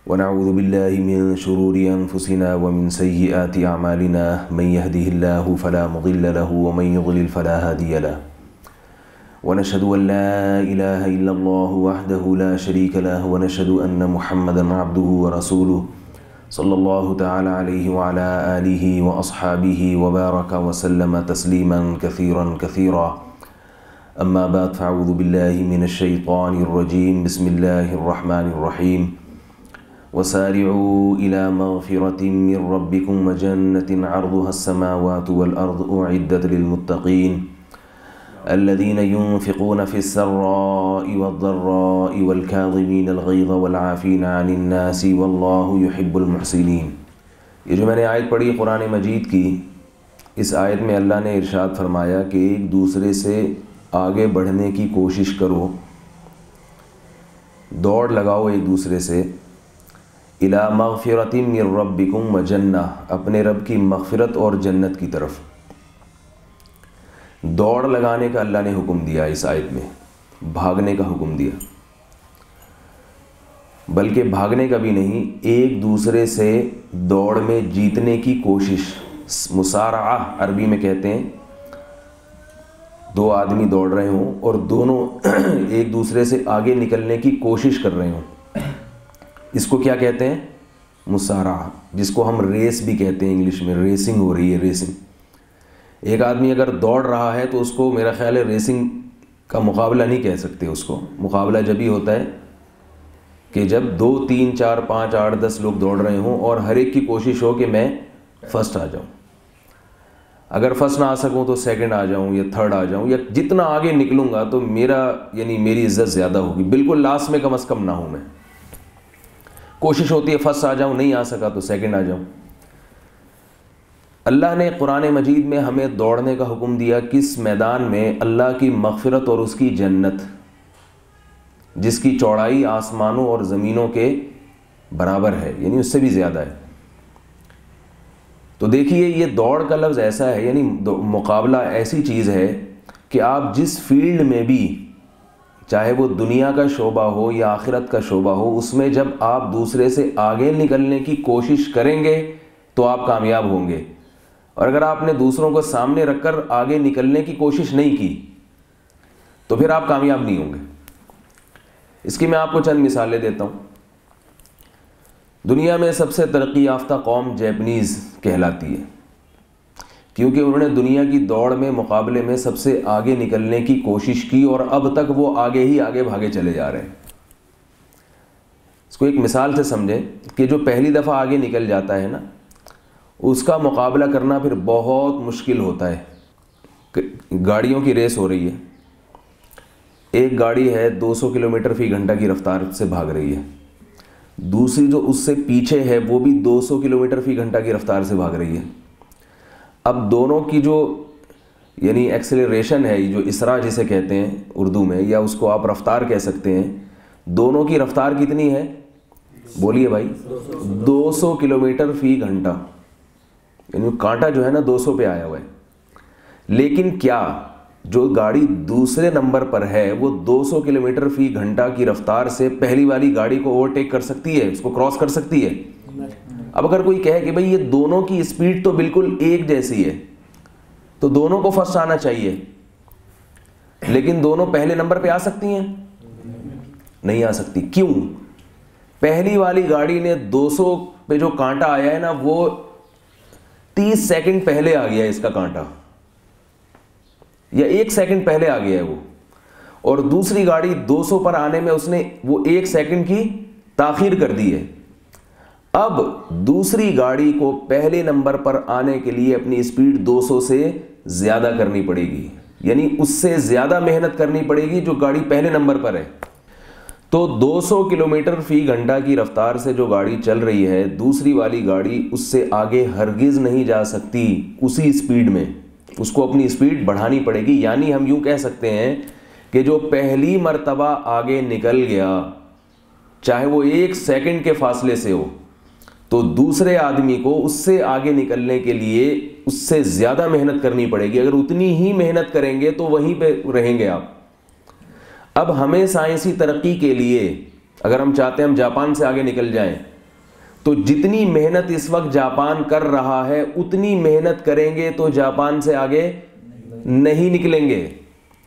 ونعوذ بالله من شرور أنفسنا ومن سيئات أعمالنا من يهده الله فلا مضل له ومن يضلل فلا هادي له ونشهد أن لا إله إلا الله وحده لا شريك له ونشهد أن محمدا عبده ورسوله صلى الله تعالى عليه وعلى آله وأصحابه وبارك وسلم تسليما كثيرا كثيرا أما بعد فأعوذ بالله من الشيطان الرجيم بسم الله الرحمن الرحيم وسارعوا إلى مغفرة من ربكم وجنة عرضها السماوات والأرض أعدت للمتقين الذين ينفقون في السراء والضراء والكاظمين الغيظ والعافين عن الناس والله يحب المحسنين۔ یہ جو میں نے آیت پڑھی قرآن مجید کی، اس آیت میں اللہ نے ارشاد فرمایا کہ ایک دوسرے سے آگے بڑھنے کی کوشش کرو، دوڑ لگاؤ ایک دوسرے سے، الی مغفرۃ من ربکم وجنہ، اپنے رب کی مغفرت اور جنت کی طرف دوڑ لگانے کا اللہ نے حکم دیا۔ اس آیت میں بھاگنے کا حکم دیا، بلکہ بھاگنے کا بھی نہیں، ایک دوسرے سے دوڑ میں جیتنے کی کوشش، مسارعہ عربی میں کہتے ہیں، دو آدمی دوڑ رہے ہوں اور دونوں ایک دوسرے سے آگے نکلنے کی کوشش کر رہے ہوں، اس کو کیا کہتے ہیں؟ مسارعہ، جس کو ہم ریس بھی کہتے ہیں، انگلش میں ریسنگ ہو رہی ہے، ریسنگ۔ ایک آدمی اگر دوڑ رہا ہے تو اس کو میرا خیال ہے ریسنگ کا مقابلہ نہیں کہہ سکتے، اس کو مقابلہ جب ہی ہوتا ہے کہ جب 2 3 4 5 8 10 لوگ دوڑ رہے ہوں اور ہر ایک کی کوشش ہو کہ میں فرسٹ آ جاؤں، اگر فرسٹ نہ آ سکوں تو سیکنڈ آ جاؤں یا تھرڈ آ جاؤں، یا جتنا آگے نکلوں گا تو میری عزت زیادہ ہوگی، بالکل لاسٹ میں کم از کم نہ ہوں میں۔ کوشش ہوتی ہے فرسٹ آ جاؤں، نہیں آ سکا تو سیکنڈ آ جاؤں۔ اللہ نے قرآن مجید میں ہمیں دوڑنے کا حکم دیا، کس میدان میں؟ اللہ کی مغفرت اور اس کی جنت، جس کی چوڑائی آسمانوں اور زمینوں کے برابر ہے، یعنی اس سے بھی زیادہ ہے۔ تو دیکھیے یہ دوڑ کا لفظ ایسا ہے، یعنی مقابلہ ایسی چیز ہے کہ آپ جس فیلڈ میں بھی، چاہے وہ دنیا کا شعبہ ہو یا آخرت کا شعبہ ہو، اس میں جب آپ دوسرے سے آگے نکلنے کی کوشش کریں گے تو آپ کامیاب ہوں گے، اور اگر آپ نے دوسروں کو سامنے رکھ کر آگے نکلنے کی کوشش نہیں کی تو پھر آپ کامیاب نہیں ہوں گے۔ اس کی میں آپ کو چند مثالیں دیتا ہوں۔ دنیا میں سب سے ترقی یافتہ قوم جیپنیز کہلاتی ہے، کیونکہ انہوں نے دنیا کی دوڑ میں مقابلے میں سب سے آگے نکلنے کی کوشش کی، اور اب تک وہ آگے ہی آگے بھاگے چلے جا رہے ہیں۔ اس کو ایک مثال سے سمجھیں کہ جو پہلی دفعہ آگے نکل جاتا ہے نا، اس کا مقابلہ کرنا پھر بہت مشکل ہوتا ہے۔ گاڑیوں کی ریس ہو رہی ہے، ایک گاڑی ہے 200 کلومیٹر فی گھنٹہ کی رفتار سے بھاگ رہی ہے، دوسری جو اس سے پیچھے ہے وہ بھی 200 کلومیٹر فی گھنٹہ کی رفتار سے بھاگ رہی ہے۔ اب دونوں کی جو یعنی ایکسیلریشن ہے، جو اسرا جسے کہتے ہیں اردو میں، یا اس کو آپ رفتار کہہ سکتے ہیں، دونوں کی رفتار کتنی ہے؟ بولیے بھائی، 200 کلومیٹر فی گھنٹہ، یعنی کانٹا جو ہے نا 200 پہ آیا ہوا ہے۔ لیکن کیا جو گاڑی دوسرے نمبر پر ہے وہ 200 کلومیٹر فی گھنٹہ کی رفتار سے پہلی والی گاڑی کو اوورٹیک کر سکتی ہے، اس کو کراس کر سکتی ہے؟ اب اگر کوئی کہے کہ بھئی یہ دونوں کی اسپیڈ تو بالکل ایک جیسی ہے تو دونوں کو فرسٹ آنا چاہیے، لیکن دونوں پہلے نمبر پہ آ سکتی ہیں؟ نہیں آ سکتی۔ کیوں؟ پہلی والی گاڑی نے 200 پہ جو کانٹا آیا ہے نا، وہ 30 سیکنڈ پہلے آ گیا ہے، اس کا کانٹا، یا 1 سیکنڈ پہلے آ گیا ہے وہ، اور دوسری گاڑی 200 پر آنے میں اس نے وہ 1 سیکنڈ کی تاخیر کر دی ہے۔ اب دوسری گاڑی کو پہلے نمبر پر آنے کے لیے اپنی اسپیڈ 200 سے زیادہ کرنی پڑے گی، یعنی اس سے زیادہ محنت کرنی پڑے گی جو گاڑی پہلے نمبر پر ہے۔ تو 200 کلومیٹر فی گھنٹہ کی رفتار سے جو گاڑی چل رہی ہے، دوسری والی گاڑی اس سے آگے ہرگز نہیں جا سکتی اسی اسپیڈ میں، اس کو اپنی اسپیڈ بڑھانی پڑے گی۔ یعنی ہم یوں کہہ سکتے ہیں کہ جو پہلی مرتبہ آگے نکل گیا، چاہے وہ 1 سیکنڈ کے فاصلے سے ہو، تو دوسرے آدمی کو اس سے آگے نکلنے کے لیے اس سے زیادہ محنت کرنی پڑے گی۔ اگر اتنی ہی محنت کریں گے تو وہیں پہ رہیں گے آپ۔ اب ہمیں سائنسی ترقی کے لیے اگر ہم چاہتے ہیں ہم جاپان سے آگے نکل جائیں تو جتنی محنت اس وقت جاپان کر رہا ہے اتنی محنت کریں گے تو جاپان سے آگے نہیں نکلیں گے،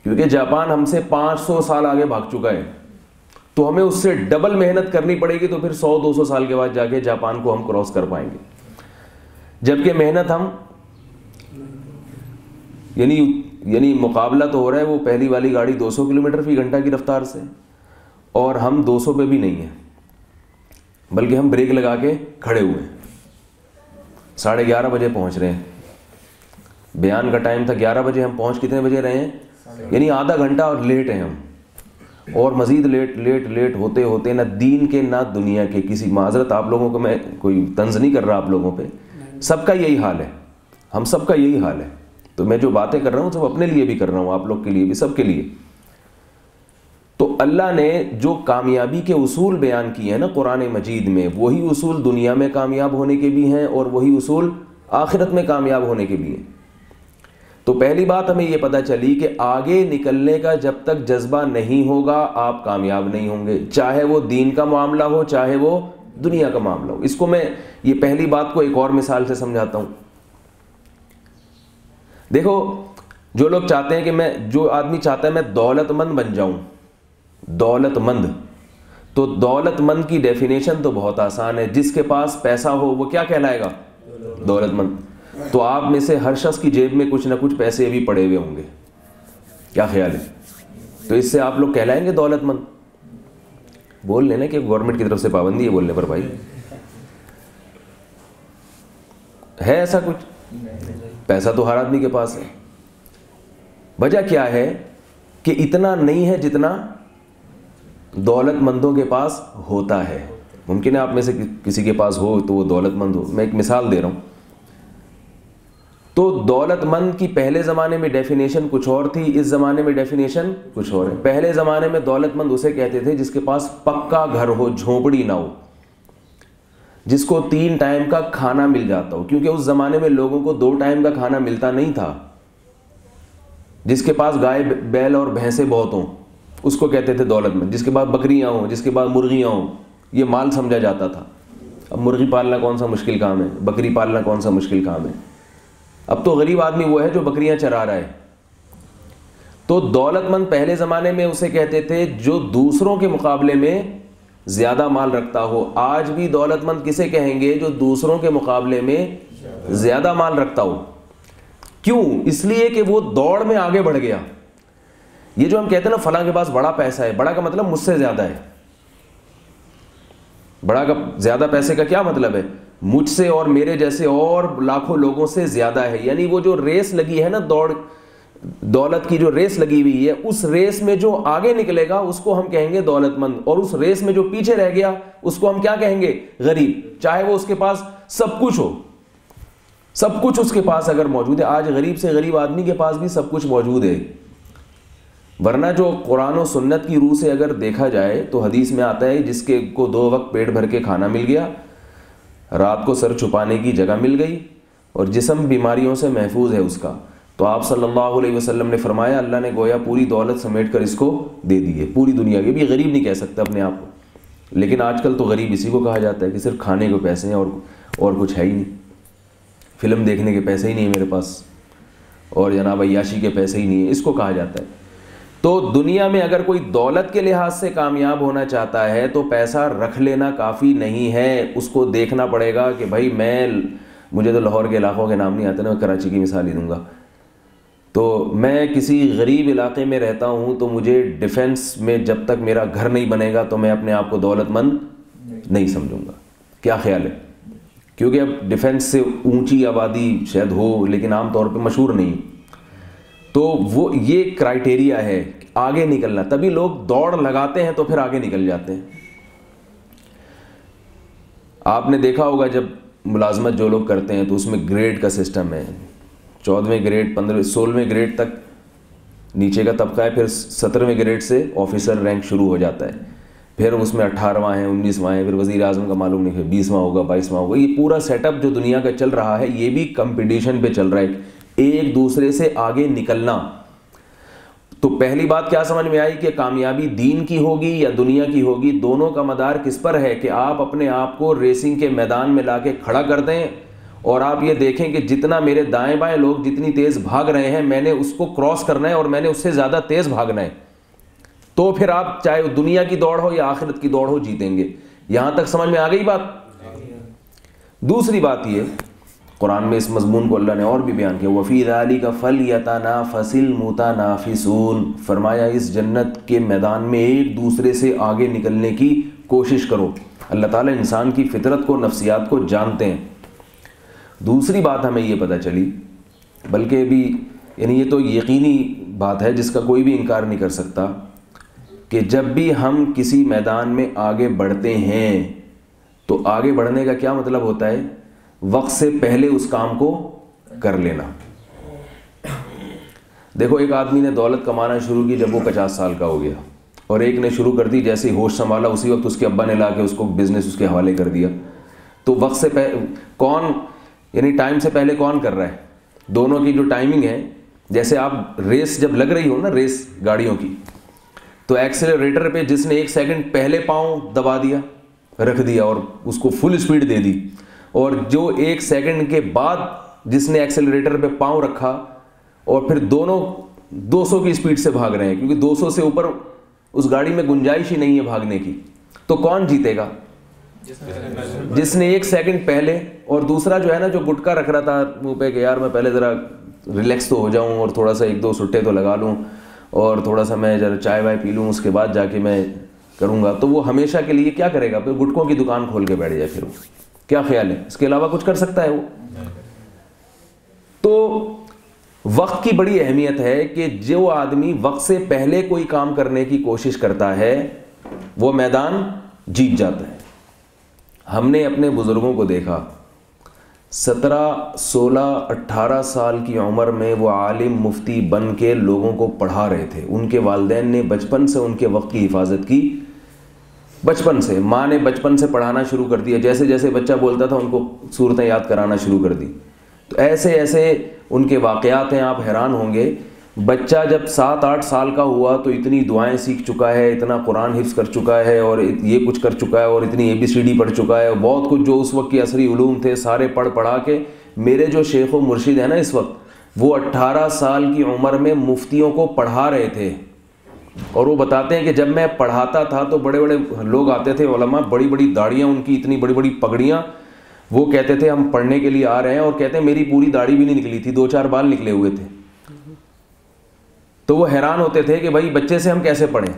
کیونکہ جاپان ہم سے 500 سال آگے بھاگ چکا ہے، تو ہمیں اس سے ڈبل محنت کرنی پڑے گی، تو پھر 100-200 سال کے بعد جا کے جاپان کو ہم کراس کر پائیں گے. جبکہ محنت ہم یعنی مقابلہ تو ہو رہا ہے وہ پہلی والی گاڑی 200 کلومیٹر فی گھنٹہ کی رفتار سے، اور ہم 200 پہ بھی نہیں ہیں، بلکہ ہم بریک لگا کے کھڑے ہوئے ہیں. 11:30 بجے پہنچ رہے ہیں، بیان کا ٹائم تھا 11 بجے، ہم پہنچ کتنے بجے رہے ہیں؟ یعنی آدھا گھنٹہ اور لیٹ ہیں ہم، اور مزید لیٹ ہوتے ہوتے نہ دین کے نہ دنیا کے کسی، معذرت آپ لوگوں کو میں کوئی طنز نہیں کر رہا آپ لوگوں پہ، سب کا یہی حال ہے، ہم سب کا یہی حال ہے. تو میں جو باتیں کر رہا ہوں سب اپنے لیے بھی کر رہا ہوں، آپ لوگ کے لیے بھی، سب کے لیے. تو اللہ نے جو کامیابی کے اصول بیان کیے ہیں نا قرآن مجید میں، وہی اصول دنیا میں کامیاب ہونے کے بھی ہیں اور وہی اصول آخرت میں کامیاب ہونے کے بھی ہیں. تو پہلی بات ہمیں یہ پتہ چلی کہ آگے نکلنے کا جب تک جذبہ نہیں ہوگا آپ کامیاب نہیں ہوں گے، چاہے وہ دین کا معاملہ ہو چاہے وہ دنیا کا معاملہ ہو. اس کو میں یہ پہلی بات کو ایک اور مثال سے سمجھاتا ہوں. دیکھو جو لوگ چاہتے ہیں کہ جو آدمی چاہتا ہے میں دولت مند بن جاؤں، دولت مند، تو دولت مند کی ڈیفینیشن تو بہت آسان ہے، جس کے پاس پیسہ ہو وہ کیا کہلائے گا؟ دولت مند. تو آپ میں سے ہر شخص کی جیب میں کچھ نہ کچھ پیسے بھی پڑے ہوئے ہوں گے، کیا خیال ہے؟ تو اس سے آپ لوگ کہلائیں گے دولت مند؟ بول لینا کہ گورنمنٹ کی طرف سے پابندی ہے بولنے پر. بھائی ہے ایسا کچھ؟ پیسہ تو ہر آدمی کے پاس ہے. وجہ کیا ہے کہ اتنا نہیں ہے جتنا دولت مندوں کے پاس ہوتا ہے. ممکن ہے آپ میں سے کسی کے پاس ہو تو وہ دولت مند ہو. میں ایک مثال دے رہا ہوں. تو دولت مند کی پہلے زمانے میں ڈیفینیشن کچھ اور تھی، اس زمانے میں ڈیفینیشن کچھ اور ہے. پہلے زمانے میں دولت مند اسے کہتے تھے جس کے پاس پکا گھر ہو، جھونپڑی نہ ہو، جس کو 3 ٹائم کا کھانا مل جاتا ہو، کیونکہ اس زمانے میں لوگوں کو 2 ٹائم کا کھانا ملتا نہیں تھا. جس کے پاس گائے بیل اور بھینسیں بہت ہوں اس کو کہتے تھے دولت مند. جس کے پاس بکریاں ہوں، جس کے پاس مرغیاں ہوں، یہ مال سمجھا جاتا تھا. اب مرغی پالنا کون سا مشکل کام ہے، بکری پالنا کون سا مشکل کام ہے. اب تو غریب آدمی وہ ہے جو بکریاں چرا رہا ہے. تو دولت مند پہلے زمانے میں اسے کہتے تھے جو دوسروں کے مقابلے میں زیادہ مال رکھتا ہو. آج بھی دولت مند کسے کہیں گے؟ جو دوسروں کے مقابلے میں زیادہ مال رکھتا ہو. کیوں؟ اس لیے کہ وہ دوڑ میں آگے بڑھ گیا. یہ جو ہم کہتے ہیں نا فلاں کے پاس بڑا پیسہ ہے، بڑا کا مطلب مجھ سے زیادہ ہے. بڑا کا زیادہ پیسے کا کیا مطلب ہے؟ مجھ سے اور میرے جیسے اور لاکھوں لوگوں سے زیادہ ہے. یعنی وہ جو ریس لگی ہے نا، دولت کی جو ریس لگی ہوئی ہے، اس ریس میں جو آگے نکلے گا اس کو ہم کہیں گے دولت مند، اور اس ریس میں جو پیچھے رہ گیا اس کو ہم کیا کہیں گے؟ غریب. چاہے وہ اس کے پاس سب کچھ ہو، سب کچھ اس کے پاس اگر موجود ہے. آج غریب سے غریب آدمی کے پاس بھی سب کچھ موجود ہے. ورنہ جو قرآن و سنت کی روح سے اگر دیکھا جائے تو حدیث میں آتا ہے جس کے کو 2 وقت پیٹ بھر کے کھانا مل گیا، رات کو سر چھپانے کی جگہ مل گئی، اور جسم بیماریوں سے محفوظ ہے اس کا. تو آپ صلی اللہ علیہ وسلم نے فرمایا اللہ نے گویا پوری دولت سمیٹ کر اس کو دے دی ہے، پوری دنیا کے. بھی غریب نہیں کہہ سکتا اپنے آپ کو، لیکن آج کل تو غریب اسی کو کہا جاتا ہے کہ صرف کھانے کو پیسے ہیں اور کچھ ہے ہی نہیں. فلم دیکھنے کے پیسے ہی نہیں ہیں میرے پاس، اور جناب عیاشی کے پیسے ہی نہیں ہیں، اس کو کہا جاتا ہے. تو دنیا میں اگر کوئی دولت کے لحاظ سے کامیاب ہونا چاہتا ہے تو پیسہ رکھ لینا کافی نہیں ہے. اس کو دیکھنا پڑے گا کہ بھائی مجھے تو لاہور کے علاقوں کے نام نہیں آتے نا، میں کراچی کی مثال ہی دوں گا. تو میں کسی غریب علاقے میں رہتا ہوں تو مجھے ڈیفنس میں جب تک میرا گھر نہیں بنے گا تو میں اپنے آپ کو دولت مند نہیں سمجھوں گا. کیا خیال ہے؟ کیونکہ اب ڈیفنس سے اونچی آبادی شاید ہو لیکن عام طور پہ مشہور نہیں. تو وہ یہ کرائٹیریا ہے آگے نکلنا. تبھی لوگ دوڑ لگاتے ہیں تو پھر آگے نکل جاتے ہیں. آپ نے دیکھا ہوگا جب ملازمت جو لوگ کرتے ہیں تو اس میں گریڈ کا سسٹم ہے. 14ویں گریڈ 16ویں گریڈ تک نیچے کا طبقہ ہے، پھر 17ویں گریڈ سے آفیسر رینک شروع ہو جاتا ہے، پھر اس میں 18واں ہے، 19واں ہے، پھر وزیر اعظم کا معلوم نہیں ہے 20واں ہوگا 22واں ہوگا. یہ پورا سیٹ اپ جو دنیا کا چل رہا ہے یہ بھی کمپٹیشن پہ چل رہا ہے، ایک دوسرے سے آگے نکلنا. تو پہلی بات کیا سمجھ میں آئی کہ کامیابی دین کی ہوگی یا دنیا کی ہوگی؟ دونوں کا مدار کس پر ہے کہ آپ اپنے آپ کو ریسنگ کے میدان میں لا کے کھڑا کر دیں اور آپ یہ دیکھیں کہ جتنا میرے دائیں بائیں لوگ جتنی تیز بھاگ رہے ہیں میں نے اس کو کراس کرنا ہے اور میں نے اس سے زیادہ تیز بھاگنا ہے، تو پھر آپ چاہے دنیا کی دوڑ ہو یا آخرت کی دوڑ ہو جیتیں گے۔ یہاں تک سمجھ میں آ گئی بات؟ دوسری بات یہ، قرآن میں اس مضمون کو اللہ نے اور بھی بیان کیا، وَفِي ذَلِكَ فَلْيَتَنَافَسِ الْمُتَنَافِسُونَ، فرمایا اس جنت کے میدان میں ایک دوسرے سے آگے نکلنے کی کوشش کرو۔ اللہ تعالیٰ انسان کی فطرت کو، نفسیات کو جانتے ہیں۔ دوسری بات ہمیں یہ پتہ چلی، بلکہ بھی یعنی یہ تو یقینی بات ہے جس کا کوئی بھی انکار نہیں کر سکتا، کہ جب بھی ہم کسی میدان میں آگے بڑھتے ہیں تو آگے بڑھنے کا کیا مطلب ہوتا ہے؟ وقت سے پہلے اس کام کو کر لینا۔ دیکھو ایک آدمی نے دولت کمانا شروع کی جب وہ 50 سال کا ہو گیا، اور ایک نے شروع کر دی جیسے ہی ہوش سنبھالا اسی وقت اس کے ابا نے لا کے اس کو بزنس اس کے حوالے کر دیا۔ تو وقت سے کون یعنی ٹائم سے پہلے کون کر رہا ہے؟ دونوں کی جو ٹائمنگ ہے، جیسے آپ ریس جب لگ رہی ہو نا، ریس گاڑیوں کی، تو ایکسیلریٹر پہ جس نے 1 سیکنڈ پہلے پاؤں دبا دیا، رکھ دیا اور اس کو فل اسپیڈ دے دی، اور جو 1 سیکنڈ کے بعد جس نے ایکسیلریٹر پہ پاؤں رکھا، اور پھر دونوں 200 کی اسپیڈ سے بھاگ رہے ہیں، کیونکہ 200 سے اوپر اس گاڑی میں گنجائش ہی نہیں ہے بھاگنے کی، تو کون جیتے گا؟ جس نے 1 سیکنڈ پہلے۔ اور دوسرا جو ہے نا، جو گٹکا رکھ رہا تھا منہ پہ کہ یار میں پہلے ذرا ریلیکس تو ہو جاؤں اور تھوڑا سا 1-2 سٹے تو لگا لوں اور تھوڑا سا میں ذرا چائے وائے پی لوں، اس کے بعد جا کے میں کروں گا، تو وہ ہمیشہ کے لیے کیا کرے گا؟ پھر گٹکوں کی دکان کھول کے بیٹھ جائے۔ پھر وہ کیا خیال ہے؟ اس کے علاوہ کچھ کر سکتا ہے وہ؟ تو وقت کی بڑی اہمیت ہے کہ جو آدمی وقت سے پہلے کوئی کام کرنے کی کوشش کرتا ہے وہ میدان جیت جاتا ہے۔ ہم نے اپنے بزرگوں کو دیکھا، 17، 16، 18 سال کی عمر میں وہ عالم مفتی بن کے لوگوں کو پڑھا رہے تھے۔ ان کے والدین نے بچپن سے ان کے وقت کی حفاظت کی، بچپن سے ماں نے بچپن سے پڑھانا شروع کر دیا، جیسے جیسے بچہ بولتا تھا ان کو صورتیں یاد کرانا شروع کر دی۔ تو ایسے ایسے ان کے واقعات ہیں، آپ حیران ہوں گے۔ بچہ جب 7-8 سال کا ہوا تو اتنی دعائیں سیکھ چکا ہے، اتنا قرآن حفظ کر چکا ہے، اور یہ کچھ کر چکا ہے، اور اتنی ABCD پڑھ چکا ہے، اور بہت کچھ جو اس وقت کی عصری علوم تھے سارے پڑھا کے میرے جو شیخ و مرشد ہیں نا اس وقت، وہ 18 سال کی عمر میں مفتیوں کو پڑھا رہے تھے۔ اور وہ بتاتے ہیں کہ جب میں پڑھاتا تھا تو بڑے بڑے لوگ آتے تھے، علماء، بڑی بڑی داڑیاں ان کی، اتنی بڑی بڑی پگڑیاں، وہ کہتے تھے ہم پڑھنے کے لیے آ رہے ہیں، اور کہتے ہیں میری پوری داڑھی بھی نہیں نکلی تھی، 2-4 بال نکلے ہوئے تھے۔ تو وہ حیران ہوتے تھے کہ بھائی بچے سے ہم کیسے پڑھیں،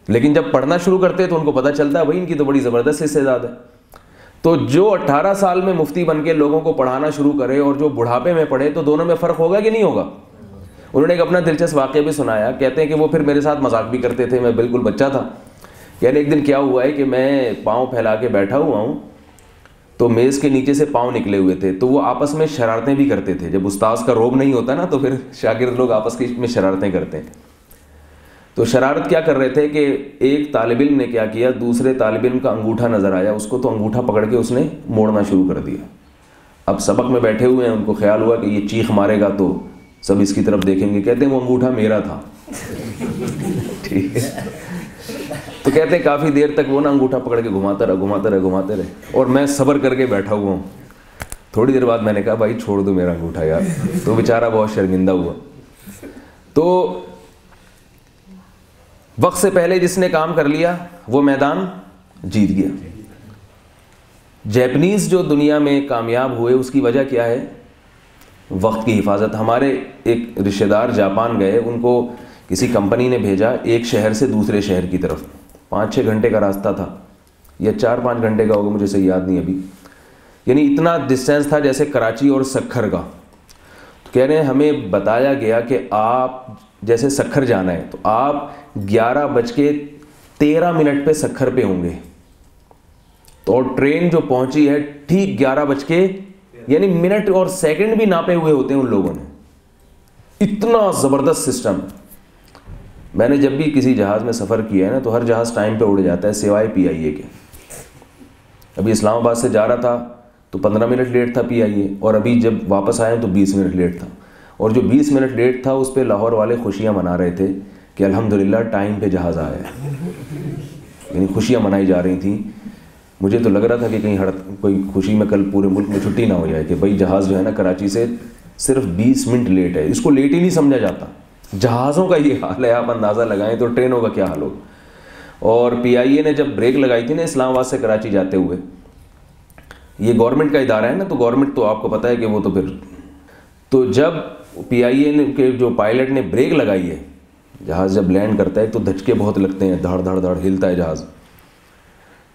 لیکن جب پڑھنا شروع کرتے تو ان کو پتہ چلتا ہے بھائی ان کی تو بڑی زبردست استعداد ہے۔ تو جو 18 سال میں مفتی بن کے لوگوں کو پڑھانا شروع کرے اور جو بڑھاپے میں پڑھے، تو دونوں میں فرق ہوگا کہ نہیں ہوگا؟ انہوں نے ایک اپنا دلچسپ واقعہ بھی سنایا، کہتے ہیں کہ وہ پھر میرے ساتھ مذاق بھی کرتے تھے، میں بالکل بچہ تھا۔ یعنی ایک دن کیا ہوا ہے کہ میں پاؤں پھیلا کے بیٹھا ہوا ہوں، تو میز کے نیچے سے پاؤں نکلے ہوئے تھے، تو وہ آپس میں شرارتیں بھی کرتے تھے۔ جب استاذ کا روب نہیں ہوتا نا تو پھر شاگرد لوگ آپس میں شرارتیں کرتے ہیں۔ تو شرارت کیا کر رہے تھے کہ ایک طالب علم نے کیا کیا، دوسرے طالب علم کا انگوٹھا نظر آیا اس کو، تو انگوٹھا پکڑ کے اس نے موڑنا شروع کر دیا۔ اب سبق میں بیٹھے ہوئے ہیں، ان کو خیال ہوا کہ یہ چیخ مارے گا تو سب اس کی طرف دیکھیں گے، کہتے ہیں وہ انگوٹھا میرا تھا۔ ٹھیک ہے، تو کہتے ہیں کافی دیر تک وہ نا انگوٹھا پکڑ کے گھماتا رہے، اور میں صبر کر کے بیٹھا ہوا ہوں۔ تھوڑی دیر بعد میں نے کہا بھائی چھوڑ دو میرا انگوٹھا یار، تو بیچارہ بہت شرمندہ ہوا۔ تو وقت سے پہلے جس نے کام کر لیا وہ میدان جیت گیا۔ جیپنیز جو دنیا میں کامیاب ہوئے اس کی وجہ کیا ہے؟ وقت کی حفاظت۔ ہمارے ایک رشتہ دار جاپان گئے، ان کو کسی کمپنی نے بھیجا ایک شہر سے دوسرے شہر کی طرف، 5-6 گھنٹے کا راستہ تھا، یا 4-5 گھنٹے کا ہوگا، مجھے صحیح یاد نہیں ابھی، یعنی اتنا ڈسٹینس تھا جیسے کراچی اور سکھر کا۔ تو کہہ رہے ہیں ہمیں بتایا گیا کہ آپ جیسے سکھر جانا ہے تو آپ 11:13 پہ سکھر پہ ہوں گے، تو ٹرین جو پہنچی ہے ٹھیک 11 یعنی منٹ اور سیکنڈ بھی ناپے ہوئے ہوتے ہیں ان لوگوں نے، اتنا زبردست سسٹم۔ میں نے جب بھی کسی جہاز میں سفر کیا ہے نا تو ہر جہاز ٹائم پہ اڑ جاتا ہے سوائے PIA کے۔ ابھی اسلام آباد سے جا رہا تھا تو 15 منٹ لیٹ تھا PIA، اور ابھی جب واپس آئے تو 20 منٹ لیٹ تھا، اور جو 20 منٹ لیٹ تھا اس پہ لاہور والے خوشیاں منا رہے تھے کہ الحمدللہ ٹائم پہ جہاز آیا ہے، یعنی خوشیاں منائی جا رہی تھیں. مجھے تو لگ رہا تھا کہ کہیں کوئی خوشی میں کل پورے ملک میں چھٹی نہ ہو جائے کہ بھائی جہاز جو ہے نا کراچی سے صرف 20 منٹ لیٹ ہے. اس کو لیٹ ہی نہیں سمجھا جاتا. جہازوں کا یہ حال ہے، آپ اندازہ لگائیں تو ٹرینوں کا کیا حال ہوگا. اور PIA نے جب بریک لگائی تھی نا اسلام آباد سے کراچی جاتے ہوئے، یہ گورنمنٹ کا ادارہ ہے نا، تو گورنمنٹ تو آپ کو پتہ ہے کہ وہ تو پھر تو جب PIA نے کے جو پائلٹ نے بریک لگائی ہے، جہاز جب لینڈ کرتا ہے تو دھچکے بہت لگتے ہیں، دھڑ دھڑ دھڑ ہلتا ہے جہاز.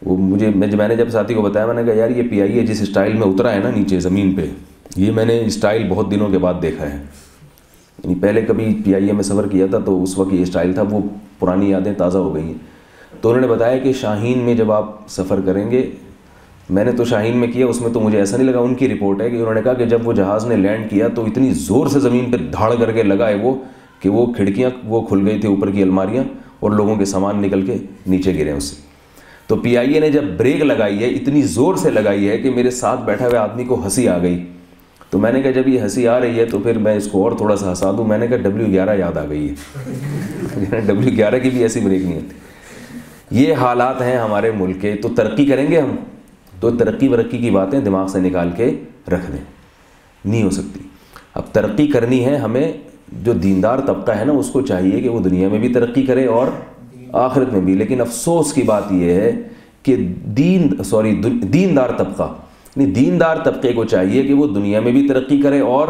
وہ میں نے جب ساتھی کو بتایا، میں نے کہا یار یہ PIA جس اسٹائل میں اترا ہے نا نیچے زمین پہ، یہ میں نے اسٹائل بہت دنوں کے بعد دیکھا ہے. یعنی پہلے کبھی PIA میں سفر کیا تھا تو اس وقت یہ اسٹائل تھا، وہ پرانی یادیں تازہ ہو گئی ہیں. تو انہوں نے بتایا کہ شاہین میں جب آپ سفر کریں گے، میں نے تو شاہین میں کیا، اس میں تو مجھے ایسا نہیں لگا. ان کی رپورٹ ہے کہ انہوں نے کہا کہ جب وہ جہاز نے لینڈ کیا تو اتنی زور سے زمین پہ دھاڑ کر کے لگا ہے کہ وہ کھڑکیاں وہ کھل گئی تھی، اوپر کی الماریاں، اور لوگوں کے سامان نکل کے نیچے گرے اس سے. تو PIA نے جب بریک لگائی ہے اتنی زور سے لگائی ہے کہ میرے ساتھ بیٹھا ہوئے آدمی کو ہنسی آ گئی. تو میں نے کہا جب یہ ہنسی آ رہی ہے تو پھر میں اس کو اور تھوڑا سا ہنسا دوں. میں نے کہا W11 یاد آ گئی ہے. W11 کی بھی ایسی بریک نہیں ہوتی. یہ حالات ہیں ہمارے ملک کے. تو ترقی کریں گے ہم تو ترقی کی باتیں دماغ سے نکال کے رکھ دیں، نہیں ہو سکتی. اب ترقی کرنی ہے ہمیں. جو دیندار طبقہ ہے نا اس کو چاہیے کہ وہ دنیا میں بھی ترقی کرے اور آخرت میں بھی. لیکن افسوس کی بات یہ ہے کہ دیندار طبقے کو چاہیے کہ وہ دنیا میں بھی ترقی کرے اور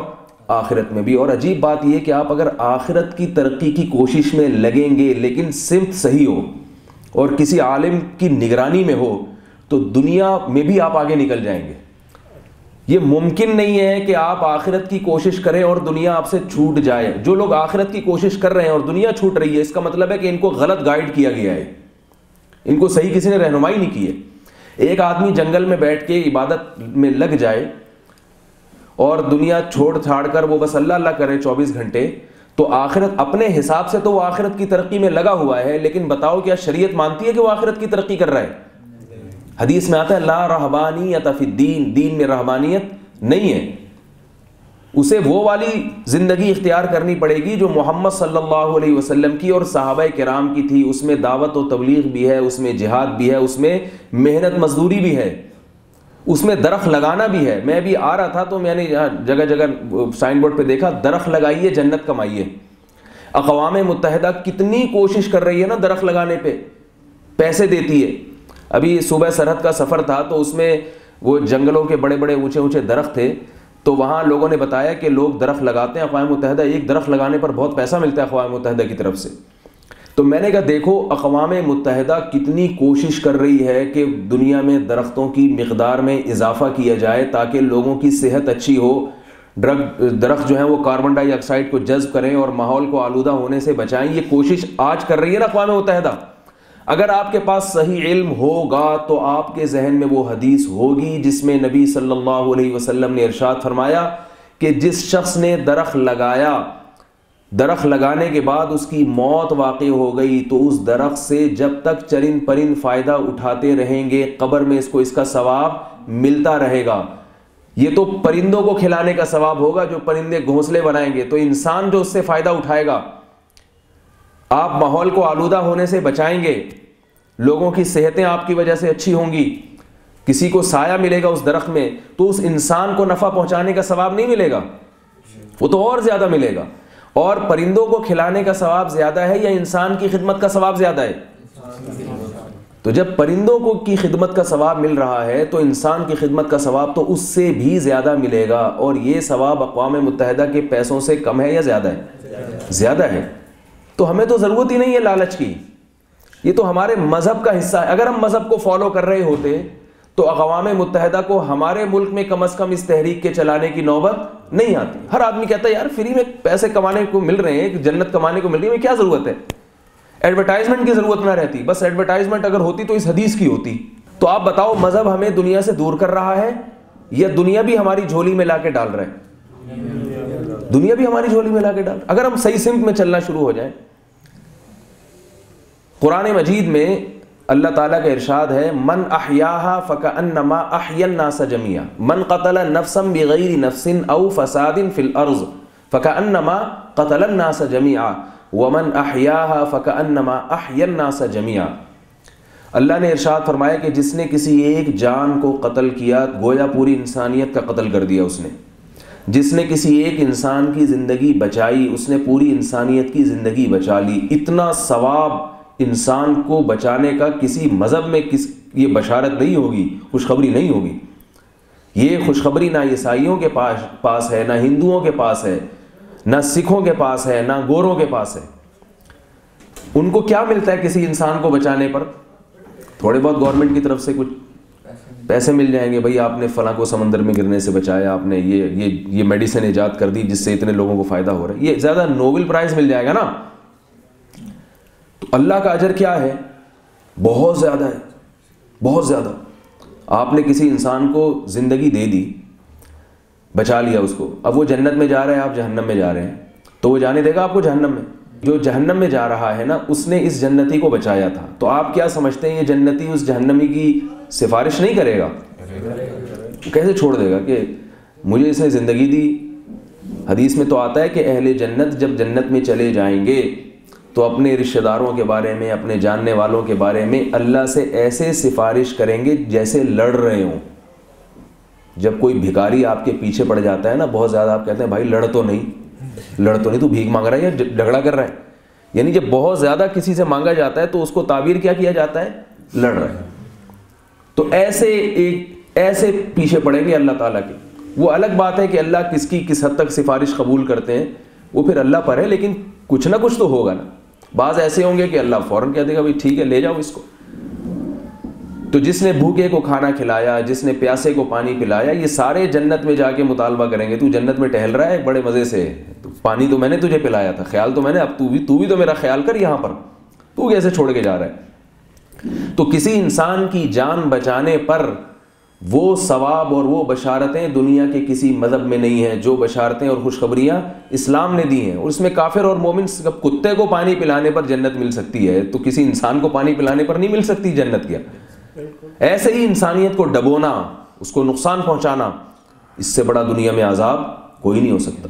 آخرت میں بھی. اور عجیب بات یہ کہ آپ اگر آخرت کی ترقی کی کوشش میں لگیں گے لیکن سمت صحیح ہو اور کسی عالم کی نگرانی میں ہو تو دنیا میں بھی آپ آگے نکل جائیں گے. یہ ممکن نہیں ہے کہ آپ آخرت کی کوشش کریں اور دنیا آپ سے چھوٹ جائے. جو لوگ آخرت کی کوشش کر رہے ہیں اور دنیا چھوٹ رہی ہے، اس کا مطلب ہے کہ ان کو غلط گائیڈ کیا گیا ہے، ان کو صحیح کسی نے رہنمائی نہیں کی ہے. ایک آدمی جنگل میں بیٹھ کے عبادت میں لگ جائے اور دنیا چھوڑ چھاڑ کر وہ بس اللہ اللہ کرے 24 گھنٹے، تو آخرت اپنے حساب سے تو وہ آخرت کی ترقی میں لگا ہوا ہے. لیکن بتاؤ کیا شریعت مانتی ہے کہ وہ آخرت کی ترقی کر رہا ہے؟ حدیث میں آتا ہے لا رہبانیت فی الدین، دین میں رہبانیت نہیں ہے. اسے وہ والی زندگی اختیار کرنی پڑے گی جو محمد صلی اللہ علیہ وسلم کی اور صحابہ کرام کی تھی. اس میں دعوت و تبلیغ بھی ہے، اس میں جہاد بھی ہے، اس میں محنت مزدوری بھی ہے، اس میں درخت لگانا بھی ہے. میں بھی آ رہا تھا تو میں نے جگہ جگہ سائن بورڈ پہ دیکھا درخت لگائیے جنت کمائیے. اقوام متحدہ کتنی کوشش کر رہی ہے نا درخت لگانے پہ، پیسے دیتی ہے. ابھی صوبہ سرحد کا سفر تھا تو اس میں وہ جنگلوں کے بڑے بڑے اونچے اونچے درخت تھے، تو وہاں لوگوں نے بتایا کہ لوگ درخت لگاتے ہیں. اقوام متحدہ ایک درخت لگانے پر بہت پیسہ ملتا ہے اقوام متحدہ کی طرف سے. تو میں نے کہا دیکھو اقوام متحدہ کتنی کوشش کر رہی ہے کہ دنیا میں درختوں کی مقدار میں اضافہ کیا جائے تاکہ لوگوں کی صحت اچھی ہو. درخت جو ہیں وہ کاربن ڈائی آکسائڈ کو جذب کریں اور ماحول کو آلودہ ہونے سے بچائیں. یہ کوشش آج کر رہی ہے نا اقوام متحدہ. اگر آپ کے پاس صحیح علم ہوگا تو آپ کے ذہن میں وہ حدیث ہوگی جس میں نبی صلی اللہ علیہ وسلم نے ارشاد فرمایا کہ جس شخص نے درخت لگایا، درخت لگانے کے بعد اس کی موت واقع ہو گئی تو اس درخت سے جب تک چرند پرند فائدہ اٹھاتے رہیں گے قبر میں اس کو اس کا ثواب ملتا رہے گا. یہ تو پرندوں کو کھلانے کا ثواب ہوگا جو پرندے گھونسلے بنائیں گے، تو انسان جو اس سے فائدہ اٹھائے گا. آپ ماحول کو آلودہ ہونے سے بچائیں گے، لوگوں کی صحتیں آپ کی وجہ سے اچھی ہوں گی، کسی کو سایہ ملے گا اس درخت میں، تو اس انسان کو نفع پہنچانے کا ثواب نہیں ملے گا، وہ تو اور زیادہ ملے گا. اور پرندوں کو کھلانے کا ثواب زیادہ ہے یا انسان کی خدمت کا ثواب زیادہ ہے؟ تو جب پرندوں کو کی خدمت کا ثواب مل رہا ہے تو انسان کی خدمت کا ثواب تو اس سے بھی زیادہ ملے گا. اور یہ ثواب اقوام متحدہ کے پیسوں سے کم ہے یا زیادہ ہے؟ زیادہ ہے. تو ہمیں تو ضرورت ہی نہیں ہے لالچ کی، یہ تو ہمارے مذہب کا حصہ ہے. اگر ہم مذہب کو فالو کر رہے ہوتے تو اقوام متحدہ کو ہمارے ملک میں کم از کم اس تحریک کے چلانے کی نوبت نہیں آتی. ہر آدمی کہتا ہے یار فری میں پیسے کمانے کو مل رہے ہیں، جنت کمانے کو مل رہی ہے، کیا ضرورت ہے؟ ایڈورٹائزمنٹ کی ضرورت نہ رہتی. بس ایڈورٹائزمنٹ اگر ہوتی تو اس حدیث کی ہوتی. تو آپ بتاؤ مذہب ہمیں دنیا سے دور کر رہا ہے یا دنیا بھی ہماری جھولی میں لا کے ڈال رہا ہے؟ دنیا بھی ہماری جھولی میں لا کے ڈال. اگر ہم صحیح سمت میں چلنا شروع ہو جائیں. قرآن مجید میں اللہ تعالیٰ کا ارشاد ہے من احیاہا فکأنما احیا الناس جميعا من قتل نفسا بغیر نفس او فساد فی الارض فکأنما قتل الناس جمیعا ومن احیاها فکأنما احیا الناس جمیعا۔ اللہ نے ارشاد فرمایا کہ جس نے کسی ایک جان کو قتل کیا گویا پوری انسانیت کا قتل کر دیا اس نے، جس نے کسی ایک انسان کی زندگی بچائی اس نے پوری انسانیت کی زندگی بچا لی۔ اتنا ثواب انسان کو بچانے کا کسی مذہب میں یہ بشارت نہیں ہوگی، خوشخبری نہیں ہوگی۔ یہ خوشخبری نہ عیسائیوں کے پاس ہے، نہ ہندوؤں کے پاس ہے، نہ سکھوں کے پاس ہے، نہ گوروں کے پاس ہے۔ ان کو کیا ملتا ہے کسی انسان کو بچانے پر؟ تھوڑے بہت گورنمنٹ کی طرف سے کچھ پیسے مل جائیں گے، بھئی آپ نے فلاں کو سمندر میں گرنے سے بچایا، آپ نے یہ میڈیسن ایجاد کر دی جس سے اتنے لوگوں کو فائدہ ہو رہا ہے، یہ زیادہ نوبل پرائز مل جائے گا نا۔ تو اللہ کا اجر کیا ہے؟ بہت زیادہ ہے، بہت زیادہ۔ آپ نے کسی انسان کو زندگی دے دی، بچا لیا اس کو، اب وہ جنت میں جا رہا ہے، آپ جہنم میں جا رہے ہیں، تو وہ جانے دے گا آپ کو جہنم میں؟ جو جہنم میں جا رہا ہے نا اس نے اس جنتی کو بچایا تھا، تو آپ کیا سمجھتے ہیں یہ جنتی اس جہنمی کی سفارش نہیں کرے گا؟ کیسے چھوڑ دے گا کہ مجھے اس نے زندگی دی؟ حدیث میں تو آتا ہے کہ اہل جنت جب جنت میں چلے جائیں گے تو اپنے رشتہ داروں کے بارے میں، اپنے جاننے والوں کے بارے میں اللہ سے ایسے سفارش کریں گے جیسے لڑ رہے ہوں۔ جب کوئی بھکاری آپ کے پیچھے پڑ جاتا ہے نا بہت زیادہ، آپ کہتے ہیں بھائی لڑ تو نہیں، تو بھیک مانگ رہا ہے یا جھگڑا کر رہا ہے؟ یعنی جب بہت زیادہ کسی سے مانگا جاتا ہے تو اس کو تعبیر کیا کیا جاتا ہے؟ لڑ رہا ہے۔ تو ایسے پیچھے پڑیں گے اللہ تعالیٰ کے۔ وہ الگ بات ہے کہ اللہ کس کی کس حد تک سفارش قبول کرتے ہیں، وہ پھر اللہ پر ہے، لیکن کچھ نہ کچھ تو ہوگا نا۔ بعض ایسے ہوں گے کہ اللہ فوراً کہہ دے گا بھائی ٹھیک ہے لے جاؤ اس کو۔ تو جس نے بھوکے کو کھانا کھلایا، جس نے پیاسے کو پانی پلایا، یہ سارے جنت میں جا کے مطالبہ کریں گے تو جنت میں ٹہل رہا ہے بڑے مزے سے، تو پانی تو میں نے تجھے پلایا تھا، خیال تو میں نے، اب تو بھی تو میرا خیال کر یہاں پر، تو کیسے چھوڑ کے جا رہا ہے؟ تو کسی انسان کی جان بچانے پر وہ ثواب اور وہ بشارتیں دنیا کے کسی مذہب میں نہیں ہیں، جو بشارتیں اور خوشخبریاں اسلام نے دی ہیں۔ اور اس میں کافر اور مومن، کتے کو پانی پلانے پر جنت مل سکتی ہے تو کسی انسان کو پانی پلانے پر نہیں مل سکتی جنت کیا؟ ایسے ہی انسانیت کو ڈبونا، اس کو نقصان پہنچانا، اس سے بڑا دنیا میں عذاب کوئی نہیں ہو سکتا۔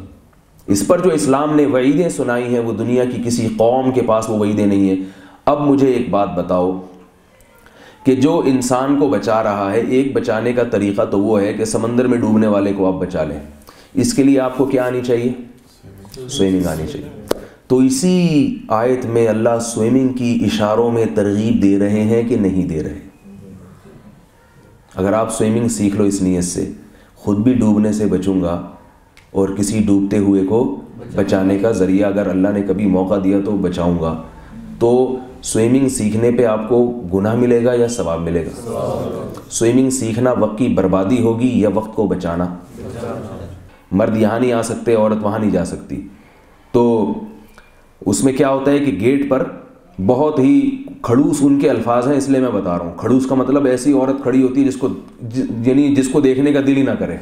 اس پر جو اسلام نے وعیدیں سنائی ہیں وہ دنیا کی کسی قوم کے پاس وہ وعیدیں نہیں ہیں۔ اب مجھے ایک بات بتاؤ کہ جو انسان کو بچا رہا ہے، ایک بچانے کا طریقہ تو وہ ہے کہ سمندر میں ڈوبنے والے کو آپ بچا لیں، اس کے لیے آپ کو کیا آنی چاہیے؟ سوئمنگ آنی چاہیے۔ تو اسی آیت میں اللہ سوئمنگ کی اشاروں میں ترغیب دے رہے ہیں کہ نہیں دے رہے؟ اگر آپ سوئمنگ سیکھ لو اس نیت سے خود بھی ڈوبنے سے بچوں گا اور کسی ڈوبتے ہوئے کو بچانے کا ذریعہ اگر اللہ نے کبھی موقع دیا تو بچاؤں گا، تو سوئمنگ سیکھنے پہ آپ کو گناہ ملے گا یا ثواب ملے گا؟ سوئمنگ سیکھنا وقت کی بربادی ہوگی یا وقت کو بچانا؟ مرد یہاں نہیں آ سکتے، عورت وہاں نہیں جا سکتی۔ تو اس میں کیا ہوتا ہے کہ گیٹ پر بہت ہی کھڑوس ان کے الفاظ ہیں، اس لیے میں بتا رہا ہوں۔ کھڑوس کا مطلب ایسی عورت کھڑی ہوتی ہے جس کو دیکھنے کا دل ہی نہ کرے۔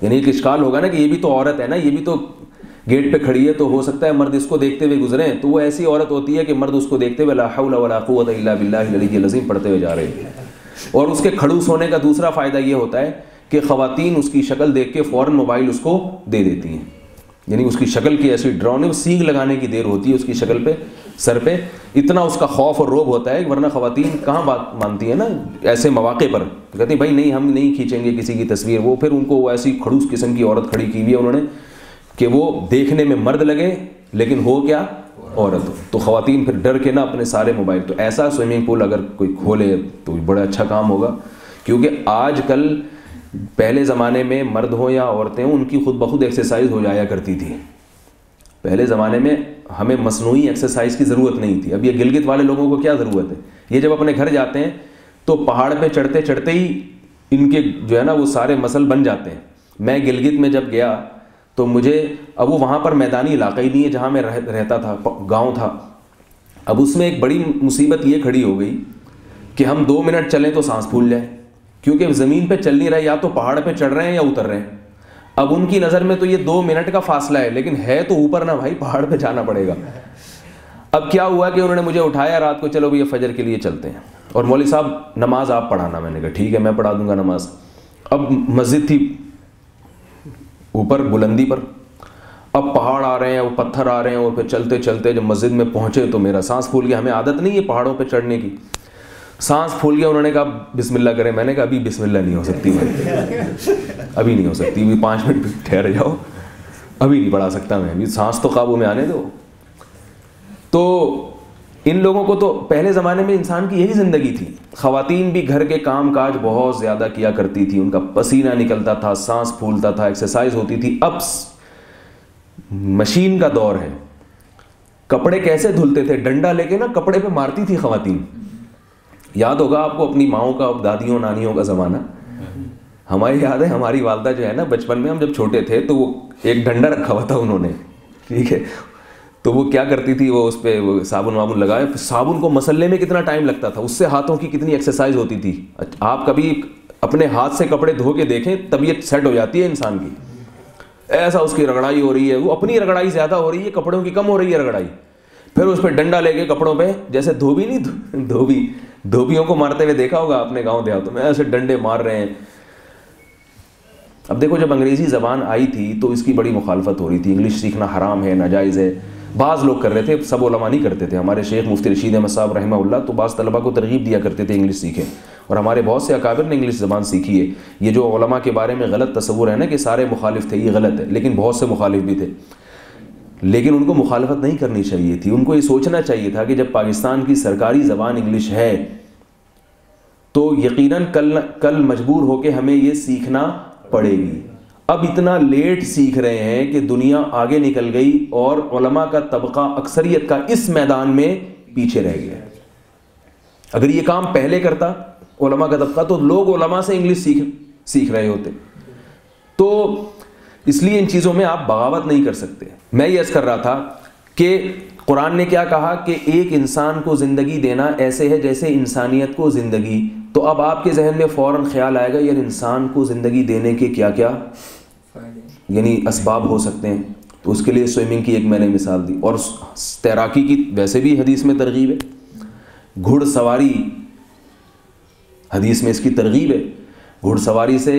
یعنی ایک اشکال ہوگا نا کہ یہ بھی تو عورت ہے نا، یہ بھی تو گیٹ پہ کھڑی ہے، تو ہو سکتا ہے مرد اس کو دیکھتے ہوئے گزریں، تو وہ ایسی عورت ہوتی ہے کہ مرد اس کو دیکھتے ہوئے لا حول ولا قوت الا باللہ العلی العظیم پڑھتے ہوئے جا رہے ہیں۔ اور اس کے کھڑوس ہونے کا دوسرا فائدہ یہ ہوتا ہے کہ خواتین اس کی شکل دیکھ کے فوراً موبائل اس کو دے دیتی ہیں، یعنی اس کی شکل کی ایسی ڈراؤنے سینگ لگانے کی دیر ہوتی ہے اس کی شکل پہ، سر پہ، اتنا اس کا خوف اور رعب ہوتا ہے، ورنہ خواتین کہاں بات مانتی ہیں نا ایسے مواقع پر، کہتی ہیں بھائی نہیں ہم نہیں کھینچیں گے کسی کی تصویر۔ وہ پھر ان کو ایسی کھڑوس قسم کی عورت کھڑی کی ہوئی ہے انہوں نے کہ وہ دیکھنے میں مرد لگے لیکن ہو کیا عورت ہو۔ تو خواتین پھر ڈر کے نا اپنے سارے موبائل، تو ایسا سوئمنگ پول اگر کوئی کھولے تو بڑا اچھا کام ہوگا، کیونکہ آج کل پہلے زمانے میں مرد ہوں یا عورتیں ہوں ان کی خود بخود ایکسرسائز ہو جایا کرتی تھی۔ پہلے زمانے میں ہمیں مصنوعی ایکسرسائز کی ضرورت نہیں تھی۔ اب یہ گلگت والے لوگوں کو کیا ضرورت ہے؟ یہ جب اپنے گھر جاتے ہیں تو پہاڑ پہ چڑھتے چڑھتے ہی ان کے جو ہے نا وہ سارے مسل بن جاتے ہیں۔ میں گلگت میں جب گیا تو مجھے اب وہ وہاں پر میدانی علاقہ ہی نہیں ہے جہاں میں رہتا تھا، گاؤں تھا۔ اب اس میں ایک بڑی مصیبت یہ کھڑی ہو گئی کہ ہم 2 منٹ چلیں تو سانس پھول جائے، کیونکہ زمین پہ چل نہیں رہے، یا تو پہاڑ پہ چڑھ رہے ہیں یا اتر رہے ہیں۔ اب ان کی نظر میں تو یہ 2 منٹ کا فاصلہ ہے، لیکن ہے تو اوپر نا بھائی، پہاڑ پہ جانا پڑے گا۔ اب کیا ہوا کہ انہوں نے مجھے اٹھایا رات کو، چلو بھئی فجر کے لیے چلتے ہیں، اور مولوی صاحب نماز آپ پڑھانا۔ میں نے کہا ٹھیک ہے میں پڑھا دوں گا نماز۔ اب مسجد تھی اوپر بلندی پر، اب پہاڑ آ رہے ہیں, وہ پتھر آ رہے ہیں, اور پھر چلتے چلتے جب مسجد میں پہنچے تو میرا سانس پھول گیا. ہمیں عادت نہیں ہے پہاڑوں پہ چڑھنے کی, سانس پھول گیا. انہوں نے کہا بسم اللہ کریں. میں نے کہا ابھی بسم اللہ نہیں ہو سکتی, ابھی نہیں ہو سکتی, ابھی 5 منٹ ٹھہر جاؤ, ابھی نہیں پڑھا سکتا میں, ابھی سانس تو قابو میں آنے دو. تو ان لوگوں کو تو پہلے زمانے میں انسان کی یہی زندگی تھی. خواتین بھی گھر کے کام کاج بہت زیادہ کیا کرتی تھی, ان کا پسینہ نکلتا تھا, سانس پھولتا تھا, ایکسرسائز ہوتی تھی. اب مشین کا دور ہے. کپڑے کیسے دھلتے تھے؟ ڈنڈا لے کے نا کپڑے پہ مارتی تھی خواتین. یاد ہوگا آپ کو اپنی ماؤں کا, دادیوں نانیوں کا زمانہ. ہماری یاد ہے, ہماری والدہ جو ہے نا, بچپن میں ہم جب چھوٹے تھے تو وہ ایک ڈنڈا رکھا ہوا تھا انہوں نے, ٹھیک ہے, تو وہ کیا کرتی تھی, وہ اس پہ صابن وابن لگائے, صابن کو مسلنے میں کتنا ٹائم لگتا تھا, اس سے ہاتھوں کی کتنی ایکسرسائز ہوتی تھی. آپ کبھی اپنے ہاتھ سے کپڑے دھو کے دیکھیں, طبیعت سیٹ ہو جاتی ہے انسان کی. ایسا اس کی رگڑائی ہو رہی ہے, وہ اپنی رگڑائی زیادہ ہو رہی ہے, کپڑوں کی کم ہو رہی ہے رگڑائی. پھر اس پہ ڈنڈا لے کے کپڑوں پہ, جیسے دھوبی نہیں, دھوبیوں کو مارتے ہوئے دیکھا ہوگا اپنے گاؤں دیہاتوں میں, ایسے ڈنڈے مار رہے ہیں. اب دیکھو, جب انگریزی زبان آئی تھی تو اس کی بڑی مخالفت ہو رہی تھی. انگلش سیکھنا حرام ہے, ناجائز ہے. بعض لوگ کر رہے تھے, سب علماء نہیں کرتے تھے. ہمارے شیخ مفتی رشید احمد صاحب رحمہ اللہ تو بعض طلباء کو ترغیب دیا کرتے تھے انگلش سیکھیں, اور ہمارے بہت سے اکابر نے انگلش زبان سیکھی ہے. یہ جو علماء کے بارے میں غلط تصور ہے نا کہ سارے مخالف تھے, یہ غلط ہے, لیکن بہت سے مخالف بھی تھے. لیکن ان کو مخالفت نہیں کرنی چاہیے تھی. ان کو یہ سوچنا چاہیے تھا کہ جب پاکستان کی سرکاری زبان انگلش ہے تو یقیناً کل مجبور ہو کے ہمیں یہ سیکھنا پڑے گی. اب اتنا لیٹ سیکھ رہے ہیں کہ دنیا آگے نکل گئی اور علماء کا طبقہ اکثریت کا اس میدان میں پیچھے رہ گیا. اگر یہ کام پہلے کرتا علماء کا طبقہ تو لوگ علماء سے انگلش سیکھ رہے ہوتے. تو اس لیے ان چیزوں میں آپ بغاوت نہیں کر سکتے. میں یہ عرض کر رہا تھا کہ قرآن نے کیا کہا کہ ایک انسان کو زندگی دینا ایسے ہے جیسے انسانیت کو زندگی. تو اب آپ کے ذہن میں فوراً خیال آئے گا یار انسان کو زندگی دینے کے کیا کیا یعنی اسباب ہو سکتے ہیں. تو اس کے لیے سوئمنگ کی ایک میں نے مثال دی, اور تیراکی کی ویسے بھی حدیث میں ترغیب ہے. گھڑ سواری حدیث میں اس کی ترغیب ہے. گھڑ سواری سے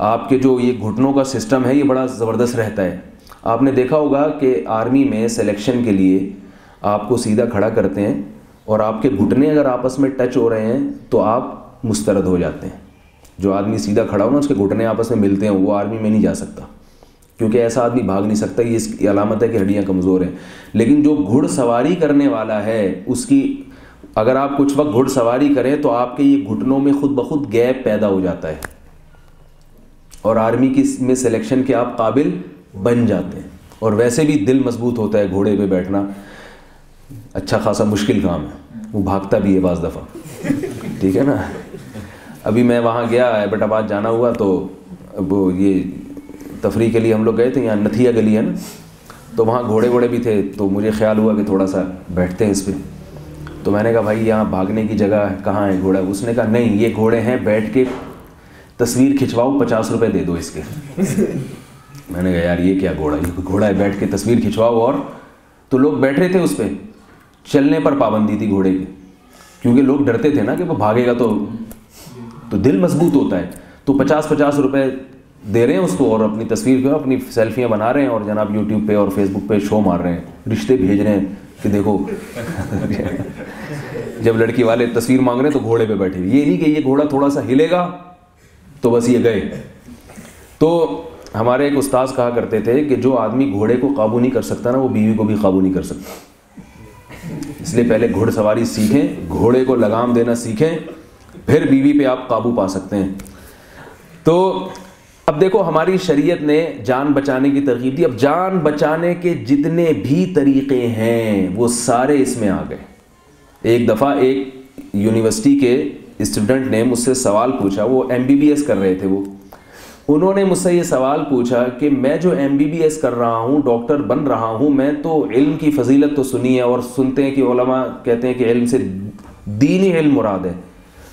آپ کے جو یہ گھٹنوں کا سسٹم ہے یہ بڑا زبردست رہتا ہے. آپ نے دیکھا ہوگا کہ آرمی میں سلیکشن کے لیے آپ کو سیدھا کھڑا کرتے ہیں, اور آپ کے گھٹنے اگر آپس میں ٹچ ہو رہے ہیں تو آپ مسترد ہو جاتے ہیں. جو آدمی سیدھا کھڑا ہو نا, اس کے گھٹنے آپس میں ملتے ہیں, وہ آرمی میں نہیں جا سکتا, کیونکہ ایسا آدمی بھاگ نہیں سکتا. یہ اس کی علامت ہے کہ ہڈیاں کمزور ہیں. لیکن جو گھڑ سواری کرنے والا ہے, اس کی اگر آپ کچھ وقت گھڑ سواری کریں تو آپ کے یہ گھٹنوں میں خود بخود گیپ پیدا ہو جاتا ہے, اور آرمی کی میں سلیکشن کے آپ قابل بن جاتے ہیں. اور ویسے بھی دل مضبوط ہوتا ہے, گھوڑے پہ بیٹھنا اچھا خاصا مشکل کام ہے, وہ بھاگتا بھی ہے بعض دفعہ, ٹھیک ہے نا. ابھی میں وہاں گیا, ایبٹ آباد جانا ہوا, تو وہ یہ تفریح کے لیے ہم لوگ گئے تھے, یہاں نتھیا گلی ہے نا, تو وہاں گھوڑے بھی تھے. تو مجھے خیال ہوا کہ تھوڑا سا بیٹھتے ہیں اس پہ. تو میں نے کہا بھائی یہاں بھاگنے کی جگہ کہاں ہے گھوڑا؟ اس نے کہا نہیں, یہ گھوڑے ہیں, بیٹھ کے تصویر کھنچواؤ, 50 روپے دے دو اس کے. میں نے کہا یار یہ کیا گھوڑا, یہ گھوڑا ہے بیٹھ کے تصویر کھنچواؤ. اور تو لوگ بیٹھ رہے تھے اس پہ, چلنے پر پابندی تھی گھوڑے کی, کیونکہ لوگ ڈرتے تھے نا کہ وہ بھاگے گا تو دل مضبوط ہوتا ہے. تو 50 روپے دے رہے ہیں اس کو, اور اپنی تصویر کو اپنی سیلفیاں بنا رہے ہیں, اور جناب یوٹیوب پہ اور فیس بک پہ شو مار رہے ہیں, رشتے بھیج رہے ہیں کہ دیکھو. جب لڑکی والے تصویر مانگ رہے ہیں تو گھوڑے پہ بیٹھے. یہ نہیں کہ یہ گھوڑا تھوڑا سا ہلے گا تو بس یہ گئے. تو ہمارے ایک استاذ کہا کرتے تھے کہ جو آدمی گھوڑے کو قابو نہیں کر سکتا نا, وہ بیوی کو بھی قابو نہیں کر سکتا. اس لیے پہلے گھوڑ سواری سیکھیں, گھوڑے کو لگام دینا سیکھیں, پھر بیوی پہ آپ قابو پا سکتے ہیں. تو اب دیکھو ہماری شریعت نے جان بچانے کی ترغیب دی. اب جان بچانے کے جتنے بھی طریقے ہیں وہ سارے اس میں آ گئے. ایک دفعہ ایک یونیورسٹی کے اسٹوڈنٹ نے مجھ سے سوال پوچھا, وہ MBBS کر رہے تھے. انہوں نے مجھ سے یہ سوال پوچھا کہ میں جو MBBS کر رہا ہوں, ڈاکٹر بن رہا ہوں, میں تو علم کی فضیلت تو سنی ہے, اور سنتے ہیں کہ علماء کہتے ہیں کہ علم سے دینی علم مراد ہے,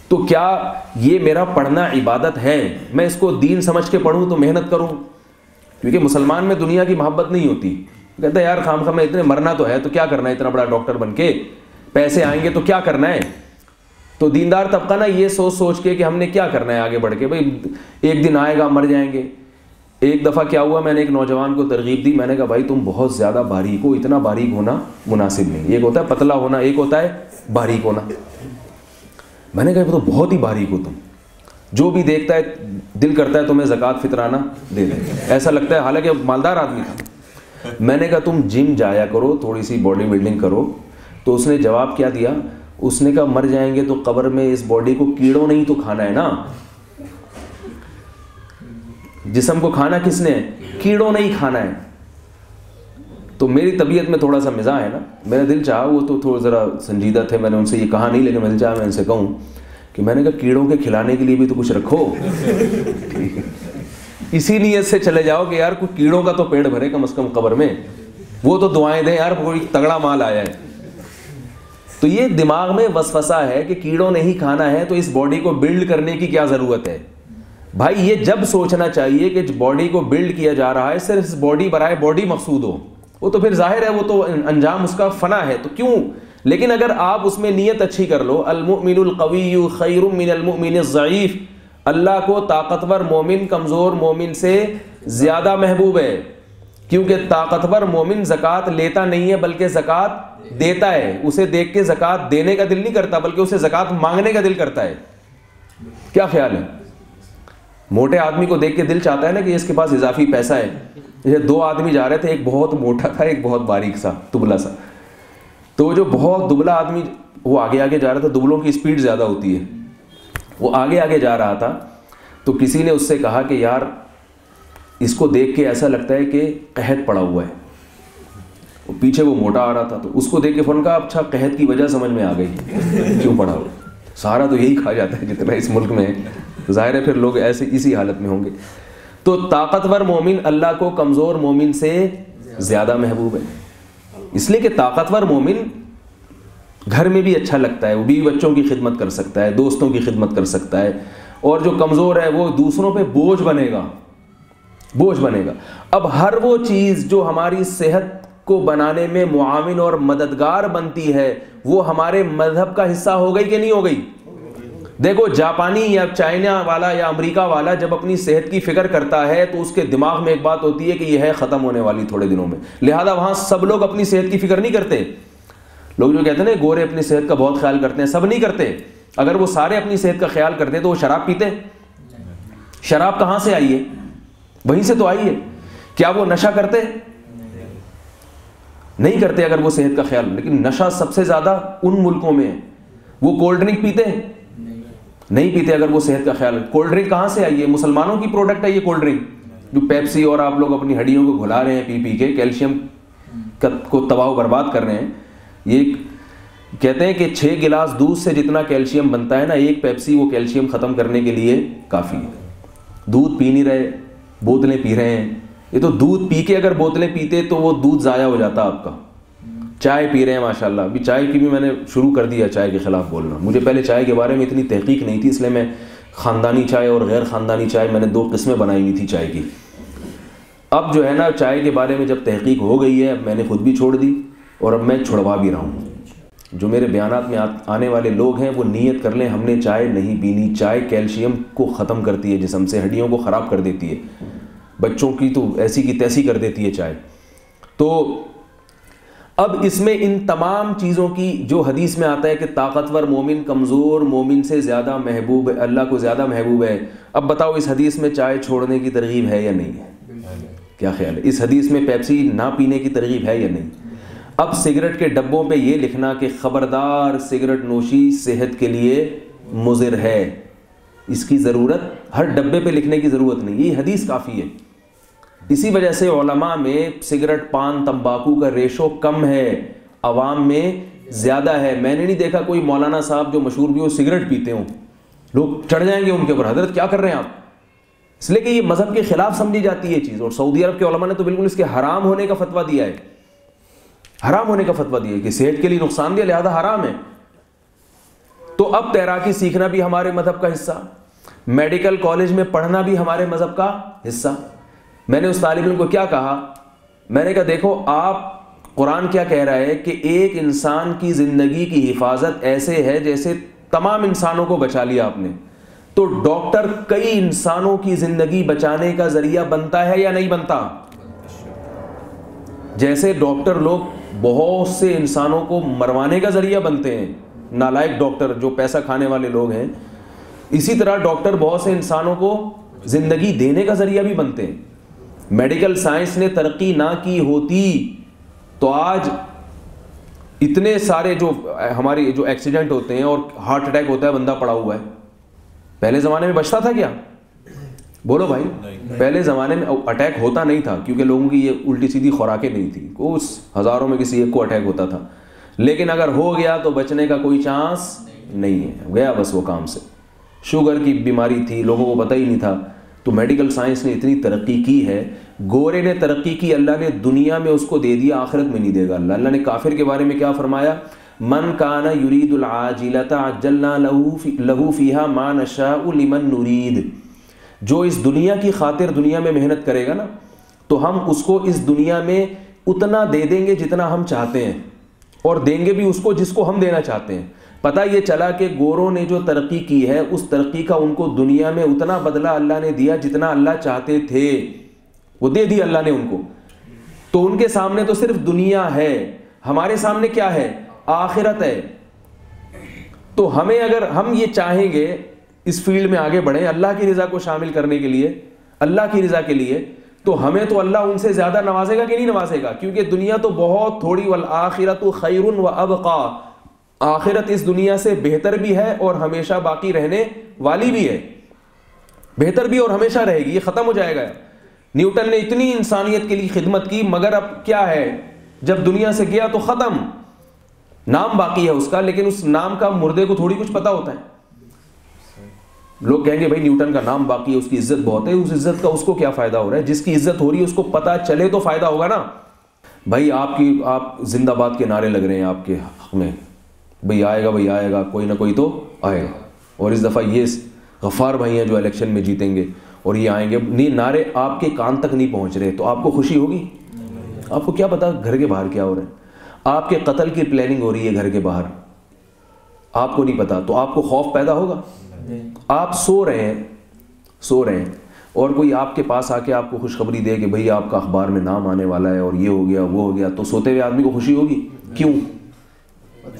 تو کیا یہ میرا پڑھنا عبادت ہے؟ میں اس کو دین سمجھ کے پڑھوں تو محنت کروں؟ کیونکہ مسلمان میں دنیا کی محبت نہیں ہوتی. کہتا ہے یار خام خام میں اتنے مرنا تو ہے, تو کیا کرنا ہے اتنا بڑا ڈاکٹر بن کے, پیسے آئیں گے تو کیا کرنا ہے. تو دیندار طبقہ نا یہ سوچ کے کہ ہم نے کیا کرنا ہے آگے بڑھ کے, بھائی ایک دن آئے گا مر جائیں گے. ایک دفعہ کیا ہوا, میں نے ایک نوجوان کو ترغیب دی, میں نے کہا بھائی تم بہت زیادہ باریک ہو, اتنا باریک ہونا مناسب نہیں. ایک ہوتا ہے پتلا ہونا, ایک ہوتا ہے باریک ہونا. میں نے کہا تو بہت ہی باریک ہو تم, جو بھی دیکھتا ہے دل کرتا ہے تمہیں زکوٰۃ فطرانہ دے دے, ایسا لگتا ہے, حالانکہ مالدار آدمی تھا. میں نے کہا تم جم جایا کرو, تھوڑی سی باڈی بلڈنگ کرو. تو اس نے جواب کیا دیا, اس نے کہا مر جائیں گے تو قبر میں اس باڈی کو کیڑوں نہیں تو کھانا ہے نا, جسم کو کھانا کس نے, کیڑوں نہیں کھانا ہے. تو میری طبیعت میں تھوڑا سا مزاح ہے نا, میرا دل چاہا, وہ تو تھوڑا ذرا سنجیدہ تھے, میں نے ان سے یہ کہا نہیں, لیکن میں دل چاہا میں ان سے کہوں کہ میں نے کہا کیڑوں کے کھلانے کے لیے بھی تو کچھ رکھو. اسی نیت سے چلے جاؤ کہ یار کوئی کیڑوں کا تو پیڑ بھرے کم از کم قبر میں, وہ تو دعائیں دیں یار کوئی تگڑا مال آیا ہے. تو یہ دماغ میں وسوسہ ہے کہ کیڑوں نہیں کھانا ہے تو اس باڈی کو بلڈ کرنے کی کیا ضرورت ہے. بھائی یہ جب سوچنا چاہیے کہ باڈی کو بلڈ کیا جا رہا ہے صرف اس باڈی برائے باڈی مقصود ہو, وہ تو پھر ظاہر ہے وہ تو انجام اس کا فنا ہے, تو کیوں. لیکن اگر آپ اس میں نیت اچھی کر لو, المؤمن القوی خیر من المؤمن الضعیف, اللہ کو طاقتور مومن کمزور مومن سے زیادہ محبوب ہے, کیونکہ طاقتور مومن زکوٰۃ لیتا نہیں ہے بلکہ زکوٰۃ دیتا ہے. اسے دیکھ کے زکوٰۃ دینے کا دل نہیں کرتا بلکہ اسے زکوٰۃ مانگنے کا دل کرتا ہے. کیا خیال ہے؟ موٹے آدمی کو دیکھ کے دل چاہتا ہے نا کہ اس کے پاس اضافی پیسہ ہے. یہ دو آدمی جا رہے تھے, ایک بہت موٹا تھا ایک بہت باریک سا دبلا سا. تو وہ جو بہت دبلا آدمی وہ آگے آگے جا رہا تھا, دبلوں کی اسپیڈ زیادہ ہوتی ہے, وہ آگے آگے جا رہا تھا. تو کسی نے اس سے کہا کہ یار اس کو دیکھ کے ایسا لگتا ہے کہ قحط پڑا ہوا ہے. پیچھے وہ موٹا آ رہا تھا تو اس کو دیکھ کے فوراً کہا اچھا قحط کی وجہ سمجھ میں آ گئی, کیوں پڑا ہوا, سارا تو یہی کھا جاتا ہے جتنا اس ملک میں ہے, تو ظاہر ہے پھر لوگ ایسے اسی حالت میں ہوں گے. تو طاقتور مومن اللہ کو کمزور مومن سے زیادہ محبوب ہے, اس لیے کہ طاقتور مومن گھر میں بھی اچھا لگتا ہے, وہ بیوی بچوں کی خدمت کر سکتا ہے, دوستوں کی خدمت کر سکتا ہے, اور جو کمزور ہے وہ دوسروں پہ بوجھ بنے گا, بوجھ بنے گا. اب ہر وہ چیز جو ہماری صحت کو بنانے میں معاون اور مددگار بنتی ہے وہ ہمارے مذہب کا حصہ ہو گئی کہ نہیں ہو گئی. دیکھو جاپانی یا چائنا والا یا امریکہ والا جب اپنی صحت کی فکر کرتا ہے تو اس کے دماغ میں ایک بات ہوتی ہے کہ یہ ہے ختم ہونے والی تھوڑے دنوں میں, لہذا وہاں سب لوگ اپنی صحت کی فکر نہیں کرتے. لوگ جو کہتے ہیں نا گورے اپنی صحت کا بہت خیال کرتے ہیں, سب نہیں کرتے. اگر وہ سارے اپنی صحت کا خیال کرتے تو وہ شراب پیتے؟ شراب کہاں سے آئی ہے؟ وہیں سے تو آئی ہے. کیا وہ نشہ کرتے؟ نہیں کرتے اگر وہ صحت کا خیال. لیکن نشہ سب سے زیادہ ان ملکوں میں ہے. وہ کولڈ ڈرنک پیتے ہیں؟ نہیں پیتے اگر وہ صحت کا خیال. کولڈ ڈرنک کہاں سے آئی ہے؟ مسلمانوں کی پروڈکٹ ہے یہ کولڈ ڈرنک, جو پیپسی اور آپ لوگ اپنی ہڈیوں کو گھلا رہے ہیں پی پی کے, کیلشیم کو تباہ و برباد کر رہے ہیں. یہ کہتے ہیں کہ 6 گلاس دودھ سے جتنا کیلشیم بنتا ہے نا, ایک پیپسی وہ کیلشیم ختم کرنے کے لیے کافی ہے. دودھ پی نہیں رہے, بوتلیں پی رہے ہیں. یہ تو دودھ پی کے اگر بوتلیں پیتے تو وہ دودھ ضائع ہو جاتا آپ کا. چائے پی رہے ہیں ماشاءاللہ. ابھی چائے کی بھی میں نے شروع کر دیا چائے کے خلاف بولنا. مجھے پہلے چائے کے بارے میں اتنی تحقیق نہیں تھی, اس لیے میں خاندانی چائے اور غیر خاندانی چائے میں نے 2 قسمیں بنائی ہوئی تھی چائے کی. اب جو ہے نا چائے کے بارے میں جب تحقیق ہو گئی ہے میں نے خود بھی چھوڑ دی اور اب میں چھڑوا بھی رہا ہوں. جو میرے بیانات میں آنے والے لوگ ہیں وہ نیت کر لیں ہم نے چائے نہیں پینی. چائے کیلشیم کو ختم کرتی ہے جسم سے, ہڈیوں کو خراب کر دیتی ہے, بچوں کی تو ایسی کی تیسی کر دیتی ہے چائے. تو اب اس میں ان تمام چیزوں کی جو حدیث میں آتا ہے کہ طاقتور مومن کمزور مومن سے زیادہ محبوب ہے, اللہ کو زیادہ محبوب ہے. اب بتاؤ اس حدیث میں چائے چھوڑنے کی ترغیب ہے یا نہیں ہے؟ کیا خیال ہے؟ اس حدیث میں پیپسی نہ پینے کی ترغیب ہے یا نہیں؟ اب سگریٹ کے ڈبوں پہ یہ لکھنا کہ خبردار سگریٹ نوشی صحت کے لیے مضر ہے, اس کی ضرورت ہر ڈبے پہ لکھنے کی ضرورت نہیں, یہ حدیث کافی ہے. اسی وجہ سے علماء میں سگریٹ پان تمباکو کا ریشو کم ہے, عوام میں زیادہ ہے. میں نے نہیں دیکھا کوئی مولانا صاحب جو مشہور بھی ہو سگریٹ پیتے ہوں, لوگ چڑھ جائیں گے ان کے اوپر حضرت کیا کر رہے ہیں آپ, اس لیے کہ یہ مذہب کے خلاف سمجھی جاتی ہے یہ چیز. اور سعودی عرب کے علماء نے تو بالکل اس کے حرام ہونے کا فتویٰ دیا ہے, حرام ہونے کا فتویٰ دیا ہے کہ صحت کے لیے نقصان دہ لہذا حرام ہے. تو اب تیراکی سیکھنا بھی ہمارے مذہب کا حصہ, میڈیکل کالج میں پڑھنا بھی ہمارے مذہب کا حصہ. میں نے اس طالب علم کو کیا کہا, میں نے کہا دیکھو آپ قرآن کیا کہہ رہا ہے کہ ایک انسان کی زندگی کی حفاظت ایسے ہے جیسے تمام انسانوں کو بچا لیا آپ نے. تو ڈاکٹر کئی انسانوں کی زندگی بچانے کا ذریعہ بنتا ہے یا نہیں بنتا؟ جیسے ڈاکٹر لوگ بہت سے انسانوں کو مروانے کا ذریعہ بنتے ہیں، نالائق ڈاکٹر جو پیسہ کھانے والے لوگ ہیں، اسی طرح ڈاکٹر بہت سے انسانوں کو زندگی دینے کا ذریعہ بھی بنتے ہیں۔ میڈیکل سائنس نے ترقی نہ کی ہوتی تو آج اتنے سارے جو ہمارے جو ایکسیڈنٹ ہوتے ہیں اور ہارٹ اٹیک ہوتا ہے، بندہ پڑا ہوا ہے، پہلے زمانے میں بچتا تھا کیا؟ بولو بھائی، پہلے زمانے میں اٹیک ہوتا نہیں تھا کیونکہ لوگوں کی یہ الٹی سیدھی خوراکیں نہیں تھی، اس ہزاروں میں کسی ایک کو اٹیک ہوتا تھا، لیکن اگر ہو گیا تو بچنے کا کوئی چانس نہیں ہے، گیا بس وہ کام سے۔ شوگر کی بیماری تھی، لوگوں کو پتہ ہی نہیں تھا، تو میڈیکل سائنس نے اتنی ترقی کی ہے۔ گورے نے ترقی کی، اللہ نے دنیا میں اس کو دے دیا، آخرت میں نہیں دے گا۔ اللہ نے کافر کے بارے میں کیا فرمایا؟ من کان یرید العاجلۃ عجلنا لہ فیہا ما نشاء لمن نرید، جو اس دنیا کی خاطر دنیا میں محنت کرے گا نا تو ہم اس کو اس دنیا میں اتنا دے دیں گے جتنا ہم چاہتے ہیں، اور دیں گے بھی اس کو جس کو ہم دینا چاہتے ہیں۔ پتہ یہ چلا کہ گوروں نے جو ترقی کی ہے اس ترقی کا ان کو دنیا میں اتنا بدلہ اللہ نے دیا جتنا اللہ چاہتے تھے، وہ دے دیا اللہ نے ان کو۔ تو ان کے سامنے تو صرف دنیا ہے، ہمارے سامنے کیا ہے؟ آخرت ہے۔ تو ہمیں اگر ہم یہ چاہیں گے اس فیلڈ میں آگے بڑھیں اللہ کی رضا کو شامل کرنے کے لیے، اللہ کی رضا کے لیے، تو ہمیں تو اللہ ان سے زیادہ نوازے گا کہ نہیں نوازے گا؟ کیونکہ دنیا تو بہت تھوڑی، والآخرۃ خیر وابقیٰ، آخرت اس دنیا سے بہتر بھی ہے اور ہمیشہ باقی رہنے والی بھی ہے، بہتر بھی اور ہمیشہ رہے گی، یہ ختم ہو جائے گا۔ نیوٹن نے اتنی انسانیت کے لیے خدمت کی، مگر اب کیا ہے، جب دنیا سے گیا تو ختم، نام باقی ہے اس کا، لیکن اس نام کا مردے کو تھوڑی کچھ پتا ہوتا ہے۔ لوگ کہیں گے بھائی نیوٹن کا نام باقی ہے، اس کی عزت بہت ہے، اس عزت کا اس کو کیا فائدہ ہو رہا ہے؟ جس کی عزت ہو رہی ہے اس کو پتا چلے تو فائدہ ہوگا نا۔ بھائی آپ زندہ باد کے نعرے لگ رہے ہیں آپ کے حق میں، بھئی آئے گا، بھئی آئے گا، کوئی نہ کوئی تو آئے گا، اور اس دفعہ یہ غفار بھائی ہیں جو الیکشن میں جیتیں گے اور یہ آئیں گے، نہیں نعرے آپ کے کان تک نہیں پہنچ رہے تو آپ کو خوشی ہوگی؟ آپ کو کیا پتا گھر کے باہر کیا ہو رہا ہے؟ آپ کے قتل کی پلاننگ ہو رہی ہے گھر کے باہر، آپ کو نہیں پتا، تو آپ کو خوف پیدا ہوگا؟ آپ سو رہے ہیں اور کوئی آپ کے پاس آ کے آپ کو خوشخبری دے کہ بھئی آپ کا اخبار میں نام آنے والا ہے اور یہ ہو گیا وہ ہو گیا، تو سوتے ہوئے آدمی کو خوشی ہوگی؟ کیوں؟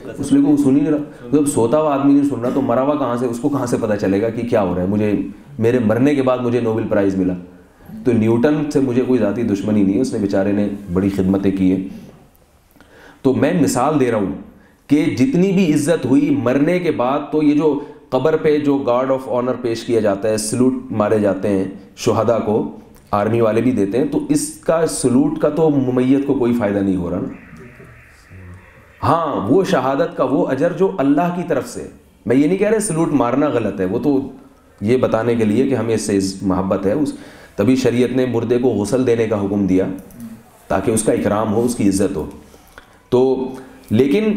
اس لیے کو سن ہی نہیں رہا۔ جب سوتا ہوا آدمی نہیں سن رہا تو مرا ہوا کہاں سے، اس کو کہاں سے پتا چلے گا کہ کیا ہو رہا ہے؟ میرے مرنے کے بعد مجھے نوبل پرائز ملا۔ تو نیوٹن سے مجھے کوئی ذاتی دشمنی نہیں ہے، اس نے بیچارے نے بڑی خدمتیں کی ہیں۔ تو میں مثال دے رہا ہوں کہ جتنی بھی عزت ہوئی مرنے کے بعد، تو یہ جو قبر پہ جو گارڈ آف آنر پیش کیا جاتا ہے، سلوٹ مارے جاتے ہیں شہداء کو، آرمی والے بھی دیتے ہیں، تو اس کا سلوٹ کا تو ممیت کو کوئی فائدہ نہیں ہو رہا نا۔ ہاں وہ شہادت کا وہ اجر جو اللہ کی طرف سے، میں یہ نہیں کہہ رہا سلوٹ مارنا غلط ہے، وہ تو یہ بتانے کے لیے کہ ہمیں اس سے محبت ہے، تبھی شریعت نے مردے کو غسل دینے کا حکم دیا تاکہ اس کا اکرام ہو، اس کی عزت ہو۔ تو لیکن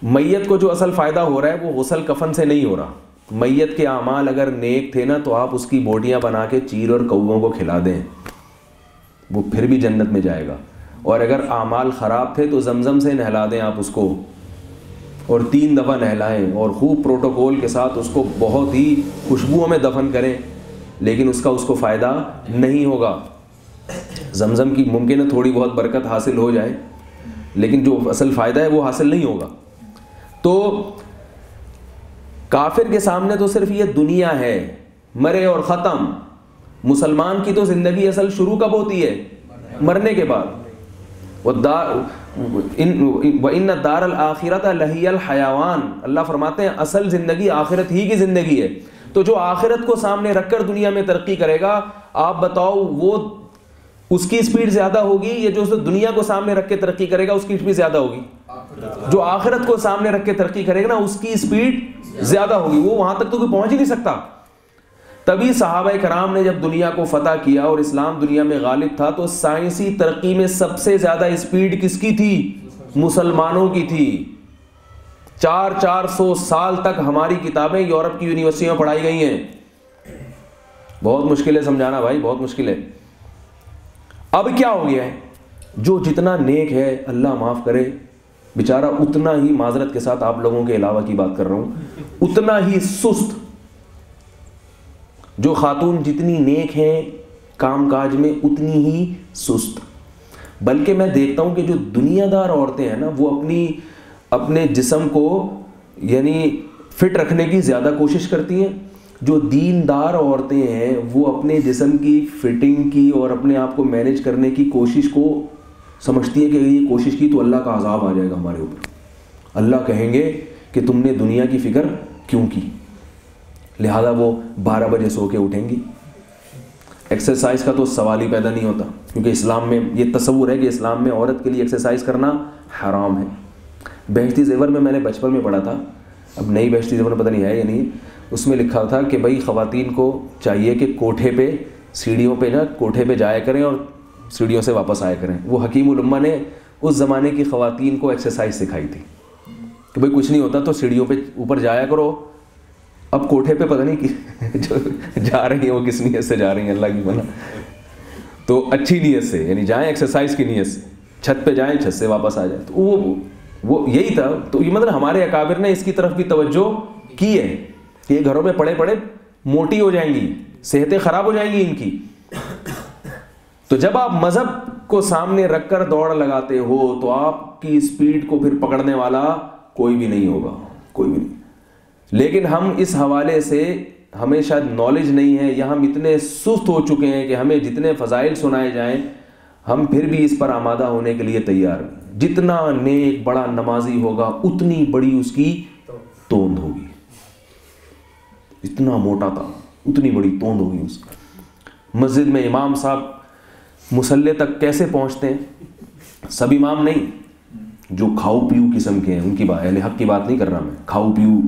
میت کو جو اصل فائدہ ہو رہا ہے وہ غسل کفن سے نہیں ہو رہا۔ میت کے اعمال اگر نیک تھے نا تو آپ اس کی بوٹیاں بنا کے چیر اور کووں کو کھلا دیں، وہ پھر بھی جنت میں جائے گا۔ اور اگر اعمال خراب تھے تو زمزم سے نہلا دیں آپ اس کو، اور 3 دفعہ نہلائیں اور خوب پروٹوکول کے ساتھ اس کو بہت ہی خوشبوؤں میں دفن کریں، لیکن اس کو فائدہ نہیں ہوگا۔ زمزم کی ممکن ہے تھوڑی بہت برکت حاصل ہو جائے، لیکن جو اصل فائدہ ہے وہ حاصل نہیں ہوگا۔ تو کافر کے سامنے تو صرف یہ دنیا ہے، مرے اور ختم۔ مسلمان کی تو زندگی اصل شروع کب ہوتی ہے؟ مرنے کے بعد۔ وَإِنَّ الدَّارَ الْآخِرَةَ لَهِيَ الْحَيَوَانُ، اللہ فرماتے ہیں اصل زندگی آخرت ہی کی زندگی ہے۔ تو جو آخرت کو سامنے رکھ کر دنیا میں ترقی کرے گا، آپ بتاؤ وہ اس کی سپیڈ زیادہ ہوگی یا جو دنیا کو سامنے رکھ کے ترقی کرے گا اس کی سپیڈ زیادہ ہوگی؟ جو آخرت کو سامنے رکھ کے ترقی کرے گا نا اس کی سپیڈ زیادہ ہوگی، وہ وہاں تک تو کوئی پہنچ ہی نہیں سکتا۔ تبھی صحابہ کرام نے جب دنیا کو فتح کیا اور اسلام دنیا میں غالب تھا تو سائنسی ترقی میں سب سے زیادہ سپیڈ کس کی تھی؟ مسلمانوں کی تھی۔ 400 سال تک ہماری کتابیں یورپ کی یونیورسٹیوں میں پڑھائی گئی ہیں۔ بہت مشکل ہے سمجھانا بھائی، بہت مشکل ہے۔ اب کیا ہو گیا ہے؟ جو جتنا نیک ہے اللہ معاف کرے بیچارہ اتنا ہی، معذرت کے ساتھ آپ لوگوں کے علاوہ کی بات کر رہا ہوں، اتنا ہی سست، جو خاتون جتنی نیک ہیں کام کاج میں اتنی ہی سست. بلکہ میں دیکھتا ہوں کہ جو دنیا دار عورتیں ہیں نا وہ اپنے جسم کو یعنی فٹ رکھنے کی زیادہ کوشش کرتی ہیں. جو دیندار عورتیں ہیں وہ اپنے جسم کی فٹنگ کی اور اپنے آپ کو مینیج کرنے کی کوشش کو سمجھتی ہیں کہ یہ کوشش کی تو اللہ کا عذاب آ جائے گا ہمارے اوپر. اللہ کہیں گے کہ تم نے دنیا کی فکر کیوں کی. لہذا وہ 12 بجے سو کے اٹھیں گی. ایکسرسائز کا تو سوال ہی پیدا نہیں ہوتا, کیونکہ اسلام میں یہ تصور ہے کہ اسلام میں عورت کے لیے ایکسرسائز کرنا حرام ہے. بہشتی زیور میں نے بچپن میں پڑھا تھا, اب نئی بہشتی زیور میں پتہ نہیں ہے یا نہیں, اس میں لکھا تھا کہ بھائی خواتین کو چاہیے کہ کوٹھے پہ سیڑھیوں پہ کوٹھے پہ جایا کریں اور سیڑھیوں سے واپس آیا کریں. وہ حکیم الامہ نے اس زمانے کی خواتین کو ایکسرسائز سکھائی تھی کہ بھائی کچھ نہیں ہوتا تو سیڑھیوں پہ اوپر جایا کرو. اب کوٹھے پہ پتہ نہیں کہ جو جا رہی ہیں وہ کس نیت سے جا رہی ہیں, اللہ کی بنا تو اچھی نیت سے یعنی جائیں ایکسرسائز کی نیت سے, چھت پہ جائیں چھت سے واپس آ جائیں. تو وہ یہی تھا. تو یہ مطلب ہمارے اکابر نے اس کی طرف بھی توجہ کی ہے کہ یہ گھروں میں پڑے پڑے موٹی ہو جائیں گی, صحتیں خراب ہو جائیں گی ان کی. تو جب آپ مذہب کو سامنے رکھ کر دوڑ لگاتے ہو تو آپ کی اسپیڈ کو پھر پکڑنے والا کوئی بھی نہیں ہوگا, کوئی بھی نہیں. لیکن ہم اس حوالے سے ہمیں شاید نالج نہیں ہے یا ہم اتنے سست ہو چکے ہیں کہ ہمیں جتنے فضائل سنائے جائیں ہم پھر بھی اس پر آمادہ ہونے کے لیے تیار نہیں. جتنا نیک بڑا نمازی ہوگا اتنی بڑی اس کی توند ہوگی. اتنا موٹا تھا اتنی بڑی توند ہوگی اس کی. مسجد میں امام صاحب مصلی تک کیسے پہنچتے ہیں؟ سب امام نہیں, جو کھاؤ پیو قسم کے ہیں ان کی بات, اہل حق کی بات نہیں کر رہا میں. کھاؤ پیو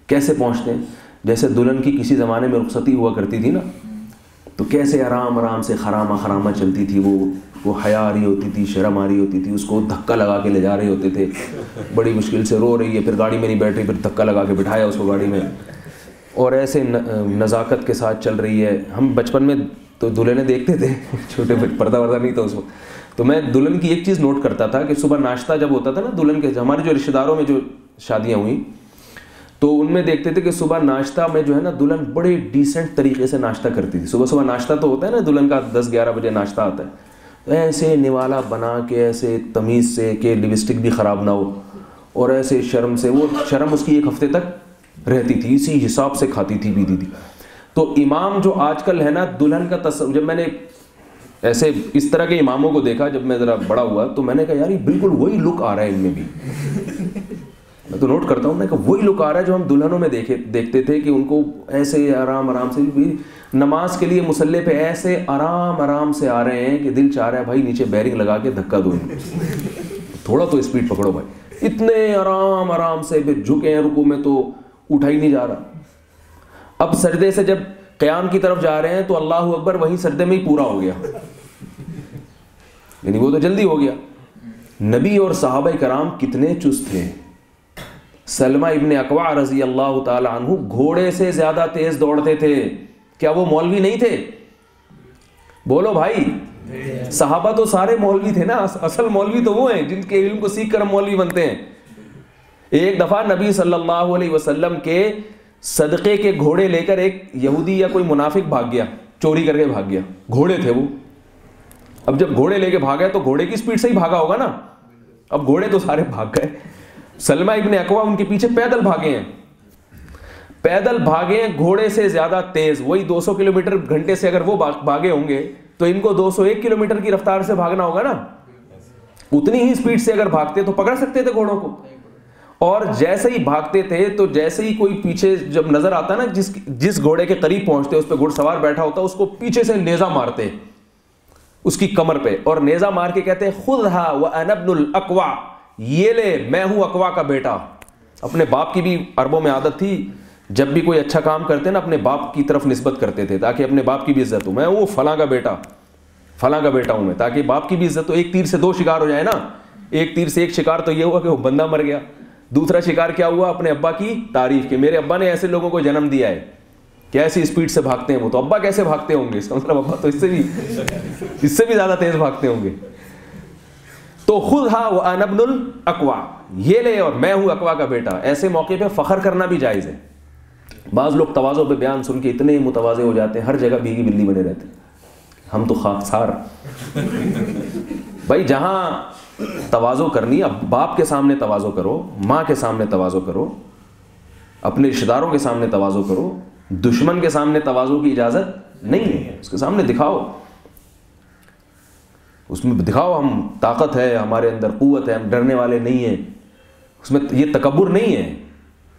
کیسے پہنچتے ہیں؟ جیسے دلہن کی کسی زمانے میں رخصتی ہوا کرتی تھی نا, تو کیسے آرام آرام سے خرامہ چلتی تھی. وہ حیا آ رہی ہوتی تھی, شرم آ رہی ہوتی تھی, اس کو دھکا لگا کے لے جا رہے ہوتے تھے. بڑی مشکل سے رو رہی ہے, پھر گاڑی میں نہیں بیٹھ رہی, پھر دھکا لگا کے بٹھایا اس کو گاڑی میں, اور ایسے نزاکت کے ساتھ چل رہی ہے. ہم بچپن میں تو دلہنیں دیکھتے تھے, چھوٹے پردہ وردہ نہیں تھا اس وقت. تو میں دلہن کی ایک چیز نوٹ کرتا تھا کہ صبح ناشتہ جب ہوتا تھا نا دلہن کے, ہمارے جو رشتہ داروں میں جو شادیاں ہوئیں تو ان میں دیکھتے تھے کہ صبح ناشتہ میں جو ہے نا دلہن بڑے ڈیسنٹ طریقے سے ناشتہ کرتی تھی. صبح ناشتہ تو ہوتا ہے نا دلہن کا 10-11 بجے ناشتہ آتا ہے, ایسے نوالا بنا کے ایسے تمیز سے کہ لپسٹک بھی خراب نہ ہو, اور ایسے شرم سے, وہ شرم اس کی 1 ہفتے تک رہتی تھی, اسی حساب سے کھاتی تھی پیتی تھی. تو امام جو آج کل ہے نا دلہن کا تصور, جب میں نے ایسے اس طرح کے اماموں کو دیکھا جب میں ذرا بڑا ہوا تو میں نے کہا یار یہ بالکل وہی لک آ رہا ہے ان میں بھی. میں تو نوٹ کرتا ہوں, میں کہا وہی لک آ رہا ہے جو ہم دلہنوں میں دیکھتے تھے کہ ان کو ایسے آرام سے بھی نماز کے لیے مصلی پہ ایسے آرام سے آ رہے ہیں کہ دل چاہ رہا ہے بھائی نیچے بیرنگ لگا کے دھکا دو, تھوڑا تو اسپیڈ پکڑو بھائی. اتنے آرام سے پھر جھکے ہیں رکوع میں تو اٹھا ہی نہیں جا رہا. اب سجدے سے جب قیام کی طرف جا رہے ہیں تو اللہ اکبر وہیں سجدے میں ہی پورا ہو گیا, یعنی وہ تو جلدی ہو گیا. نبی اور صحابہ کرام کتنے چست تھے. سلمہ ابن اکوع رضی اللہ تعالی عنہ گھوڑے سے زیادہ تیز دوڑتے تھے. کیا وہ مولوی نہیں تھے؟ بولو بھائی, صحابہ تو سارے مولوی تھے نا, اصل مولوی تو وہ ہیں جن کے علم کو سیکھ کر ہم مولوی بنتے ہیں. ایک دفعہ نبی صلی اللہ علیہ وسلم کے صدقے کے گھوڑے لے کر ایک یہودی یا کوئی منافق بھاگ گیا, چوری کر کے بھاگ گیا. گھوڑے تھے وہ. اب جب گھوڑے لے کے بھاگا تو گھوڑے کی سپیڈ سے ہی بھاگا ہوگا نا, اب گھوڑے تو سارے بھاگ گئے. سلمہ ابن اکوع ان کے پیچھے پیدل بھاگے ہیں, گھوڑے سے زیادہ تیز. وہی 200 کلومیٹر گھنٹے سے اگر وہ بھاگے ہوں گے تو ان کو 201 کلومیٹر کی رفتار سے بھاگنا ہوگا نا. اتنی ہی سپیڈ سے اگر بھاگتے تو پکڑ سکتے تھے گھوڑوں کو. اور جیسے ہی بھاگتے تھے تو جیسے ہی کوئی پیچھے جب نظر آتا نا, جس گھوڑے کے قریب پہنچتے اس پہ گھڑ سوار بیٹھا ہوتا اس کو پیچھے سے نیزہ مارتے اس کی کمر پہ, اور نیزہ مار کے کہتے خذھا وانا ابن الاکوع, یہ لے میں ہوں اکوع کا بیٹا. اپنے باپ کی بھی عربوں میں عادت تھی, جب بھی کوئی اچھا کام کرتے نا اپنے باپ کی طرف نسبت کرتے تھے تاکہ اپنے باپ کی بھی عزت ہو. میں ہوں فلاں کا بیٹا ہوں میں, تاکہ باپ کی بھی عزت ہو. ایک تیر سے 2 شکار ہو جائے نا. ایک تیر سے ایک شکار تو یہ ہوا کہ وہ بندہ مر گیا, دوسرا شکار کیا ہوا اپنے ابا کی تعریف کہ میرے ابا نے ایسے لوگوں کو جنم دیا ہے کہ ایسی اسپیڈ سے بھاگتے ہیں وہ, تو ابا کیسے بھاگتے ہوں گے, اس کا مطلب ابا تو اس سے بھی زیادہ تیز بھاگتے ہوں گے. تو خذھا وانا ابن الاکوع, یہ لے اور میں ہوں اکوع کا بیٹا. ایسے موقع پہ فخر کرنا بھی جائز ہے. بعض لوگ تواضع پہ بیان سن کے اتنے متواضع ہو جاتے ہیں، ہر جگہ بھیگی بلی بنے رہتے ہیں. ہم تو خاکسار. بھائی جہاں تواضع کرنی، اب باپ کے سامنے تواضع کرو، ماں کے سامنے تواضع کرو، اپنے رشتہ داروں کے سامنے تواضع کرو. دشمن کے سامنے تواضع کی اجازت نہیں ہے. اس کے سامنے دکھاؤ، اس میں دکھاؤ ہم طاقت ہے، ہمارے اندر قوت ہے، ہم ڈرنے والے نہیں ہیں. اس میں یہ تکبر نہیں ہے.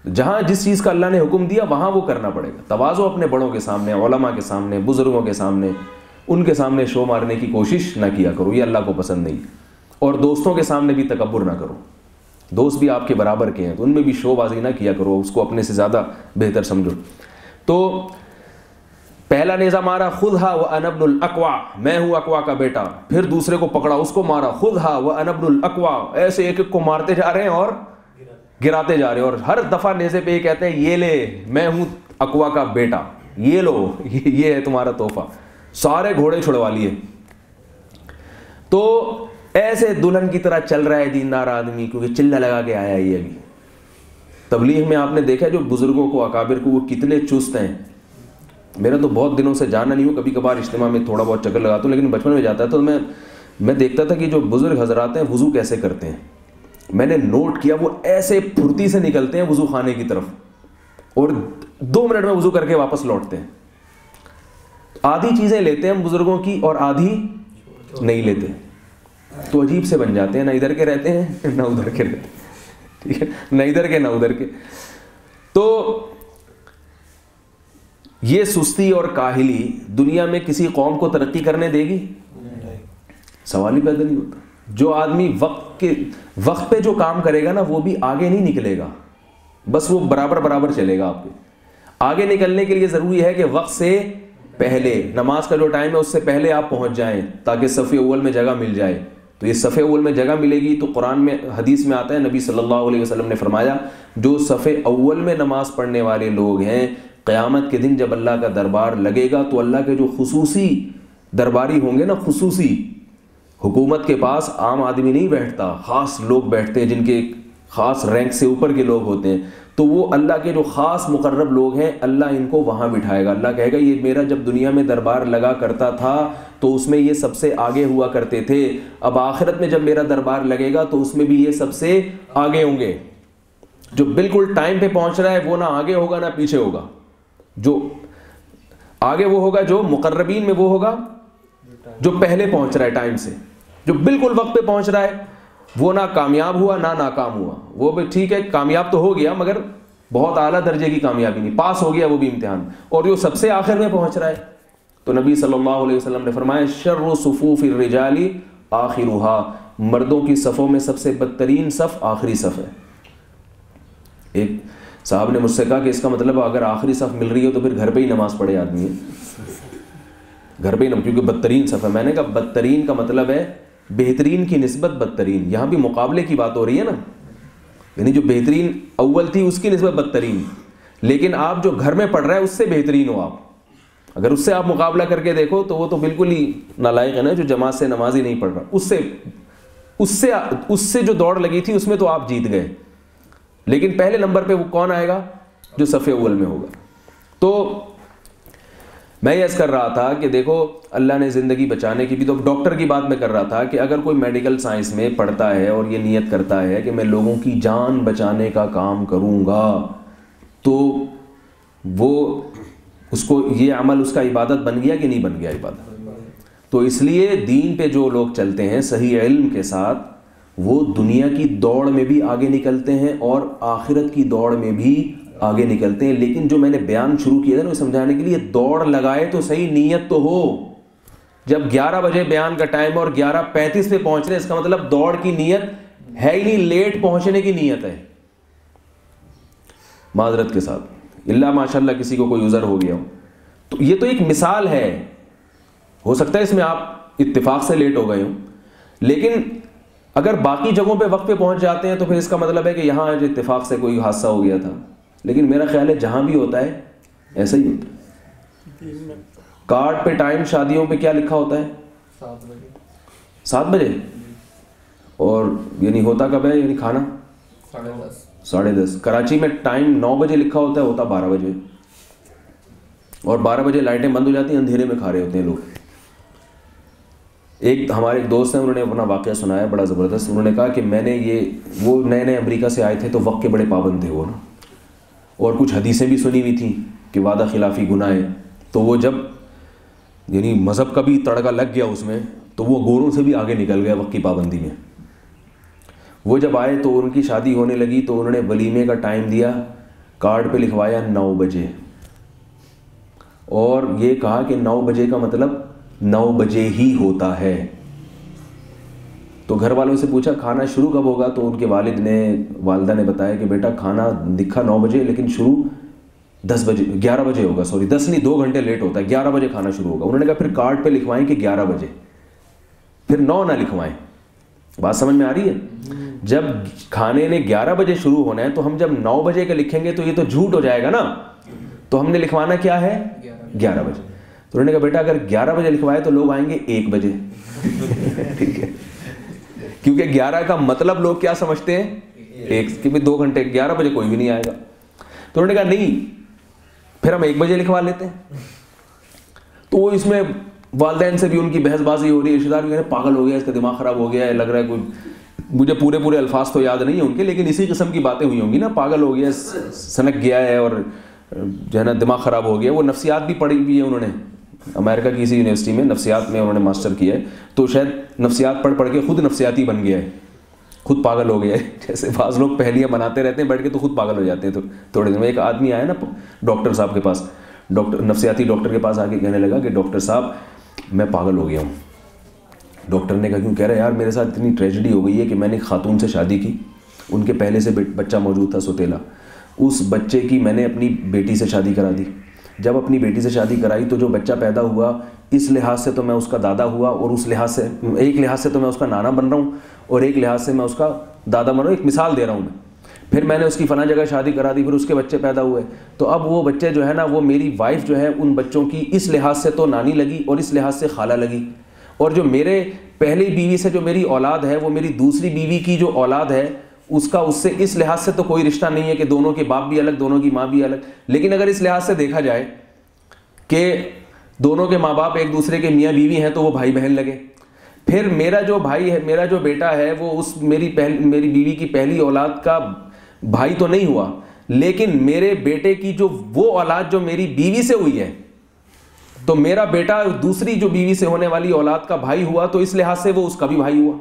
جہاں جس چیز کا اللہ نے حکم دیا وہاں وہ کرنا پڑے گا. تواضع اپنے بڑوں کے سامنے، علماء کے سامنے، بزرگوں کے سامنے، ان کے سامنے شو مارنے کی کوشش نہ کیا کرو، یہ اللہ کو پسند نہیں. اور دوستوں کے سامنے بھی تکبر نہ کرو. دوست بھی آپ کے برابر کے ہیں تو ان میں بھی شو بازی نہ کیا کرو، اس کو اپنے سے زیادہ بہتر سمجھو. تو پہلا نیزہ مارا، خذھا وانا ابن الاقوع، میں ہوں اقوع کا بیٹا. پھر دوسرے کو پکڑا، اس کو مارا، خذھا وانا ابن الاقوع. ایسے ایک ایک کو مارتے جا رہے ہیں اور گراتے جا رہے ہیں، اور ہر دفعہ نیزے پہ یہ کہتے ہیں یہ لے، میں ہوں اقوع کا بیٹا، یہ لو، یہ ہے تمہارا تحفہ. سارے گھوڑے چھڑوا لیے. تو ایسے دلہن کی طرح چل رہا ہے دیندار آدمی، کیونکہ چلہ لگا کے آیا یہ. ابھی تبلیغ میں آپ نے دیکھا جو بزرگوں کو، اکابر کو، وہ کتنے چست ہیں. میرا تو بہت دنوں سے جانا نہیں ہو، کبھی کبھار اجتماع میں تھوڑا بہت چکر لگاتا ہوں، لیکن بچپن میں جاتا تو میں دیکھتا تھا کہ جو بزرگ حضرات ہیں وضو کیسے کرتے ہیں. میں نے نوٹ کیا وہ ایسے پھرتی سے نکلتے ہیں وضو خانے کی طرف اور 2 منٹ میں وضو کر کے واپس لوٹتے ہیں. آدھی چیزیں لیتے ہیں ہم بزرگوں کی اور آدھی نہیں لیتے، تو عجیب سے بن جاتے ہیں، نہ ادھر کے رہتے ہیں نہ ادھر کے رہتے ہیں. ٹھیک ہے، نہ ادھر کے نہ ادھر کے. تو یہ سستی اور کاہلی دنیا میں کسی قوم کو ترقی کرنے دے گی؟ سوال ہی پیدا نہیں ہوتا. جو آدمی وقت پہ جو کام کرے گا نا وہ بھی آگے نہیں نکلے گا، بس وہ برابر چلے گا. آپ کے آگے نکلنے کے لیے ضروری ہے کہ وقت سے پہلے، نماز کا جو ٹائم ہے اس سے پہلے آپ پہنچ جائیں تاکہ صف اول میں جگہ مل جائے. تو یہ صف اول میں جگہ ملے گی تو قرآن میں، حدیث میں آتا ہے، نبی صلی اللہ علیہ وسلم نے فرمایا جو صف اول میں نماز پڑھنے والے لوگ ہیں قیامت کے دن جب اللہ کا دربار لگے گا تو اللہ کے جو خصوصی درباری ہوں گے نا، خصوصی، حکومت کے پاس عام آدمی نہیں بیٹھتا، خاص لوگ بیٹھتے ہیں جن کے خاص رینک سے اوپر کے لوگ ہوتے ہیں، تو وہ اللہ کے جو خاص مقرب لوگ ہیں اللہ ان کو وہاں بٹھائے گا. اللہ کہے گا یہ میرا جب دنیا میں دربار لگا کرتا تھا تو اس میں یہ سب سے آگے ہوا کرتے تھے، اب آخرت میں جب میرا دربار لگے گا تو اس میں بھی یہ سب سے آگے ہوں گے. جو بالکل ٹائم پہ پہنچ رہا ہے وہ نہ آگے ہوگا نہ پیچھے ہوگا. جو آگے وہ ہوگا جو مقربین میں وہ ہوگا جو پہلے پہنچ رہا ہے ٹائم سے. جو بالکل وقت پہ پہنچ رہا ہے وہ نہ کامیاب ہوا نہ ناکام ہوا. وہ بھی ٹھیک ہے، کامیاب تو ہو گیا مگر بہت اعلیٰ درجے کی کامیابی نہیں، پاس ہو گیا وہ بھی امتحان. اور جو سب سے آخر میں پہنچ رہا ہے تو نبی صلی اللہ علیہ وسلم نے فرمایا شر صفوف الرجال آخرها، مردوں کی صفوں میں سب سے بدترین صف آخری صف ہے. ایک صاحب نے مجھ سے کہا کہ اس کا مطلب اگر آخری صف مل رہی ہو تو پھر گھر پہ ہی نماز پڑھے آدمی ہے، گھر پہ ہی نماز، کیونکہ بدترین صف ہے. میں نے کہا بدترین کا مطلب ہے بہترین کی نسبت بدترین. یہاں بھی مقابلے کی بات ہو رہی ہے نا، یعنی جو بہترین اول تھی اس کی نسبت بدترین. لیکن آپ جو گھر میں پڑھ رہا ہے اس سے بہترین ہو آپ. اگر اس سے آپ مقابلہ کر کے دیکھو تو وہ تو بالکل ہی نالائق ہے نا، جو جماعت سے نماز ہی نہیں پڑھ رہا. اس سے جو دوڑ لگی تھی اس میں تو آپ جیت گئے. لیکن پہلے نمبر پہ وہ کون آئے گا؟ جو صف اول میں ہوگا. تو میں یہ عرض کر رہا تھا کہ دیکھو اللہ نے زندگی بچانے کی بھی، تو ڈاکٹر کی بات میں کر رہا تھا کہ اگر کوئی میڈیکل سائنس میں پڑھتا ہے اور یہ نیت کرتا ہے کہ میں لوگوں کی جان بچانے کا کام کروں گا تو وہ اس کو یہ عمل اس کا عبادت بن گیا کہ نہیں بن گیا عبادت. تو اس لیے دین پہ جو لوگ چلتے ہیں صحیح علم کے ساتھ وہ دنیا کی دوڑ میں بھی آگے نکلتے ہیں اور آخرت کی دوڑ میں بھی آگے نکلتے ہیں. لیکن جو میں نے بیان شروع کیا تھا نا سمجھانے کے لیے، دوڑ لگائے تو صحیح، نیت تو ہو. جب 11 بجے بیان کا ٹائم اور 11:35 پہ پہنچ رہے، اس کا مطلب دوڑ کی نیت ہے ہی نہیں، لیٹ پہنچنے کی نیت ہے. معذرت کے ساتھ، اللہ ماشاءاللہ کسی کو کوئی عذر ہو گیا ہو تو یہ تو ایک مثال ہے، ہو سکتا ہے اس میں آپ اتفاق سے لیٹ ہو گئے ہوں، لیکن اگر باقی جگہوں پہ وقت پہ پہنچ جاتے ہیں تو پھر اس کا مطلب ہے کہ یہاں اتفاق سے کوئی حادثہ ہو گیا تھا. لیکن میرا خیال ہے جہاں بھی ہوتا ہے ایسا ہی ہوتا ہے. کارڈ پہ ٹائم شادیوں پہ کیا لکھا ہوتا ہے؟ 7 بجے. اور یعنی ہوتا کب ہے؟ یعنی کھانا 10:30. کراچی میں ٹائم 9 بجے لکھا ہوتا ہے، ہوتا 12 بجے، اور 12 بجے لائٹیں بند ہو جاتی ہیں، اندھیرے میں کھا رہے ہوتے ہیں لوگ. ہمارے ایک دوست ہیں، انہوں نے اپنا واقعہ سنایا بڑا زبردست. انہوں نے کہا کہ میں نے وہ نئے نئے امریکہ سے آئے تھے تو وقت کے بڑے پابند تھے وہ نا، اور کچھ حدیثیں بھی سنی ہوئی تھیں کہ وعدہ خلافی گناہ ہے. تو وہ جب یعنی مذہب کا بھی تڑکا لگ گیا اس میں، تو وہ گوروں سے بھی آگے نکل گیا وقت کی پابندی میں. وہ جب آئے تو ان کی شادی ہونے لگی تو انہوں نے ولیمے کا ٹائم دیا، کارڈ پہ لکھوایا 9 بجے، اور یہ کہا کہ 9 بجے کا مطلب 9 بجے ہی ہوتا ہے. تو گھر والوں سے پوچھا کھانا شروع کب ہوگا، تو ان کے والدہ نے بتایا کہ بیٹا کھانا لکھا 9 بجے لیکن شروع 11 بجے ہوگا. 10 نہیں 2 گھنٹے لیٹ ہوتا ہے، 11 بجے کھانا شروع ہوگا. انہوں نے کہا پھر کارڈ پہ لکھوائیں کہ 11 بجے، پھر 9 نہ لکھوائیں. بات سمجھ میں آ رہی ہے؟ جب کھانے نے 11 بجے شروع ہونا ہے تو ہم جب 9 بجے کا لکھیں گے تو یہ تو جھوٹ ہو جائے گا نا. تو ہم نے لکھوانا کیا ہے 11 بجے. تو انہوں نے کہا بیٹا اگر 11 بجے لکھوائے تو لوگ آئیں گے 1 بجے. ٹھیک ہے، کیونکہ 11 کا مطلب لوگ کیا سمجھتے ہیں 1، کہ 2 گھنٹے، 11 بجے کوئی بھی نہیں آئے گا. تو انہوں نے کہا نہیں پھر ہم 1 بجے لکھوا لیتے ہیں. تو وہ اس میں والدین سے بھی ان کی بحث بازی ہو رہی ہے، رشتہ دار بھی کہہ رہے ہیں پاگل ہو گیا، اس کا دماغ خراب ہو گیا ہے، لگ رہا ہے کوئی، مجھے پورے الفاظ تو یاد نہیں ہیں ان کے، لیکن اسی قسم کی باتیں ہوئی ہوں گی نا، پاگل ہو گیا، سنک گیا ہے، اور جو ہے نا دماغ خراب ہو گیا. وہ نفسیات بھی پڑھی ہوئی ہے انہوں نے، امریکہ کی کسی یونیورسٹی میں نفسیات میں انہوں نے ماسٹر کیا ہے. تو شاید نفسیات پڑھ کے خود نفسیاتی بن گیا ہے، خود پاگل ہو گیا ہے. جیسے بعض لوگ پہلیاں بناتے رہتے ہیں بیٹھ کے تو خود پاگل ہو جاتے ہیں. تو تھوڑے دن میں ایک آدمی آیا نا ڈاکٹر صاحب کے پاس، نفسیاتی ڈاکٹر کے پاس آ کے کہنے لگا کہ ڈاکٹر صاحب میں پاگل ہو گیا ہوں. ڈاکٹر نے کہا کیوں؟ کہہ رہا یار میرے ساتھ اتنی ٹریجڈی ہو گئی ہے کہ میں نے ایک خاتون سے شادی کی، ان کے پہلے سے بچہ موجود تھا سوتیلا، اس بچے کی میں نے اپنی بیٹی سے شادی کرا دی. جب اپنی بیٹی سے شادی کرائی تو جو بچہ پیدا ہوا اس لحاظ سے تو میں اس کا دادا ہوا، اور اس لحاظ سے ایک لحاظ سے تو میں اس کا نانا بن رہا ہوں اور ایک لحاظ سے میں اس کا دادا بن رہا ہوں. ایک مثال دے رہا ہوں میں. پھر میں نے اس کی فلاں جگہ شادی کرا دی، پھر اس کے بچے پیدا ہوئے، تو اب وہ بچے جو ہے نا وہ میری وائف جو ہے ان بچوں کی اس لحاظ سے تو نانی لگی اور اس لحاظ سے خالہ لگی، اور جو میرے پہلی بیوی سے جو میری اولاد ہے وہ میری دوسری بیوی کی جو اولاد ہے اس کا اس سے اس لحاظ سے تو کوئی رشتہ نہیں ہے کہ دونوں کے باپ بھی الگ، دونوں کی ماں بھی الگ. لیکن اگر اس لحاظ سے دیکھا جائے کہ دونوں کے ماں باپ ایک دوسرے کے میاں بیوی ہیں تو وہ بھائی بہن لگے. پھر میرا جو بھائی ہے، میرا جو بیٹا ہے، وہ اس میری بیوی کی پہلی اولاد کا بھائی تو نہیں ہوا، لیکن میرے بیٹے کی جو وہ اولاد جو میری بیوی سے ہوئی ہے، تو میرا بیٹا دوسری جو بیوی سے ہونے والی اولاد کا بھائی ہوا، تو اس لحاظ سے وہ اس کا بھی بھائی ہوا.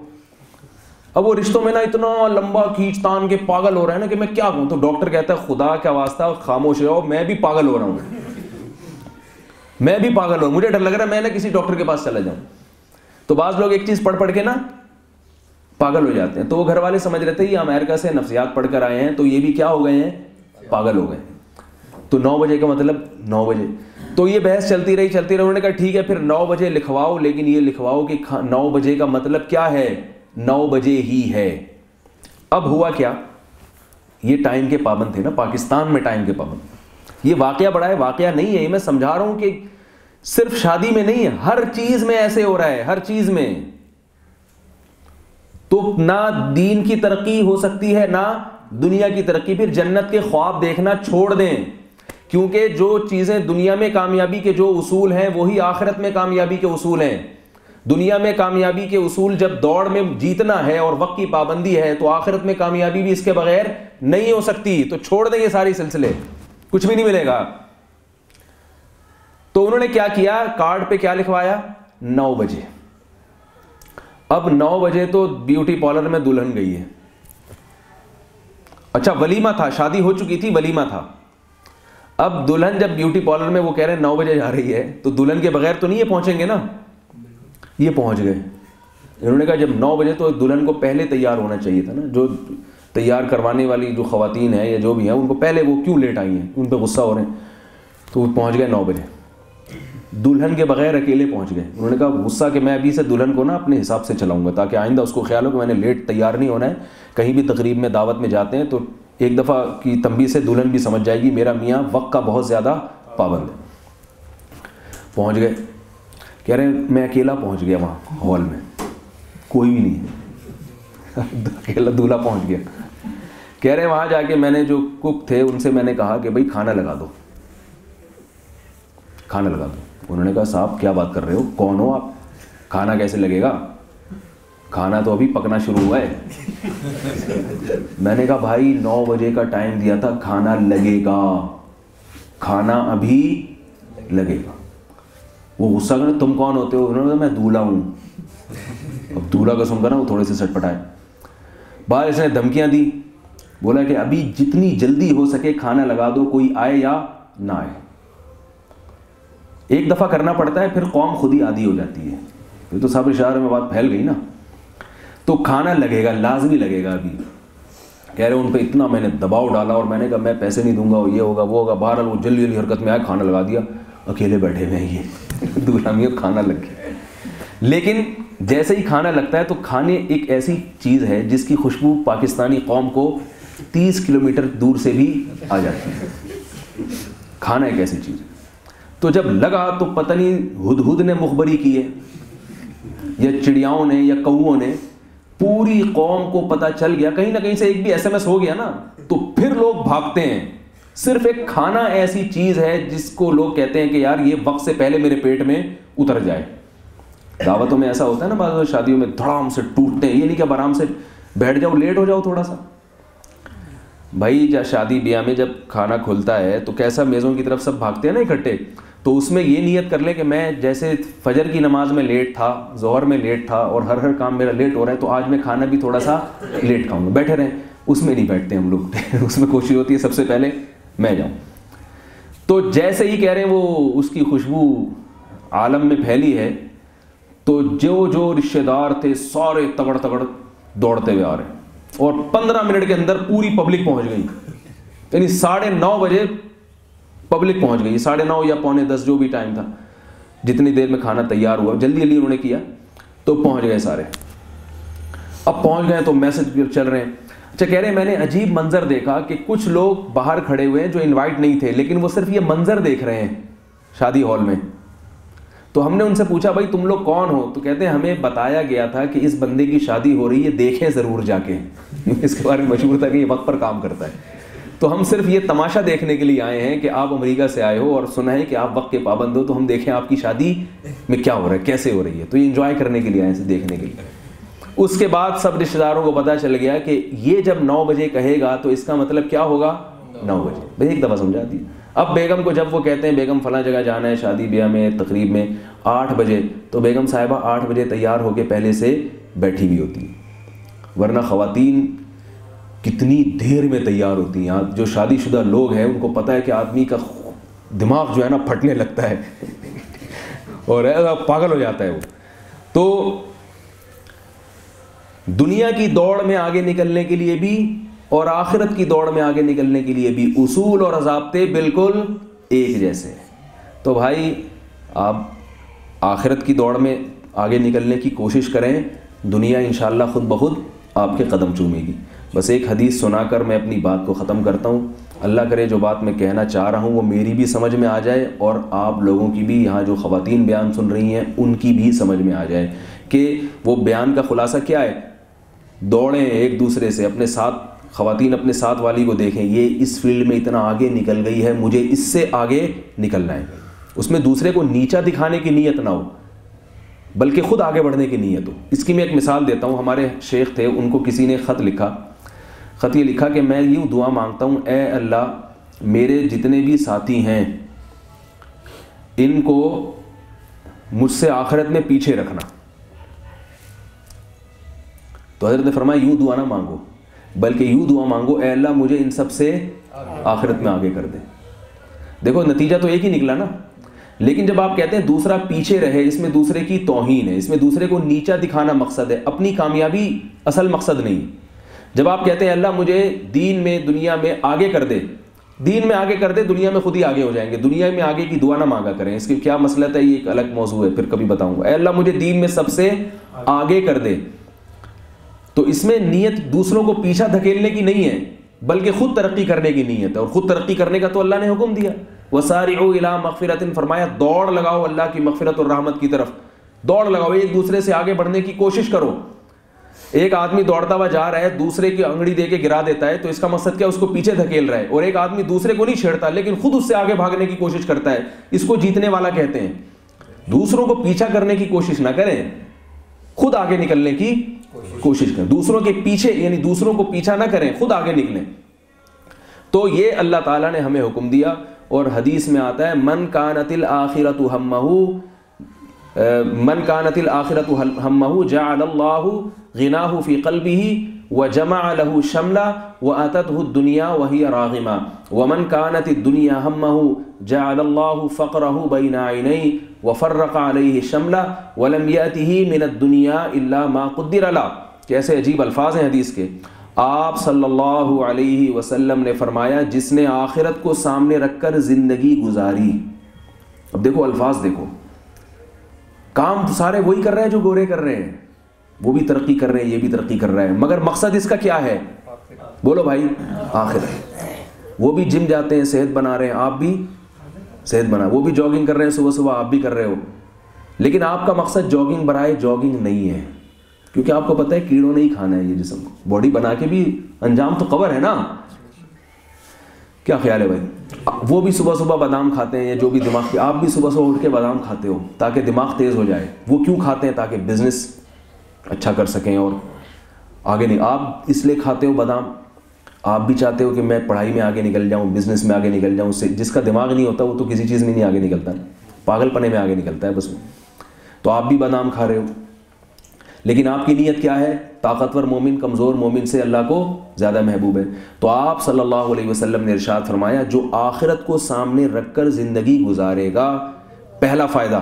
اب وہ رشتوں میں نا اتنا لمبا کھینچ تان کے پاگل ہو رہا ہے نا کہ میں کیا کہوں. تو ڈاکٹر کہتا ہے خدا کا واسطہ خاموش رہو، میں بھی پاگل ہو رہا ہوں، میں بھی پاگل ہوں، مجھے ڈر لگ رہا ہے میں نا کسی ڈاکٹر کے پاس چلا جاؤں. تو بعض لوگ ایک چیز پڑھ کے نا پاگل ہو جاتے ہیں. تو وہ گھر والے سمجھ رہے تھے یہ امریکہ سے نفسیات پڑھ کر آئے ہیں تو یہ بھی کیا ہو گئے ہیں، پاگل ہو گئے. تو 9 بجے کا مطلب 9 بجے. تو یہ بحث چلتی رہی. انہوں نے کہا ٹھیک ہے پھر 9 بجے لکھواؤ، لیکن یہ لکھواؤ کہ 9 بجے کا مطلب کیا ہے، 9 بجے ہی ہے. اب ہوا کیا، یہ ٹائم کے پابند تھے نا، پاکستان میں ٹائم کے پابند. یہ واقعہ بڑا ہے، واقعہ نہیں ہے، یہ میں سمجھا رہا ہوں کہ صرف شادی میں نہیں ہے، ہر چیز میں ایسے ہو رہا ہے، ہر چیز میں. تو نہ دین کی ترقی ہو سکتی ہے نہ دنیا کی ترقی. پھر جنت کے خواب دیکھنا چھوڑ دیں، کیونکہ جو چیزیں دنیا میں کامیابی کے جو اصول ہیں وہی آخرت میں کامیابی کے اصول ہیں. دنیا میں کامیابی کے اصول جب دوڑ میں جیتنا ہے اور وقت کی پابندی ہے، تو آخرت میں کامیابی بھی اس کے بغیر نہیں ہو سکتی. تو چھوڑ دیں یہ ساری سلسلے، کچھ بھی نہیں ملے گا. تو انہوں نے کیا کیا، کارڈ پہ کیا لکھوایا، 9 بجے. اب 9 بجے تو بیوٹی پارلر میں دلہن گئی ہے. اچھا ولیمہ تھا، شادی ہو چکی تھی، ولیمہ تھا. اب دلہن جب بیوٹی پارلر میں وہ کہہ رہے ہیں 9 بجے جا رہی ہے، تو دلہن کے بغیر تو نہیں یہ پہنچیں گے نا. یہ پہنچ گئے. انہوں نے کہا جب 9 بجے تو دلہن کو پہلے تیار ہونا چاہیے تھا نا. جو تیار کروانے والی جو خواتین ہیں یا جو بھی ہیں ان کو پہلے، وہ کیوں لیٹ آئی ہیں، ان پہ غصہ ہو رہے ہیں. تو وہ پہنچ گئے 9 بجے، دلہن کے بغیر اکیلے پہنچ گئے. انہوں نے کہا غصہ کہ میں ابھی سے دلہن کو نا اپنے حساب سے چلاؤں گا، تاکہ آئندہ اس کو خیال ہو کہ میں نے لیٹ تیار نہیں ہونا ہے. کہیں بھی تقریب میں دعوت میں جاتے ہیں تو ایک دفعہ کی تنبیہ سے دلہن بھی سمجھ جائے گی میرا میاں وقت کا بہت زیادہ پابند ہے. پہنچ گئے. کہہ رہے ہیں میں اکیلا پہنچ گیا وہاں ہال میں، کوئی بھی نہیں ہے، اکیلا دولہا پہنچ گیا. کہہ رہے وہاں جا کے میں نے جو کک تھے ان سے میں نے کہا کہ بھائی کھانا لگا دو, کھانا لگا دو. انہوں نے کہا صاحب کیا بات کر رہے ہو, کون ہو آپ, کھانا کیسے لگے گا, کھانا تو ابھی پکنا شروع ہوا ہے. میں نے کہا بھائی 9 بجے کا ٹائم دیا تھا, کھانا لگے گا, کھانا ابھی لگے گا. وہ غصہ کرے تم کون ہوتے ہو, انہوں نے کہا میں دولہا ہوں. اب دولہا کا سن کر نا وہ تھوڑے سے سٹ پٹائے. بعد اس نے دھمکیاں دی, بولا کہ ابھی جتنی جلدی ہو سکے کھانا لگا دو, کوئی آئے یا نہ آئے. ایک دفعہ کرنا پڑتا ہے, پھر قوم خود ہی عادی ہو جاتی ہے. یہ تو سب شہر میں بات پھیل گئی نا. تو کھانا لگے گا, لازمی لگے گا. ابھی کہہ رہے ان پہ اتنا میں نے دباؤ ڈالا اور میں نے کہا میں پیسے نہیں دوں گا, یہ ہوگا وہ ہوگا. بہرحال وہ جلدی جلدی حرکت میں آیا, کھانا لگا دیا. اکیلے بیٹھے ہوئے ہیں یہ دولہا میاں, کھانا لگ گیا. لیکن جیسے ہی کھانا لگتا ہے تو کھانے ایک ایسی چیز ہے جس کی خوشبو پاکستانی قوم کو 30 کلومیٹر دور سے بھی آ جاتی ہے. کھانا ایک ایسی چیز ہے. تو جب لگا تو پتہ نہیں ہدہد نے مخبری کی ہے یا چڑیاؤں نے یا کوؤں نے, پوری قوم کو پتہ چل گیا. کہیں نہ کہیں سے ایک بھی SMS ہو گیا نا تو پھر لوگ بھاگتے ہیں. صرف ایک کھانا ایسی چیز ہے جس کو لوگ کہتے ہیں کہ یار یہ وقت سے پہلے میرے پیٹ میں اتر جائے. دعوتوں میں ایسا ہوتا ہے نا, بعض شادیوں میں دھڑام سے ٹوٹتے ہیں. یہ نہیں کہ اب آرام سے بیٹھ جاؤ, لیٹ ہو جاؤ تھوڑا سا. بھائی شادی بیاہ میں جب کھانا کھلتا ہے تو کیسا میزوں کی طرف سب بھاگتے ہیں نا اکٹھے. تو اس میں یہ نیت کر لیں کہ میں جیسے فجر کی نماز میں لیٹ تھا, ظہر میں لیٹ تھا, اور ہر کام میرا لیٹ ہو رہا ہے, تو آج میں کھانا بھی تھوڑا سا لیٹ کھاؤں گا. بیٹھے رہیں. اس میں نہیں بیٹھتے ہم لوگ. اس میں کوشش ہوتی ہے سب سے پہلے میں جاؤں. تو جیسے ہی کہہ رہے ہیں وہ اس کی خوشبو عالم میں پھیلی ہے, تو جو رشتہ دار تھے سارے تگڑ دوڑتے ہوئے آ رہے ہیں. اور 15 منٹ کے اندر پوری پبلک پہنچ گئی. یعنی 9:30 بجے پبلک پہنچ گئی. 9:30 یا 9:45 جو بھی ٹائم تھا, جتنی دیر میں کھانا تیار ہوا, جلدی انہوں نے کیا تو پہنچ گئے سارے. اب پہنچ گئے تو میسج چل رہے ہیں. اچھا کہہ رہے ہیں میں نے عجیب منظر دیکھا کہ کچھ لوگ باہر کھڑے ہوئے ہیں جو انوائٹ نہیں تھے, لیکن وہ صرف یہ منظر دیکھ رہے ہیں شادی ہال میں. تو ہم نے ان سے پوچھا بھائی تم لوگ کون ہو؟ تو کہتے ہیں ہمیں بتایا گیا تھا کہ اس بندے کی شادی ہو رہی ہے, دیکھیں ضرور جا کے. اس کے بارے میں مشہور تھا کہ یہ وقت پر کام کرتا ہے. تو ہم صرف یہ تماشا دیکھنے کے لیے آئے ہیں کہ آپ امریکہ سے آئے ہو اور سنا ہے کہ آپ وقت کے پابند ہو, تو ہم دیکھیں آپ کی شادی میں کیا ہو رہا ہے, کیسے ہو رہی ہے. تو یہ انجوائے کرنے کے لیے آئے ہیں, دیکھنے کے لیے. اس کے بعد سب رشتہ داروں کو پتہ چل گیا کہ یہ جب 9 بجے کہے گا تو اس کا مطلب کیا ہوگا, 9 بجے. بھائی ایک دفعہ سمجھا دی. اب بیگم کو جب وہ کہتے ہیں بیگم فلاں جگہ جانا ہے شادی بیاہ میں تقریب میں 8 بجے, تو بیگم صاحبہ 8 بجے تیار ہو کے پہلے سے بیٹھی ہوئی ہوتی ہیں. ورنہ خواتین کتنی دیر میں تیار ہوتی ہیں. جو شادی شدہ لوگ ہیں ان کو پتہ ہے کہ آدمی کا دماغ جو ہے نا پھٹنے لگتا ہے اور پاگل ہو جاتا ہے وہ. تو دنیا کی دوڑ میں آگے نکلنے کے لیے بھی اور آخرت کی دوڑ میں آگے نکلنے کے لیے بھی اصول اور ضابطے بالکل ایک جیسے ہیں. تو بھائی آپ آخرت کی دوڑ میں آگے نکلنے کی کوشش کریں, دنیا انشاءاللہ خود بخود آپ کے قدم چومے گی. بس ایک حدیث سنا کر میں اپنی بات کو ختم کرتا ہوں. اللہ کرے جو بات میں کہنا چاہ رہا ہوں وہ میری بھی سمجھ میں آ جائے اور آپ لوگوں کی بھی, یہاں جو خواتین بیان سن رہی ہیں ان کی بھی سمجھ میں آ جائے کہ وہ بیان کا خلاصہ کیا ہے. دوڑیں ایک دوسرے سے, اپنے ساتھ خواتین اپنے ساتھ والی کو دیکھیں یہ اس فیلڈ میں اتنا آگے نکل گئی ہے, مجھے اس سے آگے نکلنا ہے. اس میں دوسرے کو نیچا دکھانے کی نیت نہ ہو بلکہ خود آگے بڑھنے کی نیت ہو. اس کی میں ایک مثال دیتا ہوں. ہمارے شیخ تھے, ان کو کسی نے خط یہ لکھا کہ میں یوں دعا مانگتا ہوں, اے اللہ میرے جتنے بھی ساتھی ہیں ان کو مجھ سے آخرت میں پیچھے رکھنا. تو حضرت نے فرمایا یوں دعا نہ مانگو بلکہ یوں دعا مانگو, اے اللہ مجھے ان سب سے آخرت میں آگے کر دے. دیکھو نتیجہ تو ایک ہی نکلا نا. لیکن جب آپ کہتے ہیں دوسرا پیچھے رہے, اس میں دوسرے کی توہین ہے, اس میں دوسرے کو نیچا دکھانا مقصد ہے, اپنی کامیابی اصل مقصد نہیں. جب آپ کہتے ہیں اللہ مجھے دین میں دنیا میں آگے کر دے, دین میں آگے کر دے, دنیا میں خود ہی آگے ہو جائیں گے. دنیا میں آگے کی دعا نہ مانگا کریں, اس کی کیا مسئلہ ہے یہ ایک الگ موضوع ہے, پھر کبھی بتاؤں گا. اے اللہ مجھے دین میں سب سے آگے کر دے. تو اس میں نیت دوسروں کو پیچھا دھکیلنے کی نہیں ہے بلکہ خود ترقی کرنے کی نیت ہے, اور خود ترقی کرنے کا تو اللہ نے حکم دیا. وسارعوا الی مغفرۃ, فرمایا دوڑ لگاؤ اللہ کی مغفرت اور رحمت کی طرف, دوڑ لگاؤ, ایک دوسرے سے آگے بڑھنے کی کوشش کرو. ایک آدمی دوڑتا ہوا جا رہا ہے, دوسرے کی انگڑی دے کے گرا دیتا ہے, تو اس کا مقصد کیا, اس کو پیچھے دھکیل رہا ہے. اور ایک آدمی دوسرے کو نہیں چھیڑتا لیکن خود اس سے آگے بھاگنے کی کوشش کرتا ہے, اس کو جیتنے والا کہتے ہیں. دوسروں کو پیچھا کرنے کی کوشش نہ کریں, خود آگے نکلنے کی کوشش کریں. دوسروں کے پیچھے یعنی دوسروں کو پیچھا نہ کریں, خود آگے نکلیں. تو یہ اللہ تعالیٰ نے ہمیں حکم دیا. اور حدیث میں آتا ہے من کانت الآخرۃ ہمہ جعل اللہ غناہ فی قلبہ وجمع له شملا واتته الدنيا وهي راغمہ ومن كانت الدنيا همه جعل الله فقره بين عينيه وفرق عليه شملا ولم يأته من الدنيا الا ما قدر له. کیسے عجیب الفاظ ہیں حدیث کے. آپ صلی اللہ علیہ وسلم نے فرمایا جس نے آخرت کو سامنے رکھ کر زندگی گزاری. اب دیکھو الفاظ دیکھو, کام سارے وہی کر رہے ہیں جو گورے کر رہے ہیں, وہ بھی ترقی کر رہے ہیں, یہ بھی ترقی کر رہا ہے, مگر مقصد اس کا کیا ہے؟ بولو بھائی, آخرت. وہ بھی جم جاتے ہیں, صحت بنا رہے ہیں, آپ بھی صحت بنا, وہ بھی جاگنگ کر رہے ہیں صبح صبح, آپ بھی کر رہے ہو, لیکن آپ کا مقصد جاگنگ برائے جاگنگ نہیں ہے, کیونکہ آپ کو پتہ ہے کیڑوں نہیں کھانا ہے یہ جسم کو. باڈی بنا کے بھی انجام تو قبر ہے نا. کیا خیال ہے بھائی؟ وہ بھی صبح صبح بادام کھاتے ہیں, یا جو بھی دماغ کی, آپ بھی صبح صبح اٹھ کے بادام کھاتے ہو تاکہ دماغ تیز ہو جائے. وہ کیوں کھاتے ہیں؟ تاکہ بزنس اچھا کر سکیں اور آگے نہیں. آپ اس لیے کھاتے ہو بادام, آپ بھی چاہتے ہو کہ میں پڑھائی میں آگے نکل جاؤں, بزنس میں آگے نکل جاؤں. سے جس کا دماغ نہیں ہوتا وہ تو کسی چیز میں نہیں آگے نکلتا, پاگل پنے میں آگے نکلتا ہے بس وہ. تو آپ بھی بادام کھا رہے ہو, لیکن آپ کی نیت کیا ہے؟ طاقتور مومن کمزور مومن سے اللہ کو زیادہ محبوب ہے. تو آپ صلی اللہ علیہ وسلم نے ارشاد فرمایا جو آخرت کو سامنے رکھ کر زندگی گزارے گا, پہلا فائدہ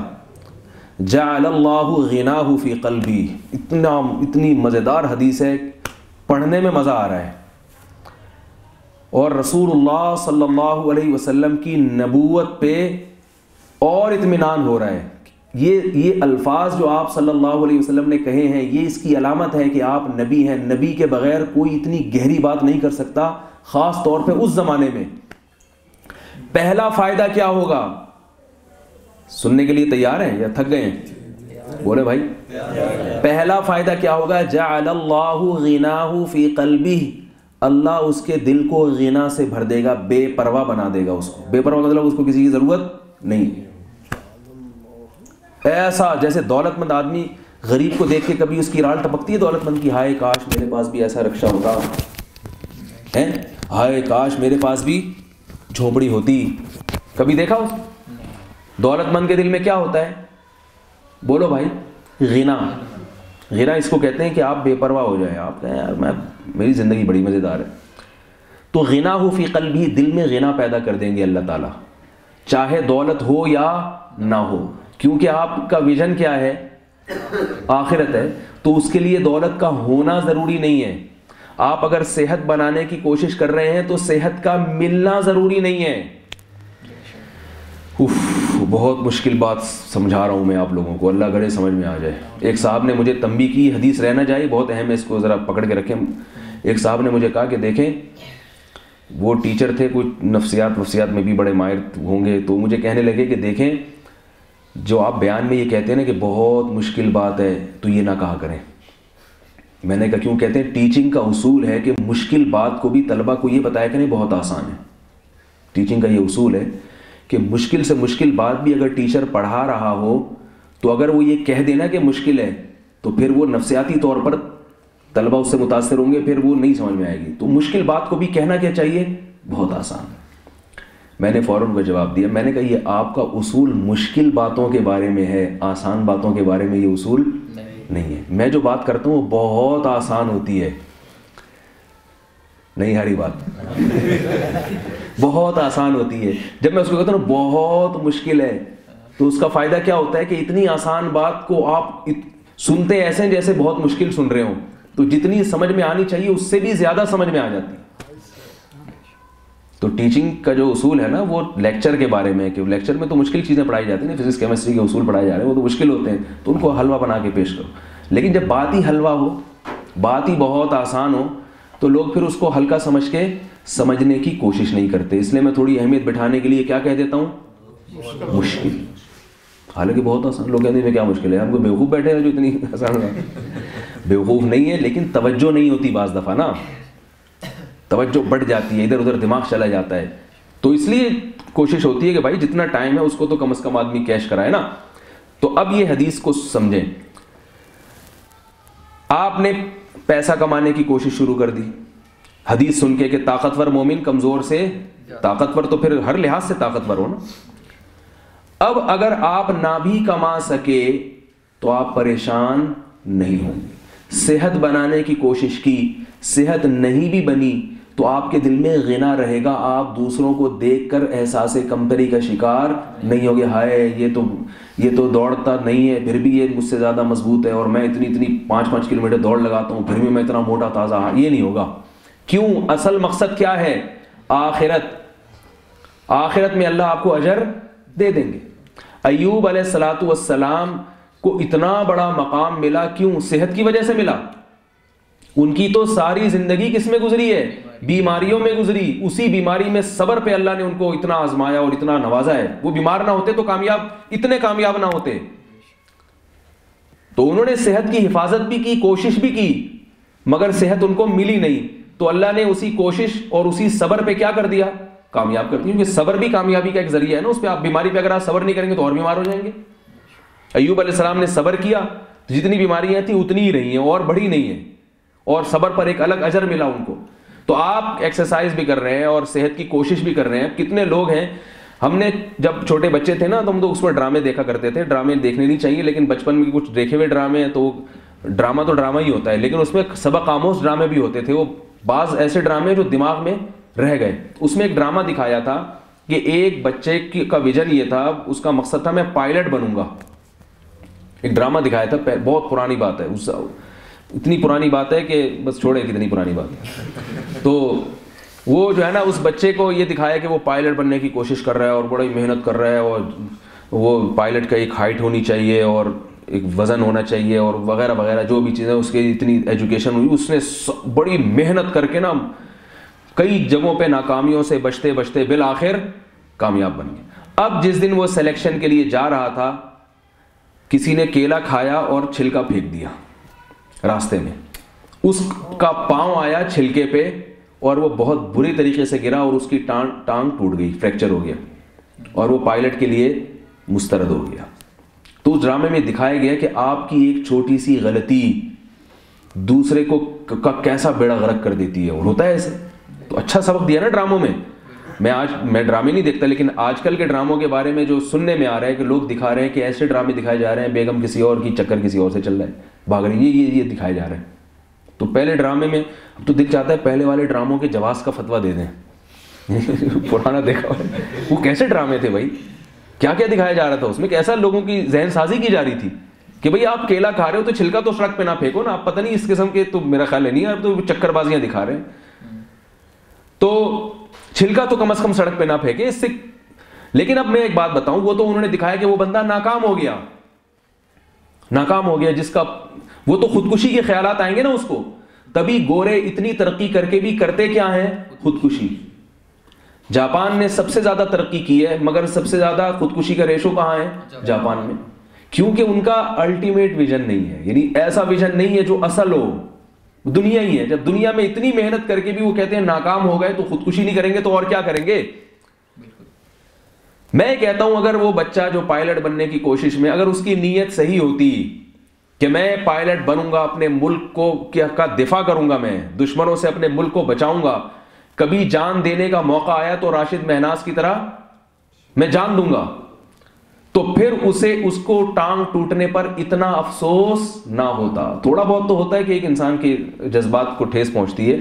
جعل اللہ غناہ فی قلبی. اتنی مزیدار حدیث ہے, پڑھنے میں مزہ آ رہا ہے. اور رسول اللہ صلی اللہ علیہ وسلم کی نبوت پہ اور اطمینان ہو رہا ہے. یہ الفاظ جو آپ صلی اللہ علیہ وسلم نے کہے ہیں, یہ اس کی علامت ہے کہ آپ نبی ہیں. نبی کے بغیر کوئی اتنی گہری بات نہیں کر سکتا, خاص طور پہ اس زمانے میں. پہلا فائدہ کیا ہوگا؟ سننے کے لیے تیار ہیں یا تھک گئے ہیں؟ بولے بھائی. پہلا فائدہ کیا ہوگا؟ جعل اللہ غناہ فی قلبہ, اللہ اس کے دل کو غنا سے بھر دے گا, بے پرواہ بنا دے گا اس کو. بے پرواہ مطلب اس کو کسی کی ضرورت نہیں. ایسا جیسے دولت مند آدمی غریب کو دیکھ کے کبھی اس کی رال ٹپکتی ہے دولت مند کی, ہائے کاش میرے پاس بھی ایسا رکشہ ہوتا ہے, ہائے کاش میرے پاس بھی جھوپڑی ہوتی. کبھی دیکھا اس دولت مند کے دل میں کیا ہوتا ہے؟ بولو بھائی. غنا. غنا اس کو کہتے ہیں کہ آپ بے پرواہ ہو جائیں, آپ کہیں یار میری زندگی بڑی مزیدار ہے. تو غناہ فی قلبی, دل میں غنا پیدا کر دیں گے اللہ تعالیٰ, چاہے دولت ہو یا نہ ہو. کیونکہ آپ کا ویژن کیا ہے؟ آخرت ہے. تو اس کے لیے دولت کا ہونا ضروری نہیں ہے. آپ اگر صحت بنانے کی کوشش کر رہے ہیں تو صحت کا ملنا ضروری نہیں ہے. بہت مشکل بات سمجھا رہا ہوں میں آپ لوگوں کو, اللہ کرے سمجھ میں آ جائے. ایک صاحب نے مجھے تنبیہ کی, حدیث رہ نہ جائے, بہت اہم ہے, اس کو ذرا پکڑ کے رکھیں. ایک صاحب نے مجھے کہا کہ دیکھیں, وہ ٹیچر تھے, کچھ نفسیات میں بھی بڑے ماہر ہوں گے, تو مجھے کہنے لگے کہ دیکھیں جو آپ بیان میں یہ کہتے ہیں نا کہ بہت مشکل بات ہے, تو یہ نہ کہا کریں. میں نے کہا کیوں؟ کہتے ہیں ٹیچنگ کا اصول ہے کہ مشکل بات کو بھی طلبہ کو یہ بتایا کریں بہت آسان ہے. ٹیچنگ کا یہ اصول ہے کہ مشکل سے مشکل بات بھی اگر ٹیچر پڑھا رہا ہو تو اگر وہ یہ کہہ دینا کہ مشکل ہے تو پھر وہ نفسیاتی طور پر طلبہ اس سے متاثر ہوں گے, پھر وہ نہیں سمجھ میں آئے گی. تو مشکل بات کو بھی کہنا کیا چاہیے؟ بہت آسان. میں نے فوراً کو جواب دیا, میں نے کہا یہ آپ کا اصول مشکل باتوں کے بارے میں ہے, آسان باتوں کے بارے میں یہ اصول نہیں ہے. میں جو بات کرتا ہوں وہ بہت آسان ہوتی ہے. نہیں ہاری بات بہت آسان ہوتی ہے. جب میں اس کو کہتا ہوں بہت مشکل ہے تو اس کا فائدہ کیا ہوتا ہے کہ اتنی آسان بات کو آپ سنتے ایسے ہیں جیسے بہت مشکل سن رہے ہوں, تو جتنی سمجھ میں آنی چاہیے اس سے بھی زیادہ سمجھ میں آ جاتی. تو ٹیچنگ کا جو اصول ہے نا وہ لیکچر کے بارے میں, کہ لیکچر میں تو مشکل چیزیں پڑھائی جاتی ہیں, فزکس کیمسٹری کے اصول پڑھائے جا رہے ہیں, وہ تو مشکل ہوتے ہیں, تو ان کو حلوہ بنا کے پیش کرو. لیکن جب بات ہی حلوہ ہو, بات ہی بہت آسان ہو, تو لوگ پھر اس کو ہلکا سمجھ کے سمجھنے کی کوشش نہیں کرتے. اس لیے میں تھوڑی اہمیت بٹھانے کے لیے کیا کہہ دیتا ہوں؟ مشکل. حالانکہ بہت آسان. لوگ کہتے ہیں کیا مشکل ہے, ہم کو بیوقوف بیٹھے ہیں جو اتنی آسان ہے. بیوقوف نہیں ہے, لیکن توجہ نہیں ہوتی بعض دفعہ نا, توجہ بڑھ جاتی ہے, ادھر ادھر دماغ چلا جاتا ہے. تو اس لیے کوشش ہوتی ہے کہ بھائی جتنا ٹائم ہے اس کو تو کم از کم آدمی کیش کرائے نا. تو اب یہ حدیث کو سمجھیں. آپ نے پیسہ کمانے کی کوشش شروع کر دی حدیث سن کے کہ طاقتور مومن کمزور سے طاقتور, تو پھر ہر لحاظ سے طاقتور ہو نا. اب اگر آپ نہ بھی کما سکے تو آپ پریشان نہیں ہوں گے. صحت بنانے کی کوشش کی, صحت نہیں بھی بنی تو آپ کے دل میں غنا رہے گا, آپ دوسروں کو دیکھ کر احساس کمتری کا شکار نہیں ہوگے. ہائے یہ تو دوڑتا نہیں ہے پھر بھی یہ مجھ سے زیادہ مضبوط ہے, اور میں اتنی 5 کلومیٹر دوڑ لگاتا ہوں پھر بھی میں اتنا موٹا تازہ. یہ نہیں ہوگا. کیوں؟ اصل مقصد کیا ہے؟ آخرت. آخرت میں اللہ آپ کو اجر دے دیں گے. ایوب علیہ الصلوۃ والسلام کو اتنا بڑا مقام ملا, کیوں؟ صحت کی وجہ سے ملا. ان کی تو ساری زندگی کس میں گزری ہے؟ بیماریوں میں گزری. اسی بیماری میں صبر پہ اللہ نے ان کو اتنا آزمایا اور اتنا نوازا ہے. وہ بیمار نہ ہوتے تو اتنے کامیاب نہ ہوتے. تو انہوں نے صحت کی حفاظت بھی کی, کوشش بھی کی, مگر صحت ان کو ملی نہیں. تو اللہ نے اسی کوشش اور اسی صبر پہ کیا کر دیا؟ کامیاب کر دیا. کیونکہ صبر بھی کامیابی کا ایک ذریعہ ہے نا. اس پہ آپ بیماری پہ اگر آپ صبر نہیں کریں گے تو اور بیمار ہو جائیں گے. ایوب علیہ السلام نے صبر کیا, جتنی بیماریاں تھیں اتنی ہی رہی ہیں اور بڑھی نہیں ہیں, اور صبر پر ایک الگ اجر ملا ان کو. تو آپ ایکسرسائز بھی کر رہے ہیں اور صحت کی کوشش بھی کر رہے ہیں. کتنے لوگ ہیں, ہم نے جب چھوٹے بچے تھے نا تو ہم تو اس میں ڈرامے دیکھا کرتے تھے. ڈرامے دیکھنے نہیں چاہیے, لیکن بچپن میں کچھ دیکھے ہوئے ڈرامے ہیں تو ڈرامہ تو ڈرامہ ہی ہوتا ہے, لیکن اس میں سبق آموز ڈرامے بھی ہوتے تھے. وہ بعض ایسے ڈرامے جو دماغ میں رہ گئے. اس میں ایک ڈرامہ دکھایا تھا کہ ایک بچے کا ویژن یہ تھا, اس کا مقصد تھا میں پائلٹ بنوں گا. ایک ڈرامہ دکھایا تھا, بہت پرانی بات ہے, اتنی پرانی بات ہے کہ بس چھوڑے کتنی پرانی بات ہے. تو وہ جو ہے نا اس بچے کو یہ دکھایا کہ وہ پائلٹ بننے کی کوشش کر رہا ہے اور بڑی محنت کر رہا ہے, اور وہ پائلٹ کا ایک ہائٹ ہونی چاہیے اور ایک وزن ہونا چاہیے اور وغیرہ وغیرہ جو بھی چیزیں, اس کی اتنی ایجوکیشن ہوئی. اس نے بڑی محنت کر کے نا کئی جگہوں پہ ناکامیوں سے بچتے بچتے بالآخر کامیاب بن گیا. اب جس دن وہ سلیکشن کے لیے جا رہا تھا, کسی نے کیلا کھایا اور چھلکا پھینک دیا راستے میں. اس کا پاؤں آیا چھلکے پہ اور وہ بہت بری طریقے سے گرا اور اس کی ٹانگ ٹوٹ گئی, فریکچر ہو گیا, اور وہ پائلٹ کے لیے مسترد ہو گیا. تو اس ڈرامے میں دکھایا گیا کہ آپ کی ایک چھوٹی سی غلطی دوسرے کو کیسا بیڑا غرق کر دیتی ہے. اور ہوتا ہے ایسے. تو اچھا سبق دیا نا ڈراموں میں. میں ڈرامے نہیں دیکھتا, لیکن آج کل کے ڈراموں کے بارے میں جو سننے میں آ رہا ہے کہ لوگ دکھا رہے ہیں کہ ایسے ڈرامے دکھائے جا رہے ہیں, بیگم کسی اور کی, چکر کسی اور سے چل رہا ہے, بھاگ رہی ہے, یہ دکھائے جا رہے ہیں. تو پہلے ڈرامے میں اب تو دل چاہتا ہے پہلے والے ڈراموں کے جواز کا فتویٰ دے دیں. پرانا دیکھا وہ کیسے ڈرامے تھے بھائی, کیا کیا دکھایا جا رہا تھا اس میں, کیسا لوگوں کی ذہن سازی کی جا رہی تھی کہ بھئی آپ کیلا کھا رہے ہو تو چھلکا تو سڑک پہ نہ پھینکو نا. آپ پتہ نہیں اس قسم کے, تو میرا خیال ہے نہیں, آپ تو چکر بازیاں دکھا رہے ہیں. تو چھلکا تو کم از کم سڑک پہ نہ پھینکے اس سے. لیکن اب میں ایک بات بتاؤں, وہ تو انہوں نے دکھایا کہ وہ بندہ ناکام ہو گیا, جس کا وہ تو خودکشی کے خیالات آئیں گے نا اس کو. تبھی گورے اتنی ترقی کر کے بھی کرتے کیا ہیں؟ خودکشی. جاپان نے سب سے زیادہ ترقی کی ہے, مگر سب سے زیادہ خودکشی کا ریشو کہاں ہے؟ جاپان میں. کیونکہ ان کا الٹیمیٹ ویژن نہیں ہے, یعنی ایسا ویژن نہیں ہے جو اصل ہو, دنیا ہی ہے. جب دنیا میں اتنی محنت کر کے بھی وہ کہتے ہیں ناکام ہو گئے, تو خودکشی نہیں کریں گے تو اور کیا کریں گے؟ میں کہتا ہوں اگر وہ بچہ جو پائلٹ بننے کی کوشش میں, اگر اس کی نیت صحیح ہوتی کہ میں پائلٹ بنوں گا, اپنے ملک کو کا دفاع کروں گا, میں دشمنوں سے اپنے ملک کو بچاؤں گا, کبھی جان دینے کا موقع آیا تو راشد مہناز کی طرح میں جان دوں گا, تو پھر اس کو ٹانگ ٹوٹنے پر اتنا افسوس نہ ہوتا. تھوڑا بہت تو ہوتا ہے کہ ایک انسان کے جذبات کو ٹھیس پہنچتی ہے,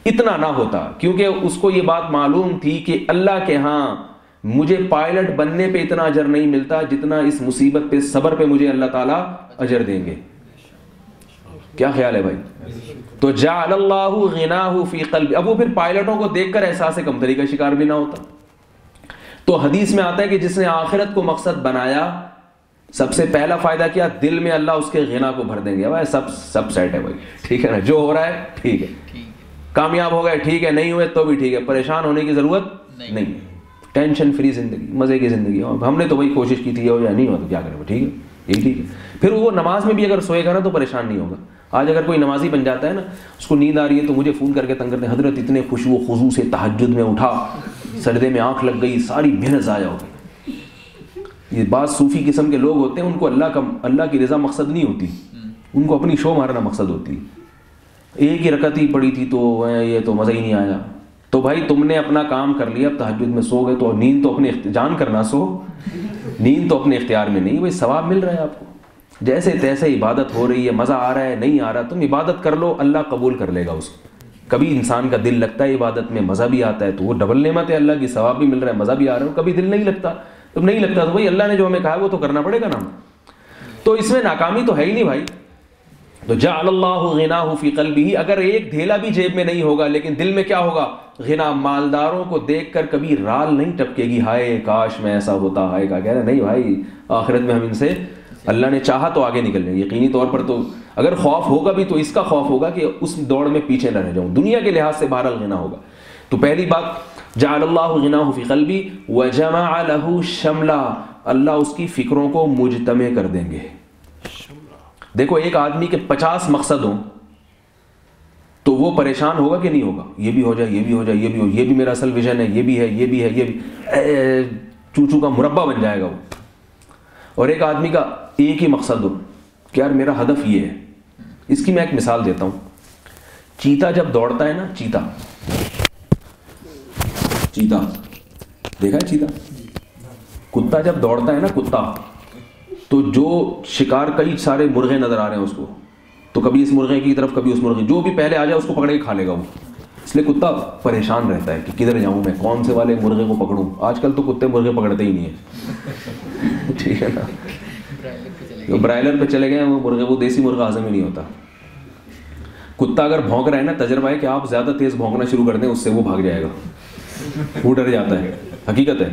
اتنا نہ ہوتا, کیونکہ اس کو یہ بات معلوم تھی کہ اللہ کے ہاں مجھے پائلٹ بننے پہ اتنا اجر نہیں ملتا جتنا اس مصیبت پہ, صبر پہ مجھے اللہ تعالیٰ اجر دیں گے. کیا خیال ہے بھائی؟ تو جعل اللہ غناہ فی قلب. اب وہ پھر پائلٹوں کو دیکھ کر احساس کمتری کا شکار بھی نہ ہوتا. تو حدیث میں آتا ہے کہ جس نے آخرت کو مقصد بنایا, سب سے پہلا فائدہ کیا؟ دل میں اللہ اس کے غنا کو بھر دیں گے. بھائی سب سیٹ ہے بھائی, ٹھیک ہے نا, جو ہو رہا ہے ٹھیک ہے, کامیاب ہو گئے ٹھیک ہے, نہیں ہوئے تو بھی ٹھیک ہے, پریشان ہونے کی ضرورت نہیں. ٹینشن فری زندگی, مزے کی زندگی. اور ہم نے تو وہی کوشش کی تھی, ہو یا نہیں ہوا تو کیا کریں, ٹھیک ہے یہی ٹھیک ہے. پھر وہ نماز میں بھی اگر سوئے گا نا تو پریشان نہیں ہوگا. آج اگر کوئی نمازی بن جاتا ہے نا, اس کو نیند آ رہی ہے تو مجھے فون کر کے تنگ کرتے ہیں, حضرت اتنے خوشو و خضوع سے تہجد میں اٹھا, سجدے میں آنکھ لگ گئی, ساری محنت ضائع ہو گئی. یہ بعض صوفی قسم کے لوگ ہوتے ہیں, ان کو اللہ کی رضا مقصد نہیں ہوتی, ان کو اپنی شو مارنا مقصد ہوتی ہے. ایک ہی رکعت ہی پڑی تھی تو یہ تو مزہ ہی نہیں آیا. تو بھائی تم نے اپنا کام کر لیا, اب تہجد میں سو گئے, تو نیند تو اپنے جان کرنا سو, نیند تو اپنے اختیار میں نہیں. بھائی ثواب مل رہا ہے آپ کو, جیسے تیسے عبادت ہو رہی ہے, مزہ آ رہا ہے نہیں آ رہا, تم عبادت کر لو, اللہ قبول کر لے گا اس کو. کبھی انسان کا دل لگتا ہے عبادت میں, مزہ بھی آتا ہے, تو وہ ڈبل نعمت ہے اللہ کی, ثواب بھی مل رہا ہے, مزہ بھی آ رہا ہے. کبھی دل نہیں لگتا, تم نہیں لگتا تو بھائی اللہ نے جو ہمیں کہا ہے وہ تو کرنا پڑے گا نا. تو اس میں ناکامی تو ہے ہی نہیں بھائی. تو جعل اللہ غناہ فی قلبہ, اگر ایک دھیلا بھی جیب میں نہیں ہوگا لیکن دل میں کیا ہوگا, غنا. مالداروں کو دیکھ کر کبھی رال نہیں ٹپکے گی, ہائے کاش میں ایسا ہوتا, ہائے کا کہہ رہے نہیں بھائی, آخرت میں ہم ان سے اللہ نے چاہا تو آگے نکل جائیں. یقینی طور پر تو اگر خوف ہوگا بھی تو اس کا خوف ہوگا کہ اس دوڑ میں پیچھے نہ رہ جاؤں. دنیا کے لحاظ سے بہرحال غنا ہوگا. تو پہلی بات جعل اللہ غناہ فی قلبی وجمع له شملا, اللہ اس کی فکروں کو مجتمع کر دیں گے. دیکھو ایک آدمی کے 50 مقصد ہوں تو وہ پریشان ہوگا کہ نہیں ہوگا, یہ بھی ہو جائے, یہ بھی ہو جائے, یہ بھی ہو, یہ بھی میرا اصل ویژن ہے, یہ بھی ہے, یہ بھی ہے, یہ بھی, چوچو کا مربع بن جائے گا وہ. اور ایک آدمی کا ایک ہی مقصد ہو کہ یار میرا ہدف یہ ہے. اس کی میں ایک مثال دیتا ہوں. چیتا جب دوڑتا ہے نا, چیتا دیکھا ہے چیتا, کتا جب دوڑتا ہے نا, کتا, تو جو شکار کئی سارے مرغے نظر آ رہے ہیں اس کو, تو کبھی اس مرغے کی طرف کبھی اس مرغے, جو بھی پہلے آ جائے اس کو پکڑ کے کھا لے گا وہ. اس لیے کتا پریشان رہتا ہے کہ کدھر جاؤں میں, کون سے والے مرغے کو پکڑوں. آج کل تو کتے مرغے پکڑتے ہی نہیں ہیں, ٹھیک ہے نا. جو برائلر پہ چلے گئے ہیں وہ مرغے, وہ دیسی مرغا ہضم ہی نہیں ہوتا. کتا اگر بھونک رہا ہے نا, تجربہ ہے کہ آپ زیادہ تیز بھونکنا شروع کر دیں, اس سے وہ بھاگ جائے گا, وہ ڈر جاتا ہے, حقیقت ہے.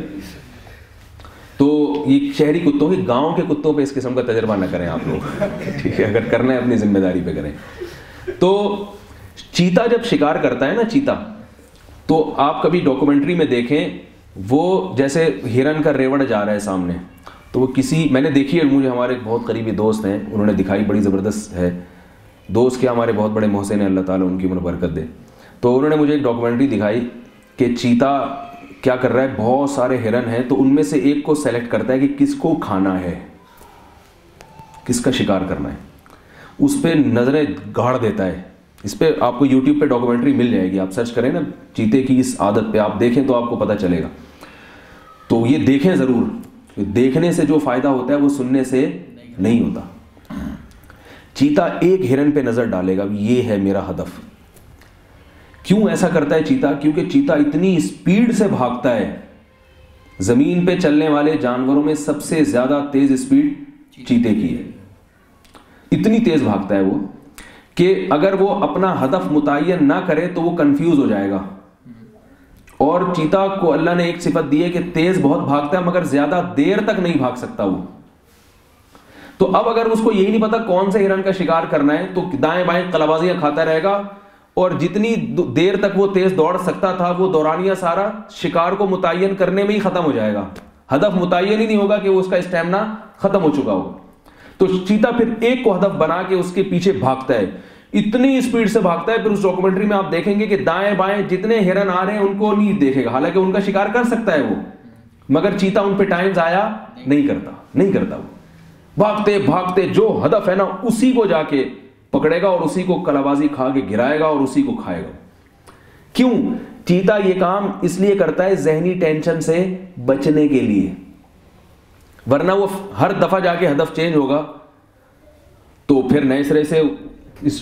تو یہ شہری کتوں کی, گاؤں کے کتوں پہ اس قسم کا تجربہ نہ کریں آپ لوگ, ٹھیک ہے, اگر کرنا ہے اپنی ذمہ داری پہ کریں. تو چیتا جب شکار کرتا ہے نا, چیتا, تو آپ کبھی ڈاکومنٹری میں دیکھیں, وہ جیسے ہرن کا ریوڑ جا رہا ہے سامنے, تو وہ کسی, میں نے دیکھی ہے, مجھے ہمارے ایک بہت قریبی دوست ہیں, انہوں نے دکھائی, بڑی زبردست ہے. دوست کیا, ہمارے بہت بڑے محسن ہیں, اللہ تعالیٰ ان کی عمر برکت دے. تو انہوں نے مجھے ایک ڈاکومنٹری دکھائی کہ چیتا کیا کر رہا ہے, بہت سارے ہرن ہیں, تو ان میں سے ایک کو سیلیکٹ کرتا ہے کہ کس کو کھانا ہے, کس کا شکار کرنا ہے, اس پہ نظریں گاڑ دیتا ہے. اس پہ آپ کو یوٹیوب پہ ڈاکومنٹری مل جائے گی, آپ سرچ کریں نا چیتے کی اس عادت پہ, آپ دیکھیں تو آپ کو پتہ چلے گا. تو یہ دیکھیں ضرور, دیکھنے سے جو فائدہ ہوتا ہے وہ سننے سے نہیں ہوتا. چیتا ایک ہرن پہ نظر ڈالے گا, یہ ہے میرا ہدف. کیوں ایسا کرتا ہے چیتا, کیونکہ چیتا اتنی اسپیڈ سے بھاگتا ہے, زمین پہ چلنے والے جانوروں میں سب سے زیادہ تیز اسپیڈ چیتے کی ہے. اتنی تیز بھاگتا ہے وہ کہ اگر وہ اپنا ہدف متعین نہ کرے تو وہ کنفیوز ہو جائے گا. اور چیتا کو اللہ نے ایک صفت دی ہے کہ تیز بہت بھاگتا ہے مگر زیادہ دیر تک نہیں بھاگ سکتا وہ. تو اب اگر اس کو یہی نہیں پتا کون سے ہرن کا شکار کرنا ہے, تو دائیں بائیں قلبازیاں کھاتا رہے گا, اور جتنی دیر تک وہ تیز دوڑ سکتا تھا وہ دورانیہ سارا شکار کو متعین کرنے میں ہی ختم ہو جائے گا. ہدف متعین ہی نہیں ہوگا کہ وہ اس کا اسٹیمنا ختم ہو چکا ہو. تو چیتا پھر ایک کو ہدف بنا کے اس کے پیچھے بھاگتا ہے, اتنی اسپیڈ سے بھاگتا ہے. پھر اس ڈاکومنٹری میں آپ دیکھیں گے کہ دائیں بائیں جتنے ہرن آ رہے ہیں ان کو نہیں دیکھے گا, حالانکہ ان کا شکار کر سکتا ہے وہ, مگر چیتا ان پہ ٹائم ضائع نہیں کرتا. وہ بھاگتے بھاگتے جو ہدف ہے نا اسی کو جا کے پکڑے گا, اور اسی کو کلابازی کھا کے گرائے گا, اور اسی کو کھائے گا. کیوں چیتا یہ کام اس لیے کرتا ہے, ذہنی ٹینشن سے بچنے کے لیے. ورنہ وہ ہر دفعہ جا کے ہدف چینج ہوگا تو پھر نئے سرے سے اس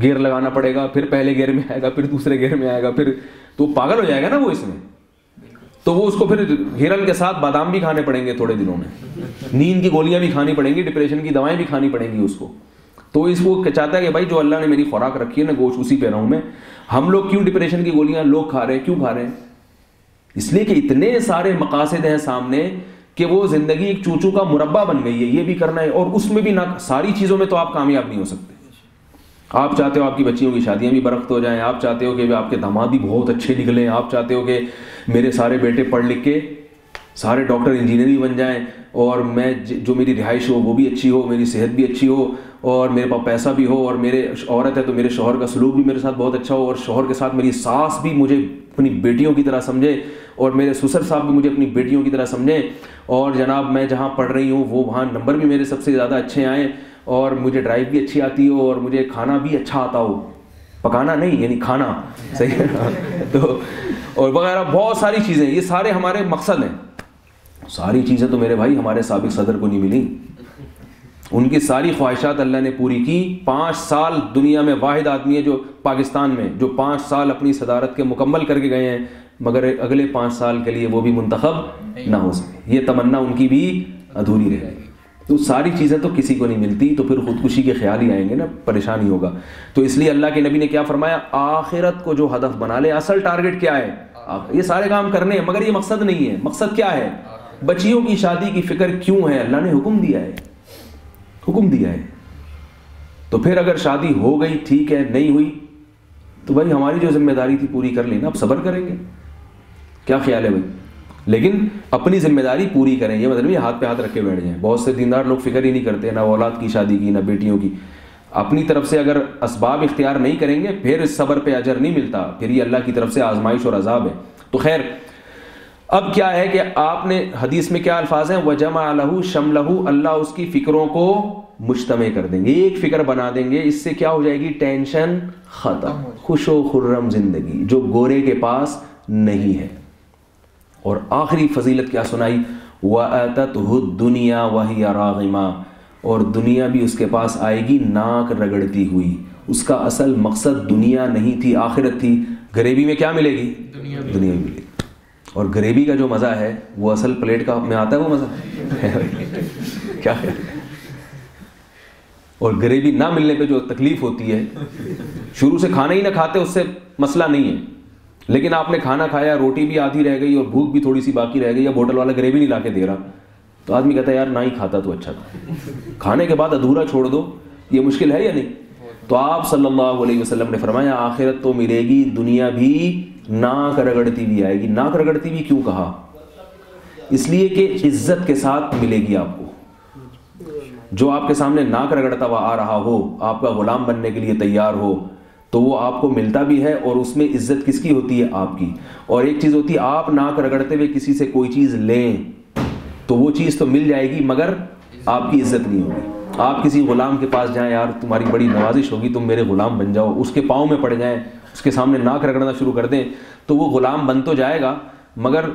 گیئر لگانا پڑے گا, پھر پہلے گیئر میں آئے گا, پھر دوسرے گیئر میں آئے گا, پھر تو پاگل ہو جائے گا نا وہ اس میں. تو وہ اس کو پھر ہرن کے ساتھ بادام بھی کھانے پڑیں گے تھوڑے دنوں میں, نیند کی گولیاں بھی کھانی پڑیں گی, ڈپریشن کی دوائیں بھی کھانی پڑیں گی اس کو. تو اس کو چاہتا ہے کہ بھائی جو اللہ نے میری خوراک رکھی ہے نا گوشت, اسی پہ رہوں میں. ہم لوگ کیوں ڈپریشن کی گولیاں لوگ کھا رہے ہیں, کیوں کھا رہے ہیں؟ اس لیے کہ اتنے سارے مقاصد ہیں سامنے کہ وہ زندگی ایک چوچو کا مربع بن گئی ہے, یہ بھی کرنا ہے, اور اس میں بھی نہ ساری چیزوں میں تو آپ کامیاب نہیں ہو سکتے. آپ چاہتے ہو آپ کی بچیوں کی شادیاں بھی برقت ہو جائیں, آپ چاہتے ہو کہ آپ کے داماد بھی بہت اچھے نکلیں, آپ چاہتے ہو کہ میرے سارے بیٹے پڑھ لکھ کے سارے ڈاکٹر انجینئر بھی بن جائیں, اور میں جو میری رہائش ہو وہ بھی اچھی ہو, میری صحت بھی اچھی ہو, اور میرے پاس پیسہ بھی ہو, اور میرے عورت ہے تو میرے شوہر کا سلوک بھی میرے ساتھ بہت اچھا ہو, اور شوہر کے ساتھ میری ساس بھی مجھے اپنی بیٹیوں کی طرح سمجھے, اور میرے سسر صاحب بھی مجھے اپنی بیٹیوں کی طرح سمجھیں, اور جناب میں جہاں پڑھ رہی ہوں وہ وہاں نمبر بھی میرے سب سے زیادہ اچھے آئیں, اور مجھے ڈرائیو بھی اچھی آتی ہو, اور مجھے کھانا بھی اچھا آتا ہو, پکانا نہیں یعنی کھانا, صحیح ہے تو, اور وغیرہ بہت ساری چیزیں, یہ سارے ہمارے مقصد ہیں. ساری چیزیں تو میرے بھائی ہمارے سابق صدر کو نہیں ملی, ان کی ساری خواہشات اللہ نے پوری کی. 5 سال دنیا میں واحد آدمی ہے جو پاکستان میں جو 5 سال اپنی صدارت کے مکمل کر کے گئے ہیں, مگر اگلے 5 سال کے لیے وہ بھی منتخب نہ ہو سکے, یہ تمنا ان کی بھی ادھوری رہ گئی. تو ساری چیزیں تو کسی کو نہیں ملتی, تو پھر خودکشی کے خیال ہی آئیں گے نا, پریشانی ہوگا. تو اس لیے اللہ کے نبی نے کیا فرمایا, آخرت کو جو ہدف بنا لے. اصل ٹارگٹ کیا ہے, یہ سارے کام کرنے ہیں مگر یہ مقصد نہیں ہے. مقصد کیا ہے, بچیوں کی شادی کی فکر کیوں ہے, اللہ نے حکم دیا ہے, حکم دیا ہے. تو پھر اگر شادی ہو گئی ٹھیک ہے, نہیں ہوئی تو بھائی ہماری جو ذمہ داری تھی پوری کر لینا, اب صبر کریں گے. کیا خیال ہے بھائی, لیکن اپنی ذمہ داری پوری کریں. یہ مطلب یہ ہاتھ پہ ہاتھ رکھ کے بیٹھ جائیں. بہت سے دیندار لوگ فکر ہی نہیں کرتے, نہ اولاد کی شادی کی نہ بیٹیوں کی. اپنی طرف سے اگر اسباب اختیار نہیں کریں گے پھر اس صبر پہ اجر نہیں ملتا, پھر یہ اللہ کی طرف سے آزمائش اور عذاب ہے. تو خیر اب کیا ہے کہ آپ نے حدیث میں کیا الفاظ ہیں, وَجَمَعَ لَهُ شَمْلَهُ, اللہ اس کی فکروں کو مجتمع کر دیں گے, ایک فکر بنا دیں گے. اس سے کیا ہو جائے گی, ٹینشن ختم, خوش و خرم زندگی جو گورے کے پاس نہیں ہے. اور آخری فضیلت کیا سنائی, وَأَتَتْهُ الدُّنْيَا وَهِيَ رَاغِمَةٌ, اور دنیا بھی اس کے پاس آئے گی ناک رگڑتی ہوئی. اس کا اصل مقصد دنیا نہیں تھی, آخرت تھی. غریبی میں کیا ملے گی, دنیا ملے گی. اور غریبی کا جو مزہ ہے وہ اصل پلیٹ کا میں آتا ہے, وہ مزہ کیا ہے. اور غریبی نہ ملنے پہ جو تکلیف ہوتی ہے, شروع سے کھانا ہی نہ کھاتے اس سے مسئلہ نہیں ہے, لیکن آپ نے کھانا کھایا, روٹی بھی آدھی رہ گئی اور بھوک بھی تھوڑی سی باقی رہ گئی, یا ہوٹل والا غریبی نہیں لا کے دے رہا, تو آدمی کہتا ہے یار نہ ہی کھاتا تو اچھا تھا. کھانے کے بعد ادھورا چھوڑ دو, یہ مشکل ہے یا نہیں. تو آپ صلی اللہ علیہ وسلم نے فرمایا آخرت تو ملے گی, دنیا بھی ناک رگڑتی بھی آئے گی. ناک رگڑتی بھی کیوں کہا, اس لیے کہ عزت کے ساتھ ملے گی آپ کو. جو آپ کے سامنے ناک رگڑتا ہوا آ رہا ہو, آپ کا غلام بننے کے لیے تیار ہو, تو وہ آپ کو ملتا بھی ہے, اور اس میں عزت کس کی ہوتی ہے, آپ کی. اور ایک چیز ہوتی ہے آپ ناک رگڑتے ہوئے کسی سے کوئی چیز لیں تو وہ چیز تو مل جائے گی مگر آپ کی عزت نہیں ہوگی. آپ کسی غلام کے پاس جائیں, یار تمہاری بڑی نوازش ہوگی, تم میرے غلام بن جاؤ, اس کے پاؤں میں پڑ جائیں, اس کے سامنے ناک رگڑنا شروع کر دیں, تو وہ غلام بن تو جائے گا مگر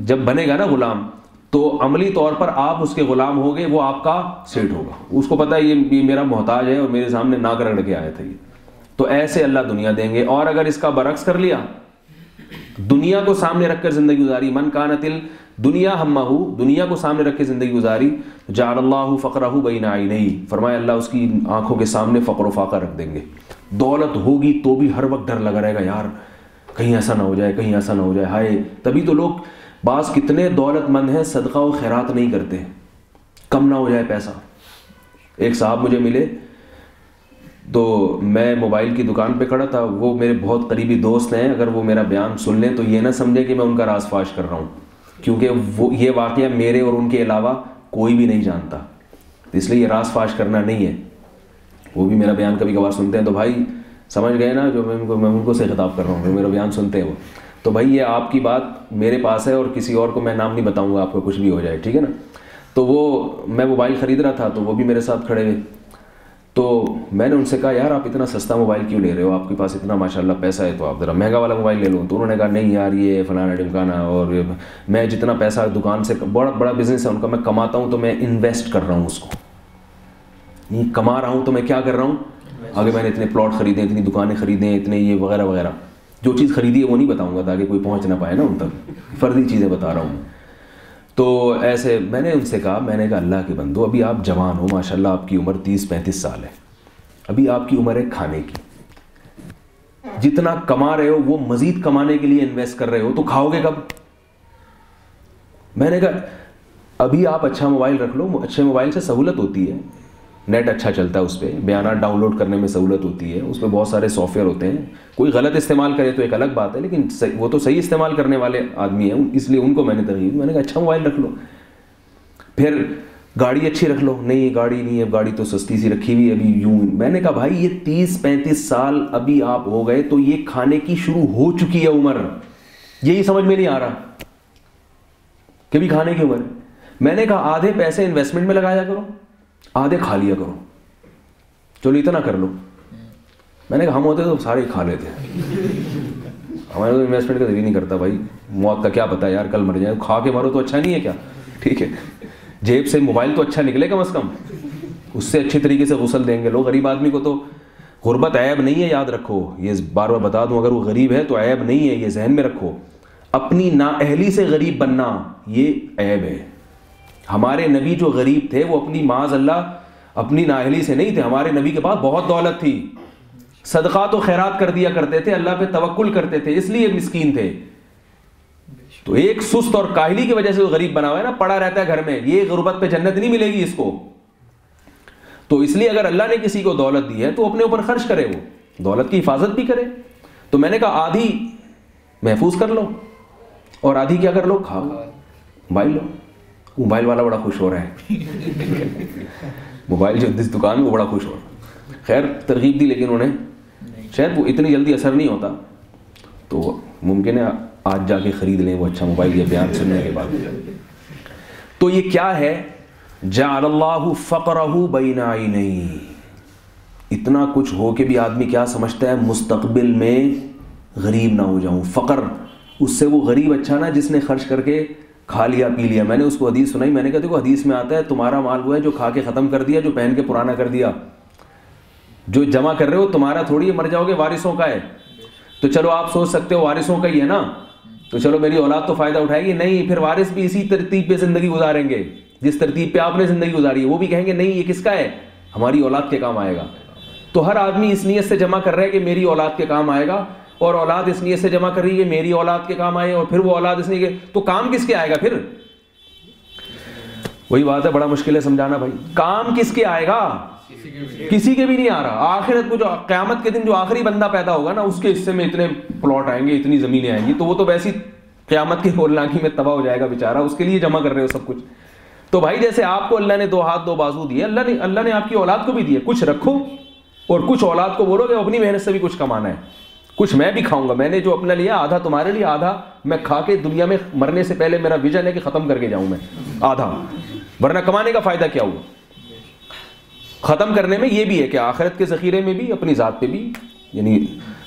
جب بنے گا نا غلام تو عملی طور پر آپ اس کے غلام ہوگے, وہ آپ کا سیٹ ہوگا. اس کو پتہ ہے یہ میرا محتاج ہے اور میرے سامنے ناک رگڑ کے آیا تھا یہ. تو ایسے اللہ دنیا دیں گے. اور اگر اس کا برعکس کر لیا, دنیا کو سامنے رکھ کر زندگی گزاری, من کانت الدنیا ہمہ, دنیا کو سامنے رکھ کے زندگی گزاری, جعل اللہ فقرہ بین عینیہ, فرمایا اللہ اس کی آنکھوں کے سامنے فقر و فاقہ رکھ دیں گے. دولت ہوگی تو بھی ہر وقت ڈر لگا رہے گا, یار کہیں ایسا نہ ہو جائے, کہیں ایسا نہ ہو جائے, ہائے. تبھی تو لوگ بعض کتنے دولت مند ہیں صدقہ و خیرات نہیں کرتے, کم نہ ہو جائے پیسہ. ایک صاحب مجھے ملے تو میں موبائل کی دکان پہ کھڑا تھا, وہ میرے بہت قریبی دوست ہیں, اگر وہ میرا بیان سن لیں تو یہ نہ سمجھے کہ میں ان کا راز فاش کر رہا ہوں, کیونکہ وہ یہ واقعہ میرے اور ان کے علاوہ کوئی بھی نہیں جانتا, اس لیے یہ راز فاش کرنا نہیں ہے. وہ بھی میرا بیان کبھی کبھار سنتے ہیں, تو بھائی سمجھ گئے نا, جو میں ان کو سے خطاب کر رہا ہوں, جو میرا بیان سنتے ہیں وہ, تو بھائی یہ آپ کی بات میرے پاس ہے اور کسی اور کو میں نام نہیں بتاؤں گا, آپ کو کچھ بھی ہو جائے, ٹھیک ہے نا. تو وہ میں موبائل خرید رہا تھا تو وہ بھی میرے ساتھ کھڑے ہوئے, تو میں نے ان سے کہا یار آپ اتنا سستا موبائل کیوں لے رہے ہو, آپ کے پاس اتنا ماشاءاللہ پیسہ ہے تو آپ ذرا مہنگا والا موبائل لے لو. تو انہوں نے کہا نہیں یار یہ فلانا ڈمکانا, اور میں جتنا پیسہ دکان سے, بڑا بزنس ہے ان کا, میں کماتا ہوں تو میں انویسٹ کر رہا ہوں اس کو, نہیں کما رہا ہوں تو میں کیا کر رہا ہوں, آگے میں نے اتنے پلاٹ خریدے, اتنی دکانیں خریدیں, اتنے یہ وغیرہ وغیرہ, جو چیز خریدی ہے وہ نہیں بتاؤں گا تاکہ کوئی پہنچ نہ پائے نا ان تک, فردی چیزیں بتا رہا ہوں. تو ایسے میں نے ان سے کہا, میں نے کہا اللہ کے بندو ابھی آپ جوان ہو ماشاءاللہ, آپ کی عمر 30-35 سال ہے, ابھی آپ کی عمر ہے کھانے کی, جتنا کما رہے ہو وہ مزید کمانے کے لیے انویسٹ کر رہے ہو, تو کھاؤ گے کب. میں نے کہا ابھی آپ اچھا موبائل رکھ لو, اچھے موبائل سے سہولت ہوتی ہے, نیٹ اچھا چلتا ہے اس پہ, بیانات ڈاؤن لوڈ کرنے میں سہولت ہوتی ہے, اس پہ بہت سارے سافٹ ویئر ہوتے ہیں. کوئی غلط استعمال کرے تو ایک الگ بات ہے, لیکن وہ تو صحیح استعمال کرنے والے آدمی ہیں, اس لیے ان کو میں نے ترغیب دی. میں نے کہا اچھا موبائل رکھ لو, پھر گاڑی اچھی رکھ لو. نہیں گاڑی نہیں ہے, گاڑی تو سستی سی رکھی ہوئی ابھی یوں. میں نے کہا بھائی یہ 30-35 سال ابھی آپ ہو گئے تو یہ کھانے کی شروع ہو چکی ہے عمر, یہی سمجھ میں نہیں آ رہا کہ بھی کھانے کی عمر ہے. میں نے کہا آدھے پیسے انویسٹمنٹ میں لگایا کرو, آدھے کھا لیا کرو, چلو اتنا کر لو. میں نے کہا ہم ہوتے تو سارے ہی کھا لیتے, ہمارے تو انویسٹمنٹ کا دل ہی نہیں کرتا بھائی, موت کا کیا پتا یار, کل مر جائے, کھا کے مرو تو اچھا نہیں ہے کیا؟ ٹھیک ہے, جیب سے موبائل تو اچھا نکلے کم از کم, اس سے اچھی طریقے سے غسل دیں گے لوگ. غریب آدمی کو تو غربت عیب نہیں ہے, یاد رکھو, یہ بار بار بتا دوں, اگر وہ غریب ہے تو عیب نہیں ہے, یہ ذہن میں رکھو. اپنی نااہلی سے غریب بننا یہ عیب ہے. ہمارے نبی جو غریب تھے وہ اپنی معاذ اللہ اپنی نااہلی سے نہیں تھے. ہمارے نبی کے پاس بہت دولت تھی, صدقات و خیرات کر دیا کرتے تھے, اللہ پہ توکل کرتے تھے, اس لیے مسکین تھے. تو ایک سست اور کاہلی کی وجہ سے وہ غریب بنا ہوا ہے نا, پڑا رہتا ہے گھر میں, یہ غربت پہ جنت نہیں ملے گی اس کو. تو اس لیے اگر اللہ نے کسی کو دولت دی ہے تو اپنے اوپر خرچ کرے, وہ دولت کی حفاظت بھی کرے. تو میں نے کہا آدھی محفوظ کر لو اور آدھی کیا کر لو, کھا موبائل لو. موبائل والا بڑا خوش ہو رہا ہے, موبائل جو جس دکان میں وہ بڑا خوش ہو رہا ہے. خیر ترغیب دی, لیکن انہیں شاید وہ اتنی جلدی اثر نہیں ہوتا, تو ممکن ہے آج جا کے خرید لیں وہ اچھا موبائل, یہ بیان سننے کے بعد. تو یہ کیا ہے, جعل اللہ فقرہ بین عینیہ. اتنا کچھ ہو کے بھی آدمی کیا سمجھتا ہے, مستقبل میں غریب نہ ہو جاؤں. فقر, اس سے وہ غریب اچھا نا جس نے خرچ کر کے کھا لیا پی لیا. میں نے اس کو حدیث سنائی, میں نے کہا دیکھو حدیث میں آتا ہے تمہارا مال وہ ہے جو کھا کے ختم کر دیا, جو پہن کے پرانا کر دیا. جو جمع کر رہے ہو تمہارا تھوڑی ہے, مر جاؤ گے وارثوں کا ہے. تو چلو آپ سوچ سکتے ہو وارثوں کا ہی ہے نا, تو چلو میری اولاد تو فائدہ اٹھائے گی. نہیں, پھر وارث بھی اسی ترتیب پہ زندگی گزاریں گے جس ترتیب پہ آپ نے زندگی گزاری ہے. وہ بھی کہیں گے نہیں یہ کس کا ہے, ہماری اولاد کے کام آئے گا. تو ہر آدمی اس نیت سے جمع کر رہا ہے کہ میری اولاد کے کام آئے گا, اور اولاد اس نیت سے جمع کر رہی ہے میری اولاد کے کام آئے, اور پھر وہ اولاد اس لیے, تو کام کس کے آئے گا پھر؟ وہی بات ہے, بڑا مشکل ہے سمجھانا بھائی. کام کس کے آئے گا؟ کسی کے بھی نہیں آ رہا. آخرت کو جو قیامت کے دن جو آخری بندہ پیدا ہوگا نا, اس کے حصے میں اتنے پلاٹ آئیں گے, اتنی زمینیں آئیں گی, تو وہ تو ویسی قیامت کی ہولناکی میں تباہ ہو جائے گا بیچارہ, اس کے لیے جمع کر رہے ہو سب کچھ. تو بھائی جیسے آپ کو اللہ نے 2 ہاتھ 2 بازو دیے, اللہ نے آپ کی اولاد کو بھی دیے. کچھ رکھو اور کچھ اولاد کو بولو کہ اپنی محنت سے بھی کچھ کمانا ہے. کچھ میں بھی کھاؤں گا, میں نے جو اپنا لیا آدھا تمہارے لیے, آدھا میں کھا کے دنیا میں مرنے سے پہلے میرا ویژن ہے کہ ختم کر کے جاؤں میں آدھا, ورنہ کمانے کا فائدہ کیا ہوا. ختم کرنے میں یہ بھی ہے کہ آخرت کے ذخیرے میں بھی, اپنی ذات پہ بھی, یعنی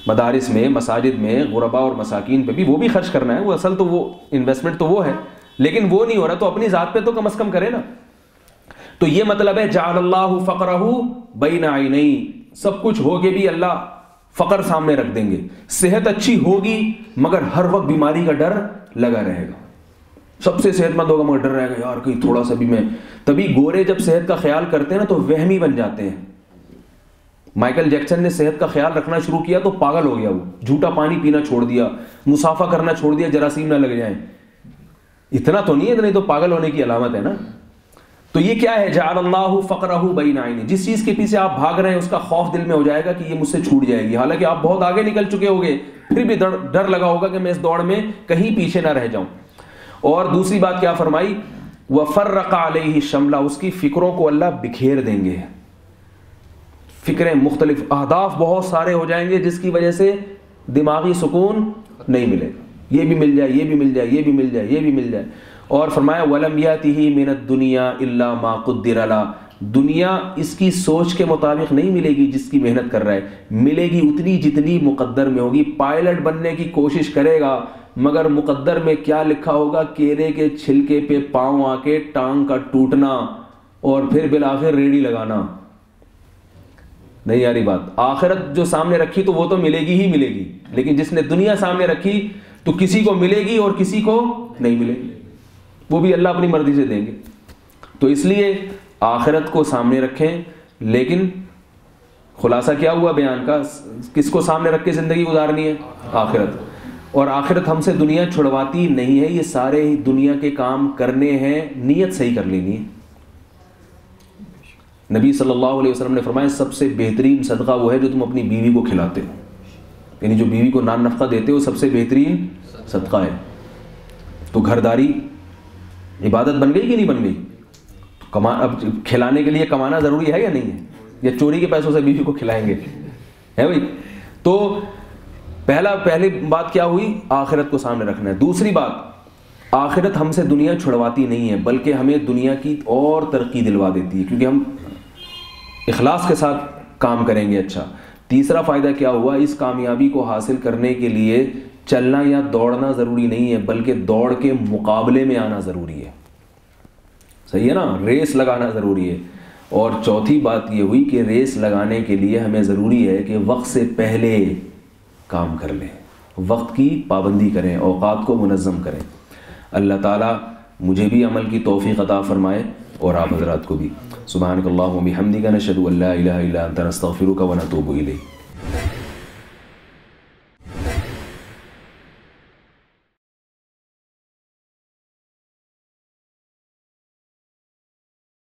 مدارس میں, مساجد میں, غربا اور مساکین پہ بھی وہ بھی خرچ کرنا ہے. وہ اصل تو وہ انویسٹمنٹ تو وہ ہے, لیکن وہ نہیں ہو رہا تو اپنی ذات پہ تو کم از کم کرے نا. تو یہ مطلب ہے جعل اللہ فقرہ بین عینیہ. سب کچھ ہو کے بھی اللہ فقر سامنے رکھ دیں گے. صحت اچھی ہوگی مگر ہر وقت بیماری کا ڈر لگا رہے گا. سب سے صحت مند ہوگا مگر ڈر رہے گا یار کہیں تھوڑا سا بھی میں. تبھی گورے جب صحت کا خیال کرتے ہیں نا تو وہمی بن جاتے ہیں. مائیکل جیکسن نے صحت کا خیال رکھنا شروع کیا تو پاگل ہو گیا, وہ جھوٹا پانی پینا چھوڑ دیا, مسافہ کرنا چھوڑ دیا, جراثیم نہ لگ جائیں. اتنا تو نہیں ہے, نہیں تو پاگل ہونے کی علامت ہے نا. تو یہ کیا ہے, جعل اللہ فقرہ بین عینیہ. جس چیز کے پیچھے آپ بھاگ رہے ہیں اس کا خوف دل میں ہو جائے گا کہ یہ مجھ سے چھوٹ جائے گی, حالانکہ آپ بہت آگے نکل چکے ہوگے, پھر بھی ڈر لگا ہوگا کہ میں اس دوڑ میں کہیں پیچھے نہ رہ جاؤں. اور دوسری بات کیا فرمائی, وَفَرَّقَ عَلَيْهِ شَمْلًا. اس کی فکروں کو اللہ بکھیر دیں گے. فکریں مختلف, اہداف بہت سارے ہو جائیں گے جس کی وجہ سے دماغی سکون نہیں ملے گا. یہ بھی مل جائے, یہ بھی مل جائے, یہ بھی مل جائے, یہ بھی مل جائے. اور فرمایا وَلَمْ يَأْتِهِ مِنَ الدُّنْيَا إِلَّا مَا قُدِّرَ لَهُ. دنیا اس کی سوچ کے مطابق نہیں ملے گی جس کی محنت کر رہا ہے, ملے گی اتنی جتنی مقدر میں ہوگی. پائلٹ بننے کی کوشش کرے گا مگر مقدر میں کیا لکھا ہوگا, کیلے کے چھلکے پہ پاؤں آ کے ٹانگ کا ٹوٹنا اور پھر بالآخر ریڑھی لگانا. نہیں یاری بات. آخرت جو سامنے رکھی تو وہ تو ملے گی ہی ملے گی, لیکن جس نے دنیا سامنے رکھی تو کسی کو ملے گی اور کسی کو نہیں ملے گی, وہ بھی اللہ اپنی مرضی سے دیں گے. تو اس لیے آخرت کو سامنے رکھیں. لیکن خلاصہ کیا ہوا بیان کا, کس کو سامنے رکھ کے زندگی گزارنی ہے؟ آخرت. اور آخرت ہم سے دنیا چھڑواتی نہیں ہے, یہ سارے ہی دنیا کے کام کرنے ہیں, نیت صحیح کر لینی ہے. نبی صلی اللہ علیہ وسلم نے فرمایا سب سے بہترین صدقہ وہ ہے جو تم اپنی بیوی کو کھلاتے ہو، یعنی جو بیوی کو نان نفقہ دیتے ہو سب سے بہترین صدقہ ہے۔ تو گھرداری عبادت بن گئی کہ نہیں بن گئی؟ اب کھلانے کے لیے کمانا ضروری ہے یا نہیں ہے؟ یا چوری کے پیسوں سے بیوی کو کھلائیں گے؟ ہے بھائی؟ تو پہلی بات کیا ہوئی؟ آخرت کو سامنے رکھنا ہے۔ دوسری بات، آخرت ہم سے دنیا چھڑواتی نہیں ہے بلکہ ہمیں دنیا کی اور ترقی دلوا دیتی ہے، کیونکہ ہم اخلاص کے ساتھ کام کریں گے۔ اچھا، تیسرا فائدہ کیا ہوا؟ اس کامیابی کو حاصل کرنے کے لیے چلنا یا دوڑنا ضروری نہیں ہے بلکہ دوڑ کے مقابلے میں آنا ضروری ہے۔ صحیح ہے نا؟ ریس لگانا ضروری ہے۔ اور چوتھی بات یہ ہوئی کہ ریس لگانے کے لیے ہمیں ضروری ہے کہ وقت سے پہلے کام کر لیں، وقت کی پابندی کریں، اوقات کو منظم کریں۔ اللہ تعالیٰ مجھے بھی عمل کی توفیق عطا فرمائے اور آپ حضرات کو بھی۔ سبحانک اللہم و بحمدک، نشہد ان لا الہ الا انت، نستغفرک و نتوب الیک۔